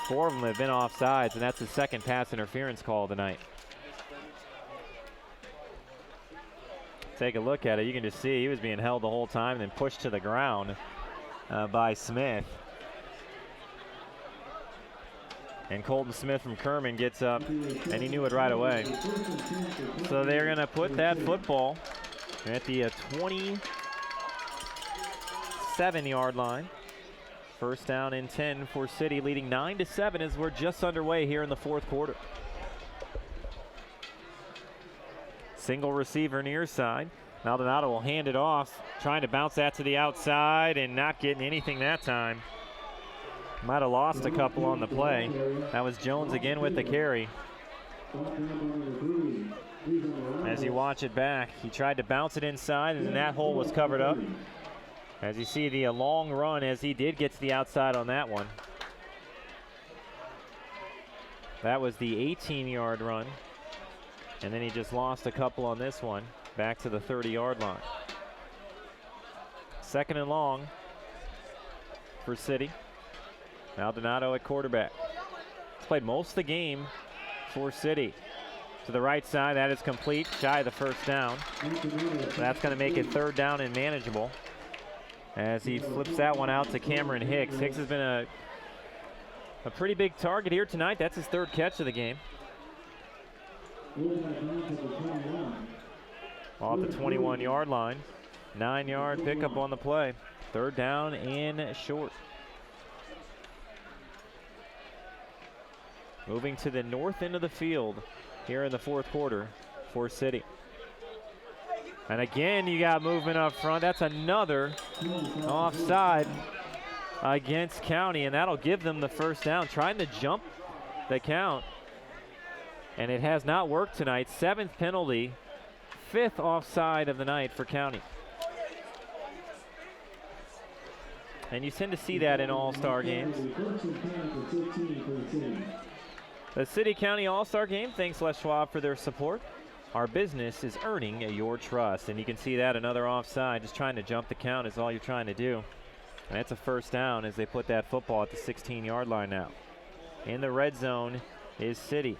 Speaker 2: 4 of them have been offsides, and that's the second pass interference call tonight. Take a look at it. You can just see he was being held the whole time and then pushed to the ground by Smith. And Colton Smith from Kerman gets up, and he knew it right away. So they're going to put that football at the 27-yard line. First down and 10 for City, leading 9-7 as we're just underway here in the fourth quarter. Single receiver near side. Maldonado will hand it off, trying to bounce that to the outside and not getting anything that time. Might have lost a couple on the play. That was Jones again with the carry. As you watch it back, he tried to bounce it inside and that hole was covered up. As you see the long run as he did get to the outside on that one. That was the 18-yard run. And then he just lost a couple on this one, back to the 30-yard line. Second and long for City. Maldonado at quarterback. He's played most of the game for City. To the right side, that is complete, shy of the first down. So that's going to make it third down and manageable as he flips that one out to Cameron Hicks. Hicks has been a pretty big target here tonight. That's his third catch of the game. Ball at the 21-yard line. 9-yard pickup on the play. Third down and short. Moving to the north end of the field here in the fourth quarter for City. And again, you got movement up front. That's another offside against County, and that'll give them the first down. Trying to jump the count, and it has not worked tonight. 7th penalty, 5th offside of the night for County. And you tend to see that in all-star games. The City-County All-Star Game thanks Les Schwab for their support. Our business is earning your trust. And you can see that another offside. Just trying to jump the count is all you're trying to do. And that's a first down as they put that football at the 16-yard line now. In the red zone is City.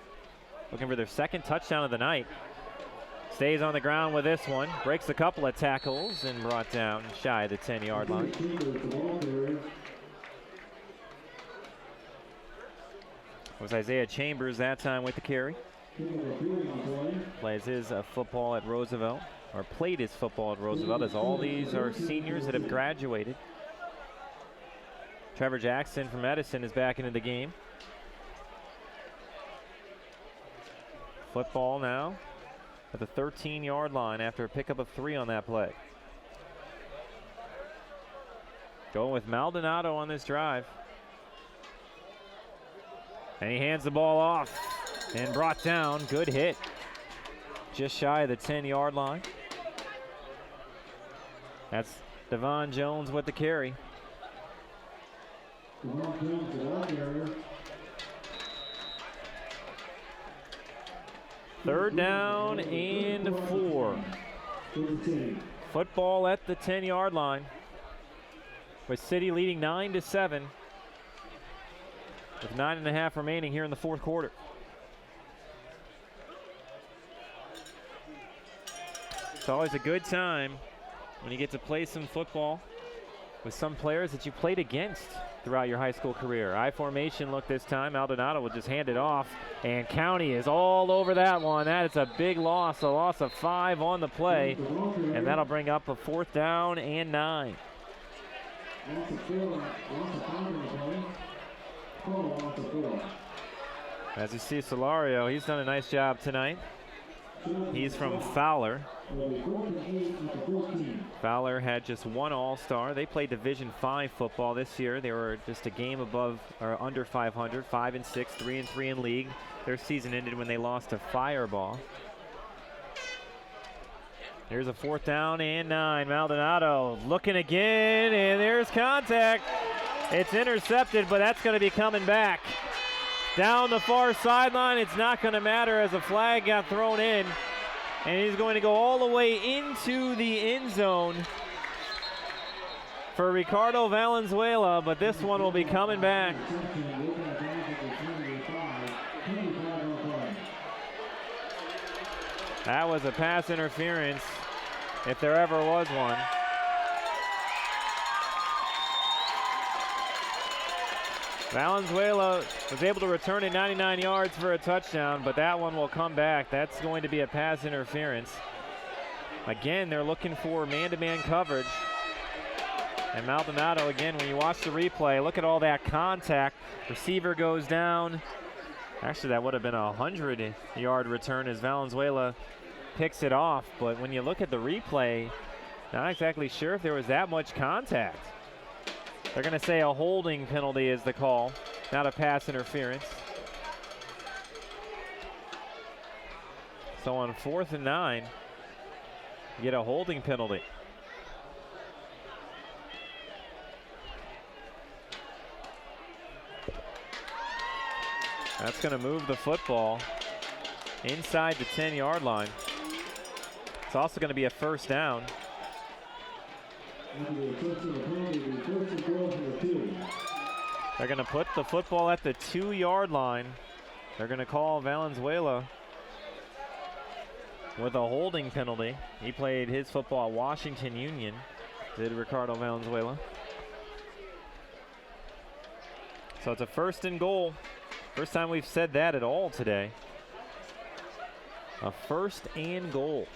Speaker 2: Looking for their second touchdown of the night. Stays on the ground with this one. Breaks a couple of tackles and brought down shy of the 10-yard line. It was Isaiah Chambers that time with the carry. Plays his football at Roosevelt, or played his football at Roosevelt, as all these are seniors that have graduated. Trevor Jackson from Edison is back into the game. Football now at the 13-yard line after a pickup of 3 on that play. Going with Maldonado on this drive. And he hands the ball off and brought down. Good hit. Just shy of the 10-yard line. That's Devon Jones with the carry. Third down and 4. Football at the 10-yard line. With City leading 9-7. With 9.5 remaining here in the fourth quarter. It's always a good time when you get to play some football with some players that you played against throughout your high school career. I formation look this time. Maldonado will just hand it off, and County is all over that one. That is a big loss, a loss of 5 on the play, and that'll bring up a 4th down and 9. As you see Solario, he's done a nice job tonight. He's from Fowler. Fowler had just 1 All-Star. They played Division V football this year. They were just a game above or under 500, 5-6, 3-3 in league. Their season ended when they lost to Fireball. Here's a 4th down and 9. Maldonado looking again, and there's contact. It's intercepted, but that's going to be coming back. Down the far sideline, it's not going to matter as a flag got thrown in. And he's going to go all the way into the end zone for Ricardo Valenzuela, but this one will be coming back. That was a pass interference, if there ever was one. Valenzuela was able to return it 99 yards for a touchdown, but that one will come back. That's going to be a pass interference. Again, they're looking for man-to-man coverage And Maldonado, again, when you watch the replay, look at all that contact. Receiver goes down. Actually, that would have been a 100-yard return as Valenzuela picks it off. But when you look at the replay, not exactly sure if there was that much contact. They're going to say a holding penalty is the call, not a pass interference. So on 4th and 9, you get a holding penalty. That's going to move the football inside the 10-yard line. It's also going to be a first down. They're going to put the football at the 2-yard line. They're going to call Valenzuela with a holding penalty. He played his football at Washington Union, did Ricardo Valenzuela. So it's a 1st and goal. First time we've said that at all today. A 1st and goal.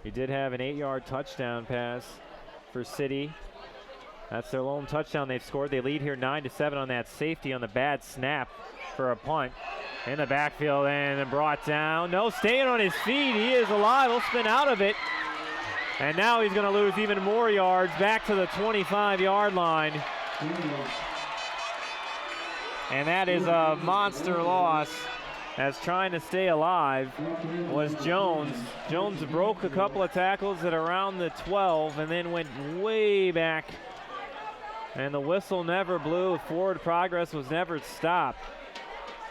Speaker 2: He did have an 8-yard touchdown pass for City. That's their lone touchdown they've scored. They lead here 9-7 on that safety on the bad snap for a punt. In the backfield and brought down. No, staying on his feet. He is alive. He'll spin out of it. And now he's going to lose even more yards back to the 25-yard line. And that is a monster loss, as trying to stay alive was Jones. Jones broke a couple of tackles at around the 12 and then went way back. And the whistle never blew. Forward progress was never stopped.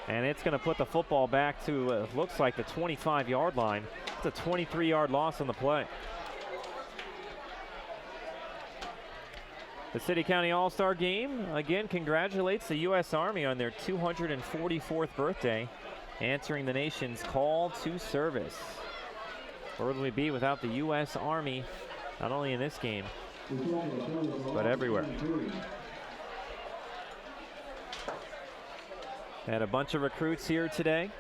Speaker 2: And it's going to put the football back to, looks like the 25-yard line. It's a 23-yard loss on the play. The City County All-Star Game, again, congratulates the U.S. Army on their 244th birthday, answering the nation's call to service. Where would we be without the U.S. Army, not only in this game, but everywhere? Had a bunch of recruits here today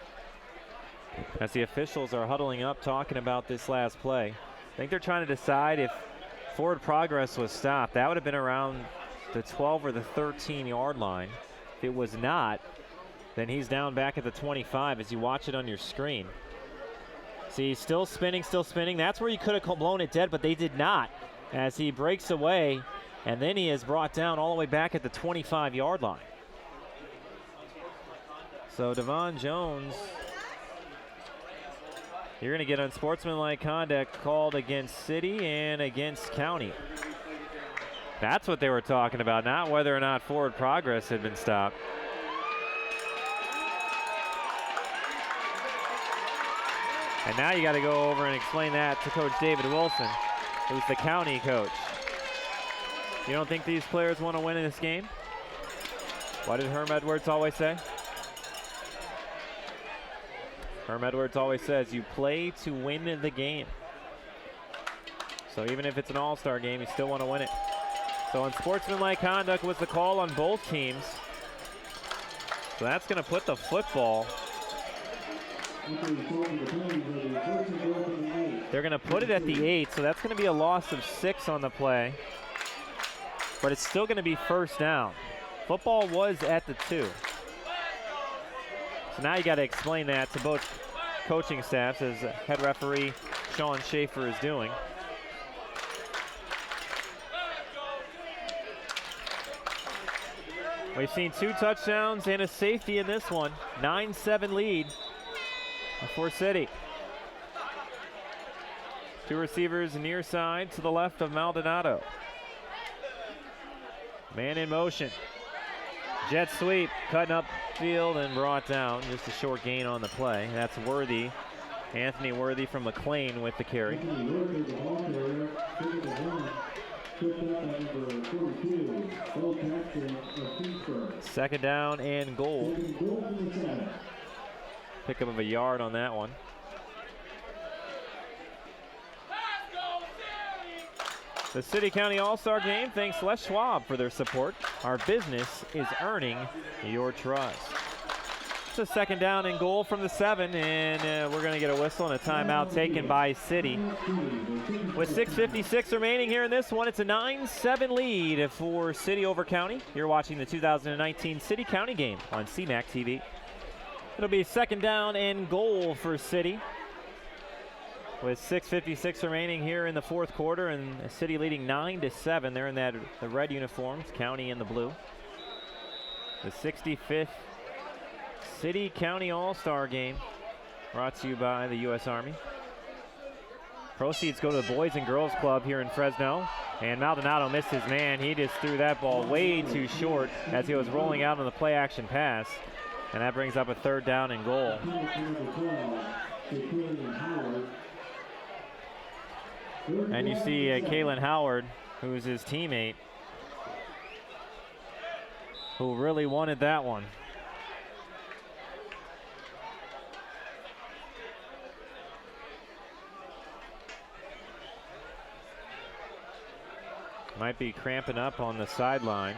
Speaker 2: as the officials are huddling up talking about this last play. I think they're trying to decide if forward progress was stopped. That would have been around the 12 or the 13-yard line. If it was not, then he's down back at the 25 as you watch it on your screen. See, still spinning, still spinning. That's where you could have blown it dead, but they did not, as he breaks away, and then he is brought down all the way back at the 25-yard line. So Devon Jones, you're going to get unsportsmanlike conduct called against City and against County. That's what they were talking about, not whether or not forward progress had been stopped. And now you got to go over and explain that to Coach David Wilson, who's the County coach. You don't think these players want to win in this game? What did Herm Edwards always say? Herm Edwards always says you play to win the game. So even if it's an all-star game, you still want to win it. So unsportsmanlike conduct was the call on both teams. So that's going to put the football. They're going to put it at the 8, so that's going to be a loss of 6 on the play. But it's still going to be first down. Football was at the 2. So now you got to explain that to both coaching staffs, as head referee Sean Schaefer is doing. We've seen 2 touchdowns and a safety in this one. 9-7 lead for City. 2 receivers near side to the left of Maldonado. Man in motion. Jet sweep, cutting up field and brought down. Just a short gain on the play. That's Worthy. Anthony Worthy from McLean with the carry. Second down and goal. Pickup of a yard on that one. The City County All-Star Game thanks Les Schwab for their support. Our business is earning your trust. It's a second down and goal from the 7, and we're going to get a whistle and a timeout taken by City. With 6:56 remaining here in this one, it's a 9-7 lead for City over County. You're watching the 2019 City-County game on CMAC TV. It'll be second down and goal for City. With 6:56 remaining here in the fourth quarter, and City leading 9-7. They're in the red uniforms, County in the blue. The 65th City-County All-Star Game, brought to you by the U.S. Army. Proceeds go to the Boys and Girls Club here in Fresno. And Maldonado missed his man. He just threw that ball way too short as he was rolling out on the play-action pass. And that brings up a third down and goal. And you see Kalen Howard, who's his teammate, who really wanted that one. Might be cramping up on the sideline.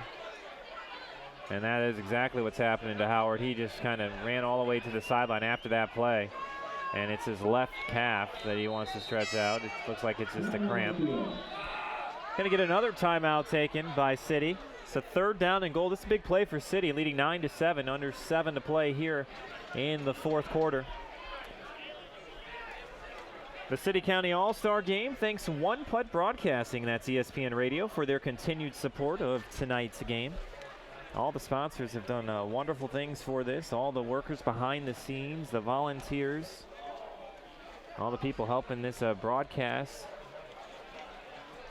Speaker 2: And that is exactly what's happening to Howard. He just kind of ran all the way to the sideline after that play. And it's his left calf that he wants to stretch out. It looks like it's just a cramp. Going to get another timeout taken by City. It's a third down and goal. This is a big play for City, leading 9-7, under 7 to play here in the fourth quarter. The City-County All-Star Game thanks One Putt Broadcasting, that's ESPN Radio, for their continued support of tonight's game. All the sponsors have done wonderful things for this. All the workers behind the scenes, the volunteers, all the people helping this broadcast.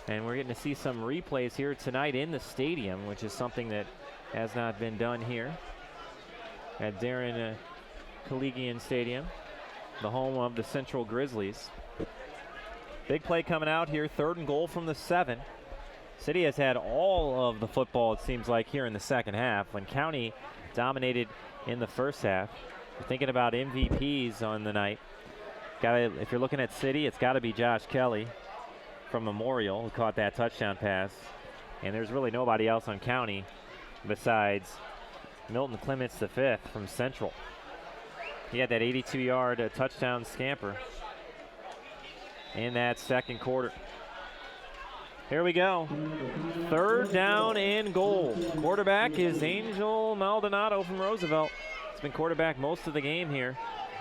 Speaker 2: And we're getting to see some replays here tonight in the stadium, which is something that has not been done here at Darren Koligian Stadium, the home of the Central Grizzlies. Big play coming out here, third and goal from the 7. City has had all of the football, it seems like, here in the second half, when County dominated in the first half. You're thinking about MVPs on the night. If you're looking at City, it's got to be Josh Kelly from Memorial, who caught that touchdown pass. And there's really nobody else on County besides Milton Clements V from Central. He had that 82-yard touchdown scamper in that second quarter. Here we go. Third down and goal. Quarterback is Angel Maldonado from Roosevelt. He's been quarterback most of the game here.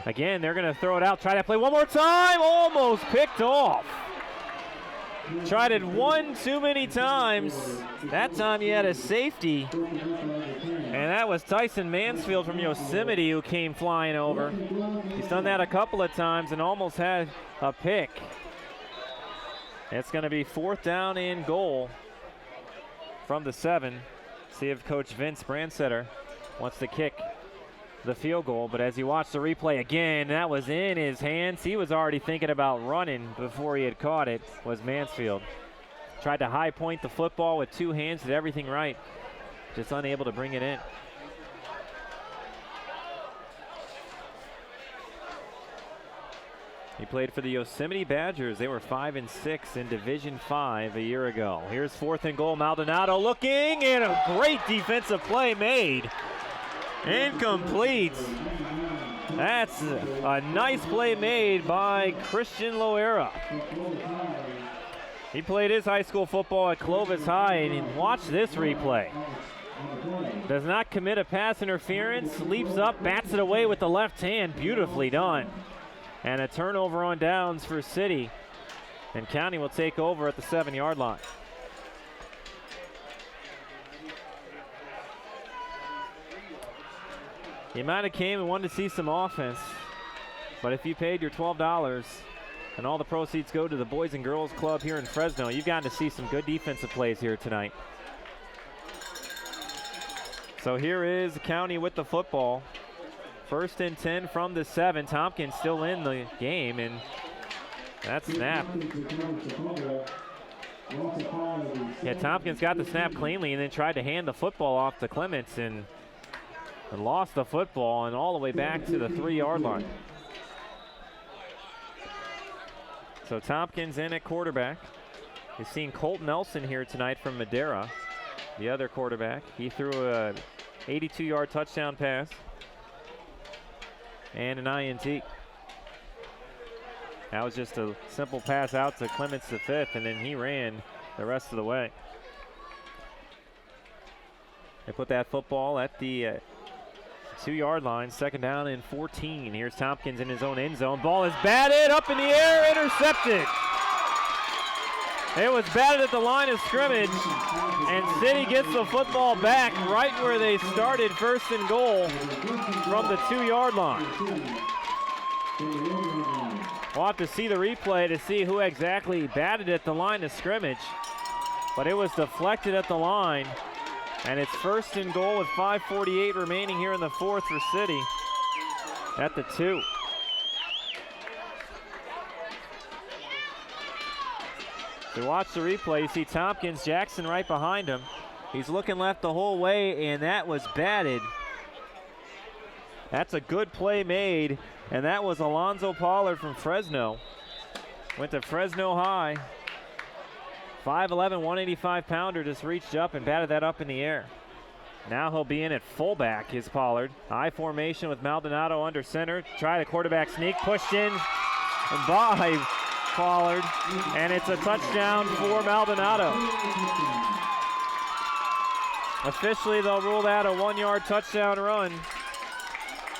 Speaker 2: Again, they're going to throw it out. Try that play one more time. Almost picked off. Tried it one too many times. That time he had a safety. And that was Tyson Mansfield from Yosemite who came flying over. He's done that a couple of times and almost had a pick. It's going to be fourth down and goal from the 7. See if Coach Vince Brandsetter wants to kick the field goal. But as you watch the replay again, that was in his hands. He was already thinking about running before he had caught it, was Mansfield. Tried to high point the football with two hands, did everything right. Just unable to bring it in. He played for the Yosemite Badgers. They were 5-6 in Division 5 a year ago. Here's fourth and goal. Maldonado looking, and a great defensive play made. Incomplete. That's a nice play made by Christian Loera. He played his high school football at Clovis High, and watch this replay. Does not commit a pass interference, leaps up, bats it away with the left hand. Beautifully done. And a turnover on downs for City. And County will take over at the 7-yard line. You might have came and wanted to see some offense, but if you paid your $12 and all the proceeds go to the Boys and Girls Club here in Fresno, you've gotten to see some good defensive plays here tonight. So here is County with the football. First and 10 from the 7. Tompkins still in the game, and that snap. Yeah, Tompkins got the snap cleanly and then tried to hand the football off to Clements and lost the football and all the way back to the 3-yard line. So Tompkins in at quarterback. You've seen Colt Nelson here tonight from Madera, the other quarterback. He threw a 82-yard touchdown pass. and an INT. That was just a simple pass out to Clements the fifth, and then he ran the rest of the way. They put that football at the 2-yard line, 2nd down and 14. Here's Tompkins in his own end zone. Ball is batted up in the air, intercepted. It was batted at the line of scrimmage, and City gets the football back right where they started, 1st and goal from the 2-yard line. We'll have to see the replay to see who exactly batted at the line of scrimmage, but it was deflected at the line, and it's 1st and goal with 5:48 remaining here in the 4th for City at the 2. So watch the replay. You see Tompkins, Jackson right behind him. He's looking left the whole way, and that was batted. That's a good play made, and that was Alonzo Pollard from Fresno. Went to Fresno High. 5'11", 185-pounder just reached up and batted that up in the air. Now he'll be in at fullback, is Pollard. I formation with Maldonado under center. Try the quarterback sneak, pushed in by Pollard, and it's a touchdown for Maldonado. Officially, they'll rule that a 1-yard touchdown run.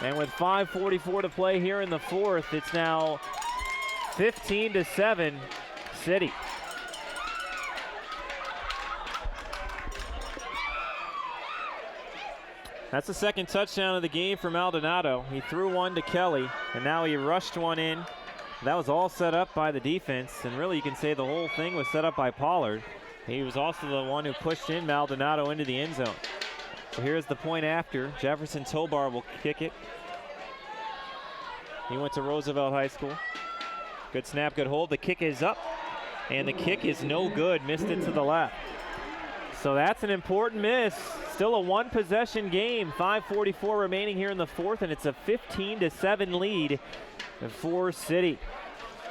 Speaker 2: And with 5:44 to play here in the 4th, it's now 15-7 City. That's the 2nd touchdown of the game for Maldonado. He threw one to Kelly, and now he rushed one in. That was all set up by the defense, and really you can say the whole thing was set up by Pollard. He was also the one who pushed in Maldonado into the end zone. So here's the point after. Jefferson Tobar will kick it. He went to Roosevelt High School. Good snap, good hold. The kick is up, and the kick is no good. Missed it to the left. So that's an important miss. Still a 1-possession game. 5:44 remaining here in the 4th, and it's a 15-7 lead for City.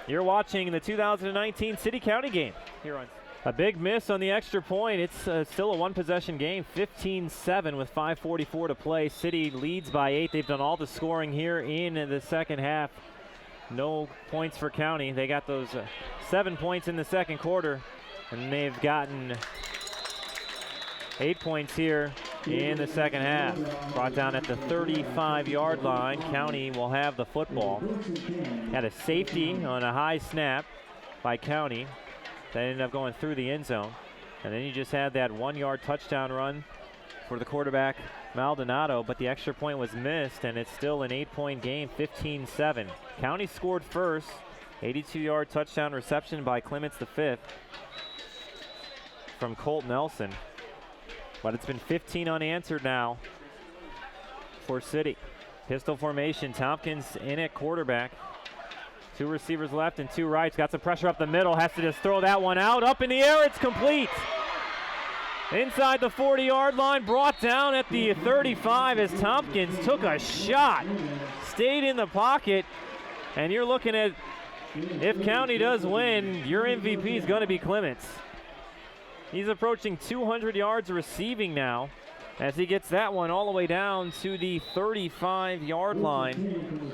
Speaker 2: You're watching the 2019 City-County game here on. A big miss on the extra point. It's still a 1-possession game, 15-7 with 5:44 to play. City leads by 8. They've done all the scoring here in the second half. No points for County. They got those 7 points in the second quarter, and they've gotten 8 points here in the second half. Brought down at the 35-yard line. County will have the football. Had a safety on a high snap by County. That ended up going through the end zone. And then you just had that 1-yard touchdown run for the quarterback, Maldonado, but the extra point was missed, and it's still an 8-point game, 15-7. County scored first. 82-yard touchdown reception by Clements the fifth from Colt Nelson. But it's been 15 unanswered now for City. Pistol formation, Tompkins in at quarterback. 2 receivers left and 2 rights. Got some pressure up the middle. Has to just throw that one out. Up in the air, it's complete. Inside the 40-yard line, brought down at the 35 as Tompkins took a shot. Stayed in the pocket, and you're looking at, if County does win, your MVP is going to be Clements. He's approaching 200 yards receiving now as he gets that one all the way down to the 35-yard line.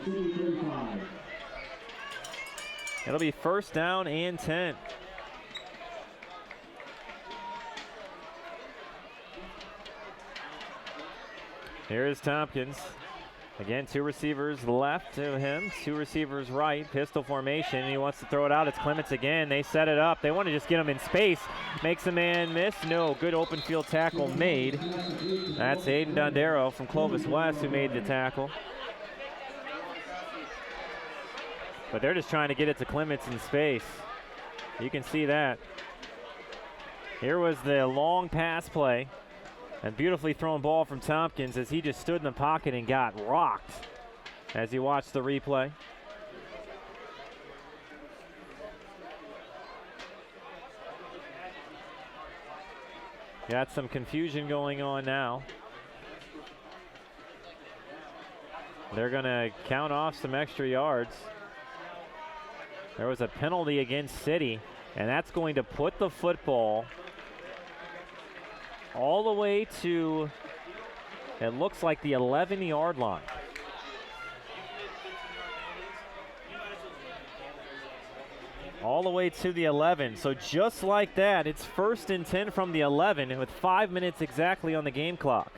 Speaker 2: It'll be 1st down and 10. Here is Tompkins. Again, 2 receivers left to him, 2 receivers right, pistol formation, and he wants to throw it out. It's Clements again. They set it up. They want to just get him in space. Makes a man miss. No, good open field tackle made. That's Aiden Dondero from Clovis West who made the tackle. But they're just trying to get it to Clements in space. You can see that. Here was the long pass play. And beautifully thrown ball from Tompkins as he just stood in the pocket and got rocked as you watch the replay. Got some confusion going on now. They're going to count off some extra yards. There was a penalty against City, and that's going to put the football all the way to, it looks like the 11-yard line. all the way to the 11. So just like that, it's 1st and 10 from the 11 with 5 minutes exactly on the game clock.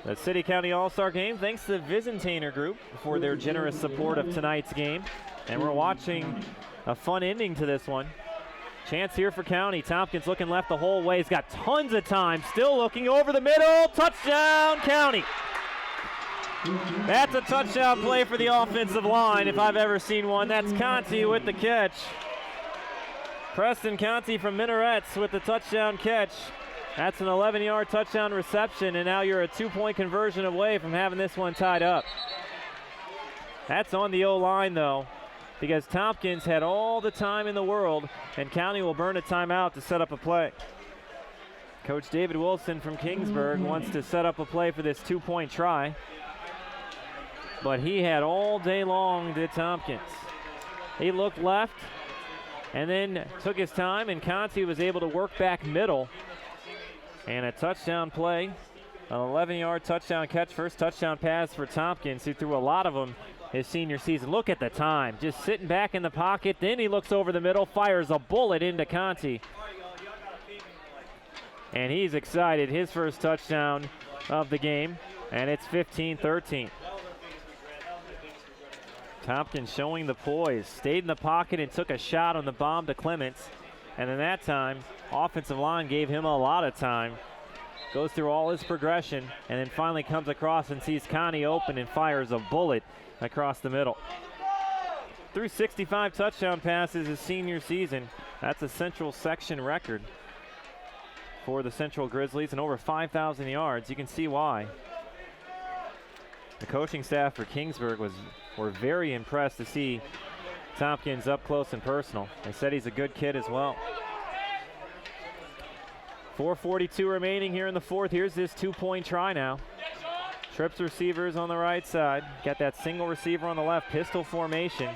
Speaker 2: The City County All-Star Game, thanks to the Visitainer Group for their generous support of tonight's game. And we're watching a fun ending to this one. Chance here for County. Tompkins looking left the whole way. He's got tons of time. Still looking over the middle. Touchdown, County. That's a touchdown play for the offensive line if I've ever seen one. That's Conti with the catch. Preston Conti from Minarets with the touchdown catch. That's an 11-yard touchdown reception, and now you're a 2-point conversion away from having this one tied up. That's on the O-line, though, because Tompkins had all the time in the world, and County will burn a timeout to set up a play. Coach David Wilson from Kingsburg wants to set up a play for this 2-point try, but he had all day long, did Tompkins. He looked left and then took his time, and Conti was able to work back middle. And a touchdown play, an 11-yard touchdown catch, first touchdown pass for Tompkins, who threw a lot of them his senior season. Look at the time, just sitting back in the pocket. Then he looks over the middle, fires a bullet into Conti. And he's excited, his first touchdown of the game, and it's 15-13. Tompkins showing the poise, stayed in the pocket and took a shot on the bomb to Clements. And then that time, offensive line gave him a lot of time. Goes through all his progression and then finally comes across and sees Conti open and fires a bullet across the middle. Through 65 touchdown passes his senior season. That's a Central section record for the Central Grizzlies, and over 5,000 yards. You can see why. The coaching staff for Kingsburg were very impressed to see Tompkins up close and personal. They said he's a good kid as well. 4:42 remaining here in the fourth. Here's this 2-point try now. Trips receivers on the right side. Got that single receiver on the left, pistol formation.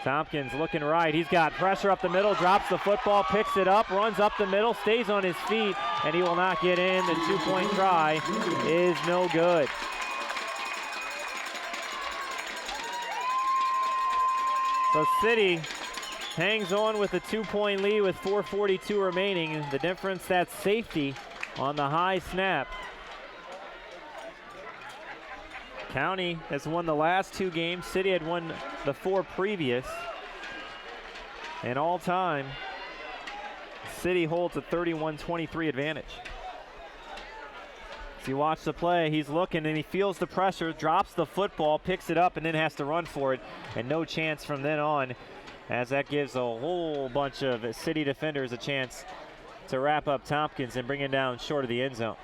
Speaker 2: Tompkins looking right. He's got pressure up the middle, drops the football, picks it up, runs up the middle, stays on his feet, and he will not get in. The 2-point try is no good. So City hangs on with a 2-point lead with 4:42 remaining. The difference, that's safety on the high snap. County has won the last 2 games. City had won the 4 previous. And all time, City holds a 31-23 advantage. As you watch the play, he's looking and he feels the pressure, drops the football, picks it up, and then has to run for it. And no chance from then on, as that gives a whole bunch of City defenders a chance to wrap up Tompkins and bring him down short of the end zone.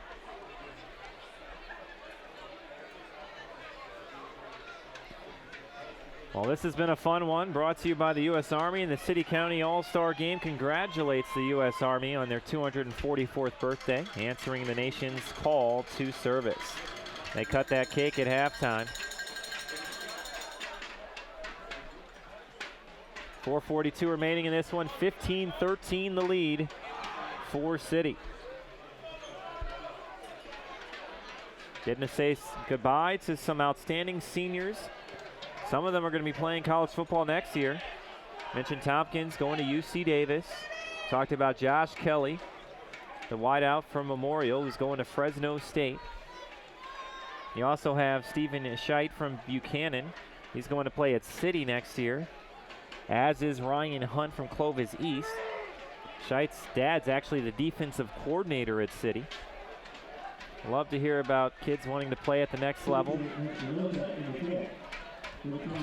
Speaker 2: Well, this has been a fun one, brought to you by the U.S. Army, and the City County All-Star Game congratulates the U.S. Army on their 244th birthday, answering the nation's call to service. They cut that cake at halftime. 4:42 remaining in this one, 15-13 the lead for City. Getting to say goodbye to some outstanding seniors. Some of them are going to be playing college football next year. Mentioned Tompkins going to UC Davis. Talked about Josh Kelly, the wideout from Memorial, who's going to Fresno State. You also have Stephen Scheit from Buchanan. He's going to play at City next year, as is Ryan Hunt from Clovis East. Scheit's dad's actually the defensive coordinator at City. Love to hear about kids wanting to play at the next level.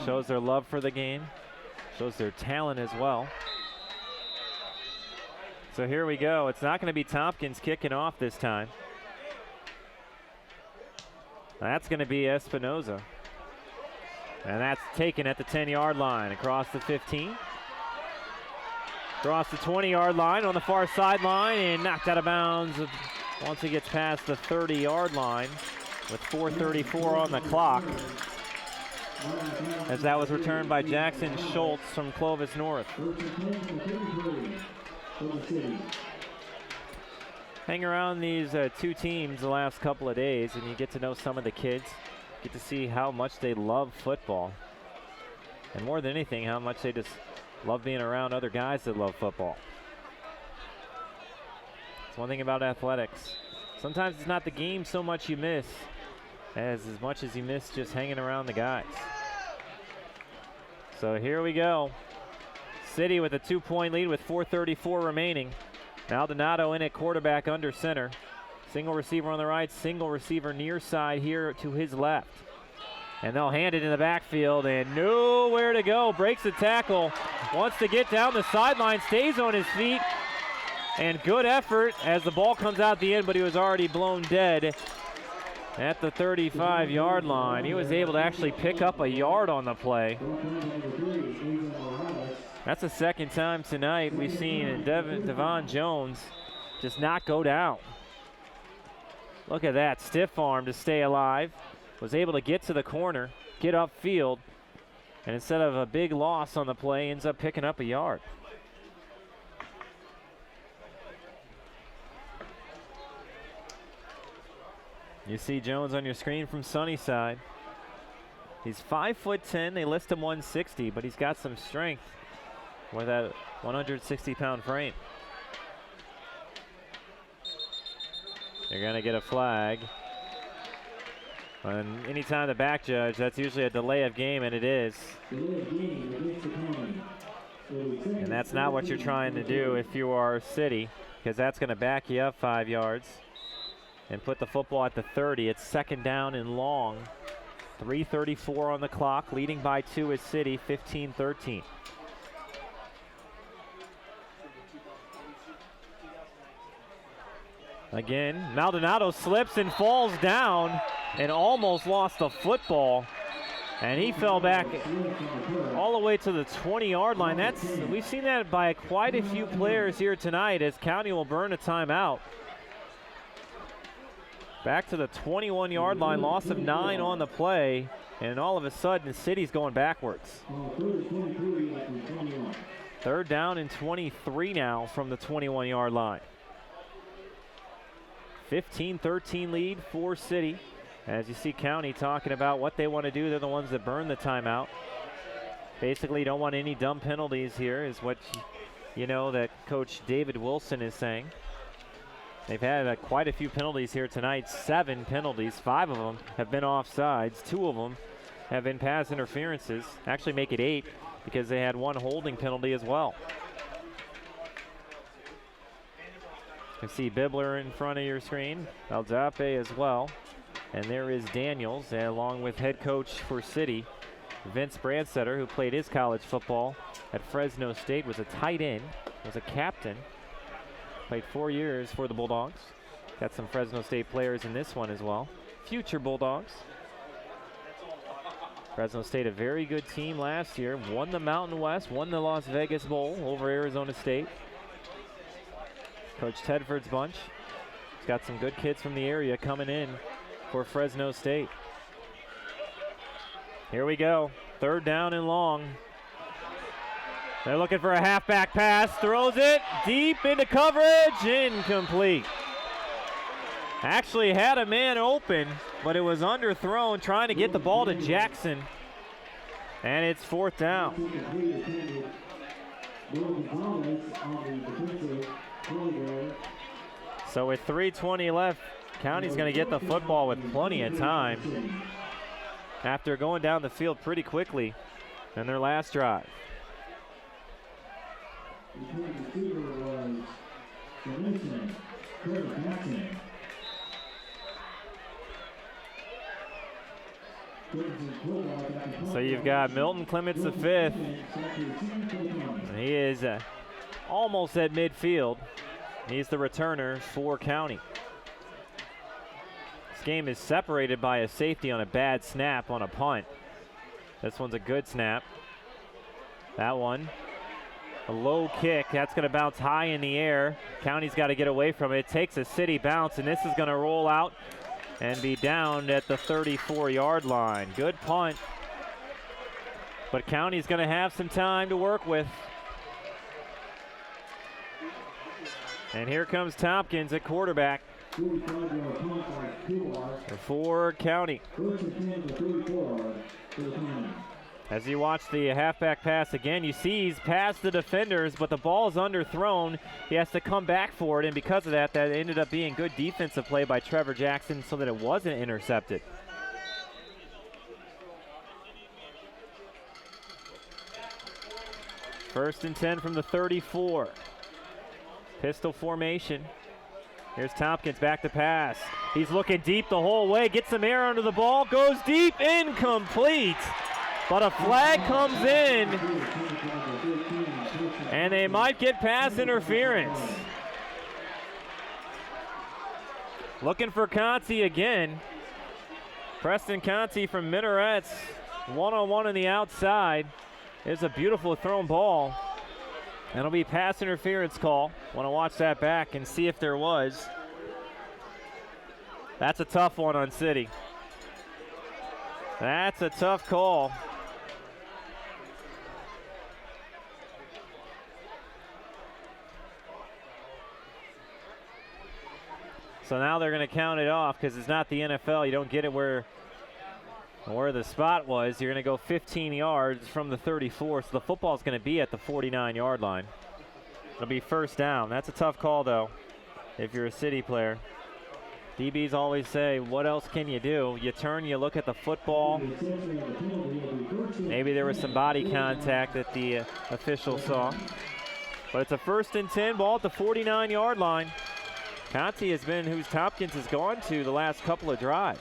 Speaker 2: Shows their love for the game, shows their talent as well. So here we go. It's not going to be Tompkins kicking off this time. That's going to be Espinoza. And that's taken at the 10-yard line, across the 15. Across the 20-yard line on the far sideline, and knocked out of bounds once he gets past the 30-yard line with 4:34 on the clock, as that was returned by Jackson Schultz from Clovis North. Hang around these 2 teams the last couple of days and you get to know some of the kids, get to see how much they love football. And more than anything, how much they just love being around other guys that love football. It's one thing about athletics. Sometimes it's not the game so much you miss as much as you miss just hanging around the guys. So here we go. City with a 2-point lead with 4:34 remaining. Maldonado in at quarterback under center. Single receiver on the right, single receiver near side here to his left. And they'll hand it in the backfield and nowhere to go. Breaks the tackle, wants to get down the sideline, stays on his feet. And good effort as the ball comes out the end, but he was already blown dead at the 35-yard line. He was able to actually pick up a yard on the play. That's the second time tonight we've seen Devon Jones just not go down. Look at that, stiff arm to stay alive. Was able to get to the corner, get upfield, and instead of a big loss on the play, ends up picking up a yard. You see Jones on your screen from Sunnyside. He's 5'10". They list him 160, but he's got some strength with that 160-pound frame. They're going to get a flag. And anytime the back judge, that's usually a delay of game, and it is. And that's not what you're trying to do if you are City, because that's going to back you up 5 yards and put the football at the 30. It's second down and long. 3:34 on the clock. Leading by 2 is City, 15-13. Again, Maldonado slips and falls down and almost lost the football. And he fell back all the way to the 20-yard line. We've seen that by quite a few players here tonight as County will burn a timeout. Back to the 21-yard line, loss of 9 on the play, and all of a sudden, City's going backwards. Third down and 23 now from the 21-yard line. 15-13 lead for City. As you see County talking about what they want to do, they're the ones that burn the timeout. Basically, don't want any dumb penalties here is what you know that Coach David Wilson is saying. They've had quite a few penalties here tonight, 7 penalties. 5 of them have been offsides. 2 of them have been pass interferences. Actually make it 8 because they had 1 holding penalty as well. You can see Bibler in front of your screen, Aldape as well. And there is Daniels, along with head coach for City, Vince Brandsetter, who played his college football at Fresno State, was a tight end, was a captain, played 4 years for the Bulldogs. Got some Fresno State players in this one as well. Future Bulldogs. Fresno State, a very good team last year, won the Mountain West, won the Las Vegas Bowl over Arizona State. Coach Tedford's bunch. He's got some good kids from the area coming in for Fresno State. Here we go, third down and long. They're looking for a halfback pass, throws it deep into coverage, incomplete. Actually had a man open, but it was underthrown, trying to get the ball to Jackson. And it's fourth down. So with 3:20 left, County's going to get the football with plenty of time after going down the field pretty quickly in their last drive. So you've got Milton Clements the fifth. He is almost at midfield. He's the returner for County. This game is separated by a safety on a bad snap on a punt. This one's a good snap. That one, a low kick. That's going to bounce high in the air. County's got to get away from it. It takes a City bounce, and this is going to roll out and be down at the 34-yard line. Good punt, but County's going to have some time to work with. And here comes Tompkins at quarterback for County. As you watch the halfback pass again, you see he's past the defenders, but the ball is underthrown. He has to come back for it, and because of that, that ended up being good defensive play by Trevor Jackson so that it wasn't intercepted. First and 10 from the 34. Pistol formation. Here's Tompkins back to pass. He's looking deep the whole way, gets some air under the ball, goes deep, incomplete. But a flag comes in, and they might get pass interference. Looking for Conti again. Preston Conti from Minarets, one-on-one on the outside. It's a beautiful thrown ball. That'll be pass interference call. Want to watch that back and see if there was. That's a tough one on City. That's a tough call. So now they're going to count it off because it's not the NFL. You don't get it where the spot was. You're going to go 15 yards from the 34, so the football's going to be at the 49-yard line. It'll be first down. That's a tough call, though, if you're a City player. DBs always say, what else can you do? You turn, you look at the football. Maybe there was some body contact that the official saw. But it's a first and 10, ball at the 49-yard line. Conti has been who Tompkins has gone to the last couple of drives.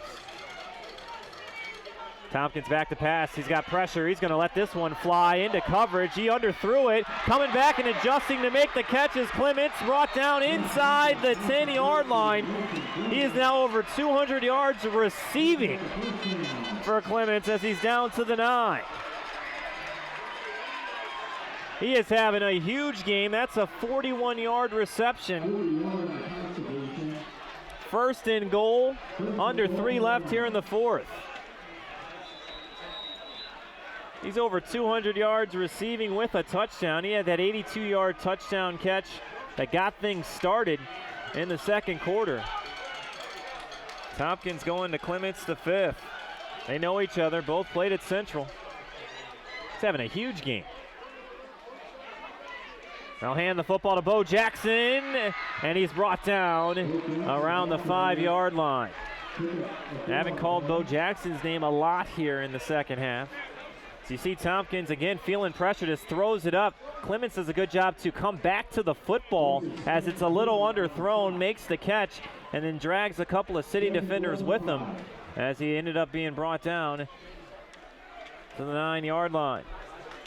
Speaker 2: Tompkins back to pass. He's got pressure. He's going to let this one fly into coverage. He underthrew it. Coming back and adjusting to make the catches. Clements brought down inside the 10-yard line. He is now over 200 yards receiving for Clements as he's down to the 9. He is having a huge game. That's a 41-yard reception. First and goal. Under 3 left here in the 4th. He's over 200 yards receiving with a touchdown. He had that 82-yard touchdown catch that got things started in the second quarter. Tompkins going to Clements the 5th. They know each other, both played at Central. He's having a huge game. They'll hand the football to Bo Jackson, and he's brought down around the 5-yard line. I haven't called Bo Jackson's name a lot here in the second half. So you see Tompkins again feeling pressure, just throws it up. Clements does a good job to come back to the football as it's a little underthrown, makes the catch, and then drags a couple of City defenders with him as he ended up being brought down to the 9-yard line.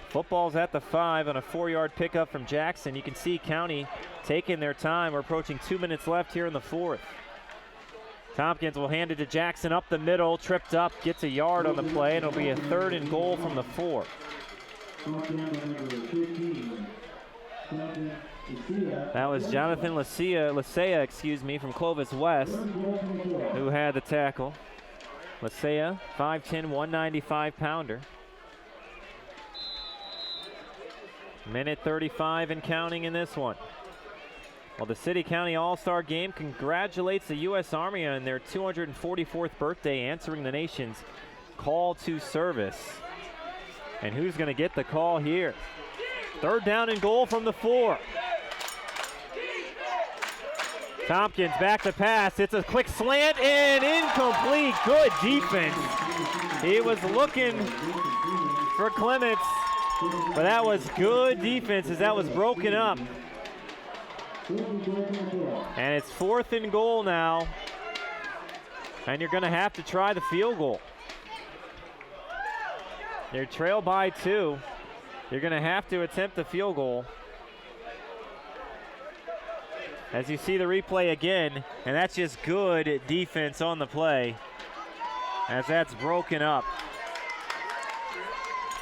Speaker 2: Football's at the 5 on a 4-yard pickup from Jackson. You can see County taking their time. We're approaching 2 minutes left here in the 4th. Tompkins will hand it to Jackson up the middle, tripped up, gets a yard on the play, and it'll be a 3rd and goal from the 4. That was Jonathan Lasea, from Clovis West, who had the tackle. Lasea, 5'10", 195-pounder. Minute 35 and counting in this one. Well, the City County All-Star Game congratulates the U.S. Army on their 244th birthday, answering the nation's call to service. And who's going to get the call here? 3rd down and goal from the 4. Tompkins back to pass. It's a quick slant and incomplete. Good defense. He was looking for Clements, but that was good defense as that was broken up. And it's 4th and goal now. And you're going to have to try the field goal. They're trailed by 2. You're going to have to attempt the field goal. As you see the replay again, and that's just good defense on the play as that's broken up.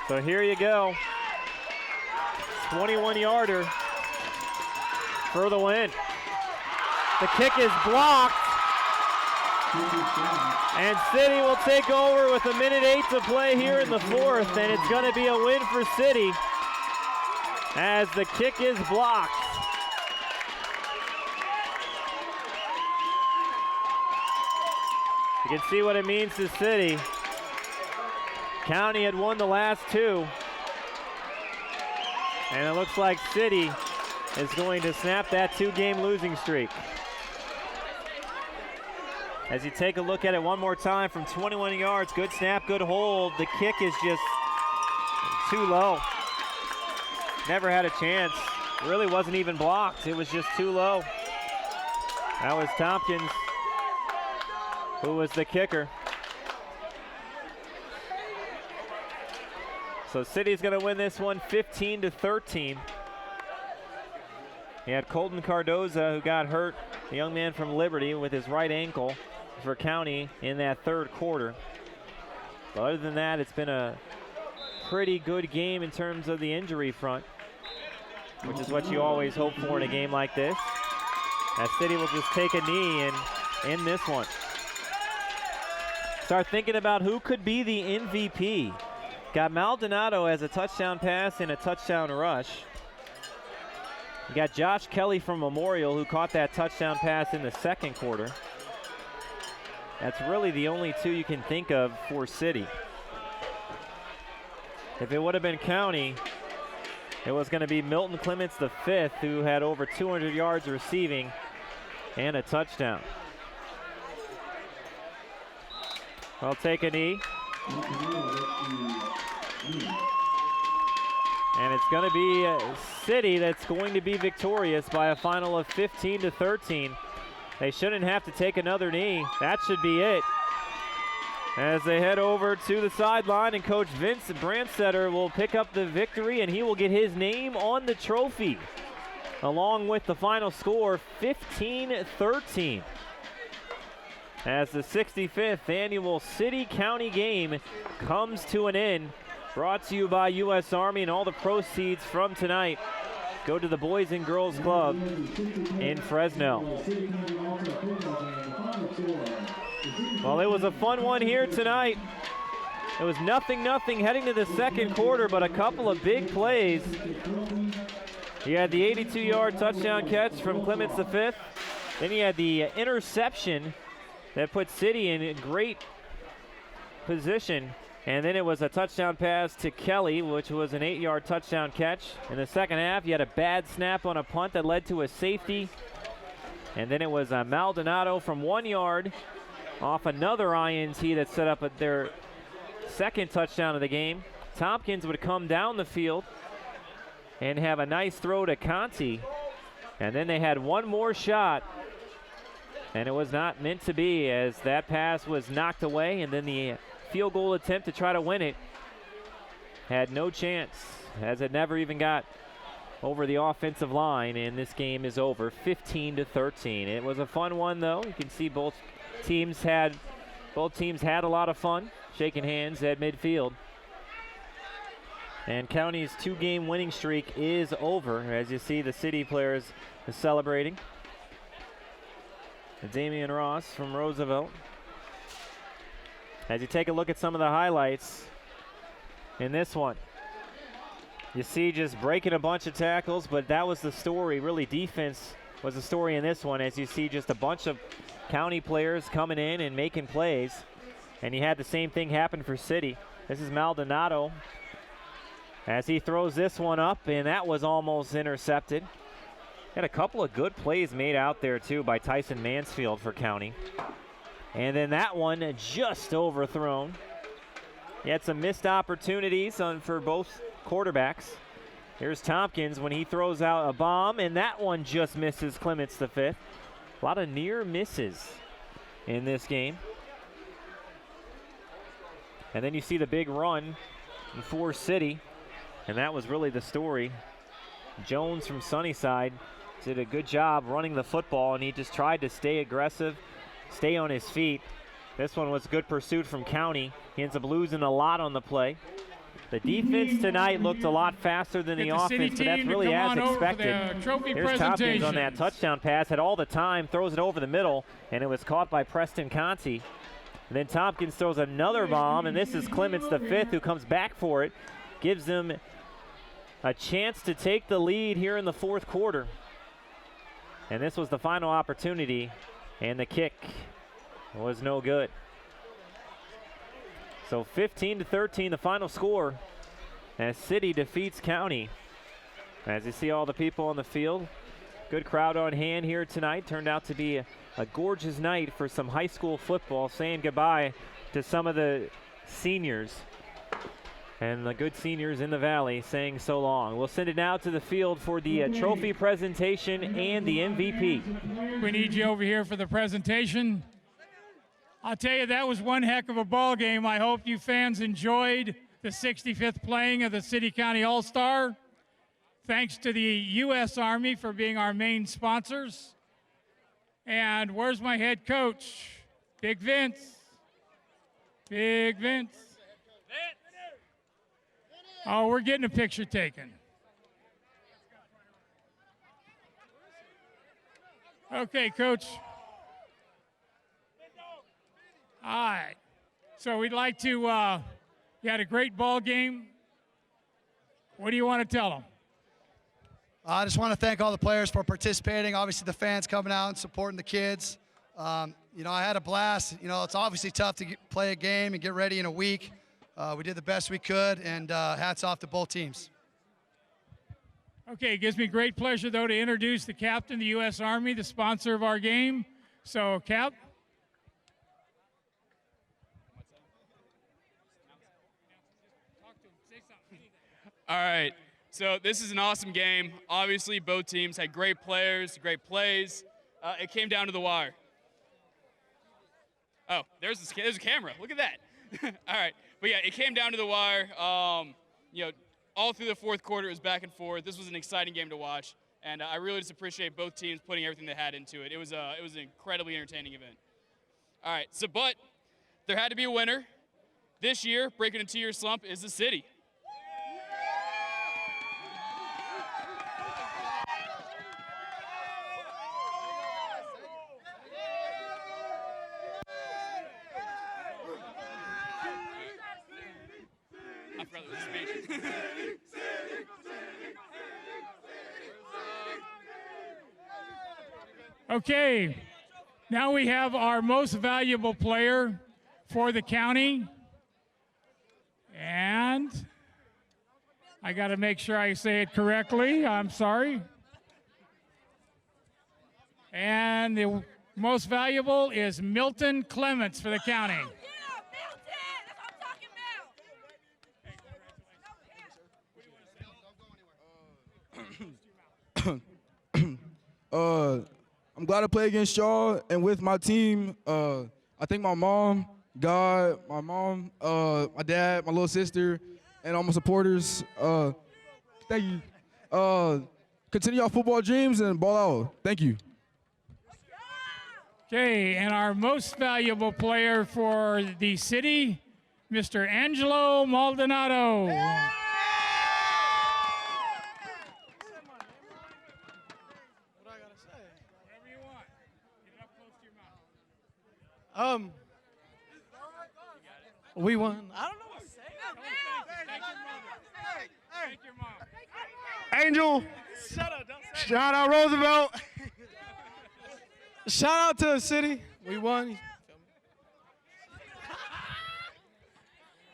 Speaker 2: So here you go. 21-yarder for the win. The kick is blocked. And City will take over with 1:08 to play here in the 4th, and it's going to be a win for City as the kick is blocked. You can see what it means to City. County had won the last two. And it looks like City is going to snap that 2-game losing streak. As you take a look at it one more time from 21 yards, good snap, good hold. The kick is just too low. Never had a chance. Really wasn't even blocked. It was just too low. That was Tompkins, who was the kicker. So City's going to win this one 15-13. He had Colton Cardoza, who got hurt, the young man from Liberty, with his right ankle for County in that third quarter. But other than that, it's been a pretty good game in terms of the injury front, which is what you always hope for in a game like this. As City will just take a knee and end this one. Start thinking about who could be the MVP. Got Maldonado as a touchdown pass and a touchdown rush. You got Josh Kelly from Memorial, who caught that touchdown pass in the second quarter. That's really the only two you can think of for City. If it would have been County, it was going to be Milton Clements V, who had over 200 yards receiving and a touchdown. I'll take a knee. And it's going to be City that's going to be victorious by a final of 15-13. They shouldn't have to take another knee. That should be it. As they head over to the sideline, and Coach Vince Brandstetter will pick up the victory, and he will get his name on the trophy, along with the final score, 15-13. As the 65th annual City-County game comes to an end. Brought to you by U.S. Army, and all the proceeds from tonight go to the Boys and Girls Club in Fresno. Well, it was a fun one here tonight. It was 0-0 heading to the second quarter, but a couple of big plays. You had the 82-yard touchdown catch from Clements V. Then you had the interception that put City in great position. And then it was a touchdown pass to Kelly, which was an 8-yard touchdown catch. In the second half, you had a bad snap on a punt that led to a safety. And then it was a Maldonado from 1 yard off another INT that set up their second touchdown of the game. Tompkins would come down the field and have a nice throw to Conti. And then they had one more shot, and it was not meant to be, as that pass was knocked away, and then the field goal attempt to try to win it had no chance, as it never even got over the offensive line, and this game is over 15-13. It was a fun one, though. You can see both teams had a lot of fun shaking hands at midfield. And County's 2-game winning streak is over, as you see the City players celebrating. Damian Ross from Roosevelt. As you take a look at some of the highlights in this one, you see just breaking a bunch of tackles, but that was the story. Really, defense was the story in this one, as you see just a bunch of County players coming in and making plays. And you had the same thing happen for City. This is Maldonado as he throws this one up, and that was almost intercepted. Had a couple of good plays made out there, too, by Tyson Mansfield for County. And then that one just overthrown. You had some missed opportunities for both quarterbacks. Here's Tompkins when he throws out a bomb, and that one just misses Clements V. A lot of near misses in this game. And then you see the big run for City, and that was really the story. Jones from Sunnyside did a good job running the football, and he just tried to stay aggressive, stay on his feet. This one was good pursuit from County. He ends up losing a lot on the play. The defense tonight looked a lot faster than the offense, but that's really as expected. Here's Tompkins on that touchdown pass, had all the time, throws it over the middle, and it was caught by Preston Conti. And then Tompkins throws another bomb, and this is Clements V who comes back for it, gives them a chance to take the lead here in the fourth quarter. And this was the final opportunity, and the kick was no good. So 15-13, the final score as City defeats County. As you see all the people on the field, good crowd on hand here tonight. Turned out to be a gorgeous night for some high school football, saying goodbye to some of the seniors. And the good seniors in the Valley saying so long. We'll send it now to the field for the trophy presentation and the MVP.
Speaker 13: We need you over here for the presentation. I'll tell you, that was one heck of a ball game. I hope you fans enjoyed the 65th playing of the City-County All-Star. Thanks to the U.S. Army for being our main sponsors. And where's my head coach? Big Vince. Big Vince. Oh, we're getting a picture taken. Okay, Coach. All right. So we'd like to, you had a great ball game. What do you want to tell them?
Speaker 15: I just want to thank all the players for participating. Obviously, the fans coming out and supporting the kids. You know, I had a blast. You know, it's obviously tough to play a game and get ready in a week. We did the best we could, and hats off to both teams.
Speaker 13: Okay, it gives me great pleasure, though, to introduce the captain of the U.S. Army, the sponsor of our game. So, Cap.
Speaker 7: All right, so this is an awesome game. Obviously, both teams had great players, great plays. It came down to the wire. Oh, there's a camera. Look at that. All right, but yeah, it came down to the wire. You know, all through the fourth quarter, it was back and forth. This was an exciting game to watch, and I really just appreciate both teams putting everything they had into it. It was an incredibly entertaining event. All right, so but there had to be a winner. This year, breaking a 2-year slump is the City.
Speaker 13: Okay, now we have our most valuable player for the county. And I got to make sure I say it correctly. I'm sorry. And the most valuable is Milton Clements for the county.
Speaker 16: I'm glad to play against y'all and with my team. I thank my mom, God, my dad, my little sister, and all my supporters. Thank you. Continue your football dreams and ball out. Thank you.
Speaker 13: Okay, and our most valuable player for the city, Mr. Angelo Maldonado.
Speaker 17: We won. I don't know what to say.
Speaker 13: Thank your mom.
Speaker 17: Angel. Shout out Roosevelt. Shout out to the city. We won.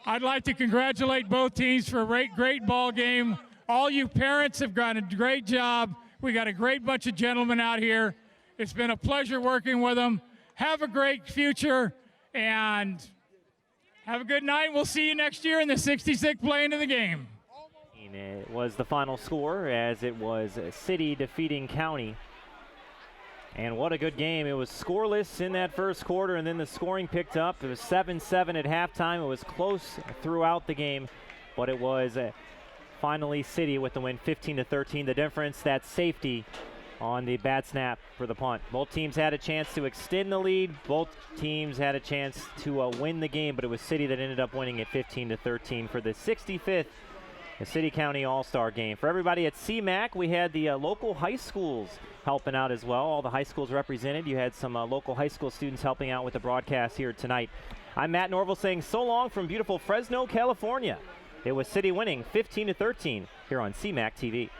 Speaker 13: I'd like to congratulate both teams for a great ball game. All you parents have done a great job. We got a great bunch of gentlemen out here. It's been a pleasure working with them. Have a great future and have a good night. We'll see you next year in the 66th playing of the game.
Speaker 2: It was the final score as it was City defeating County. And what a good game. It was scoreless in that first quarter, and then the scoring picked up. It was 7-7 at halftime. It was close throughout the game, but it was finally City with the win 15-13. The difference, that safety on the bad snap for the punt. Both teams had a chance to extend the lead. Both teams had a chance to win the game, but it was City that ended up winning at 15-13 for the 65th City County All-Star game. For everybody at CMAC, we had the local high schools helping out as well. All the high schools represented. You had some local high school students helping out with the broadcast here tonight. I'm Matt Norville saying so long from beautiful Fresno, California. It was City winning 15-13 here on CMAC TV.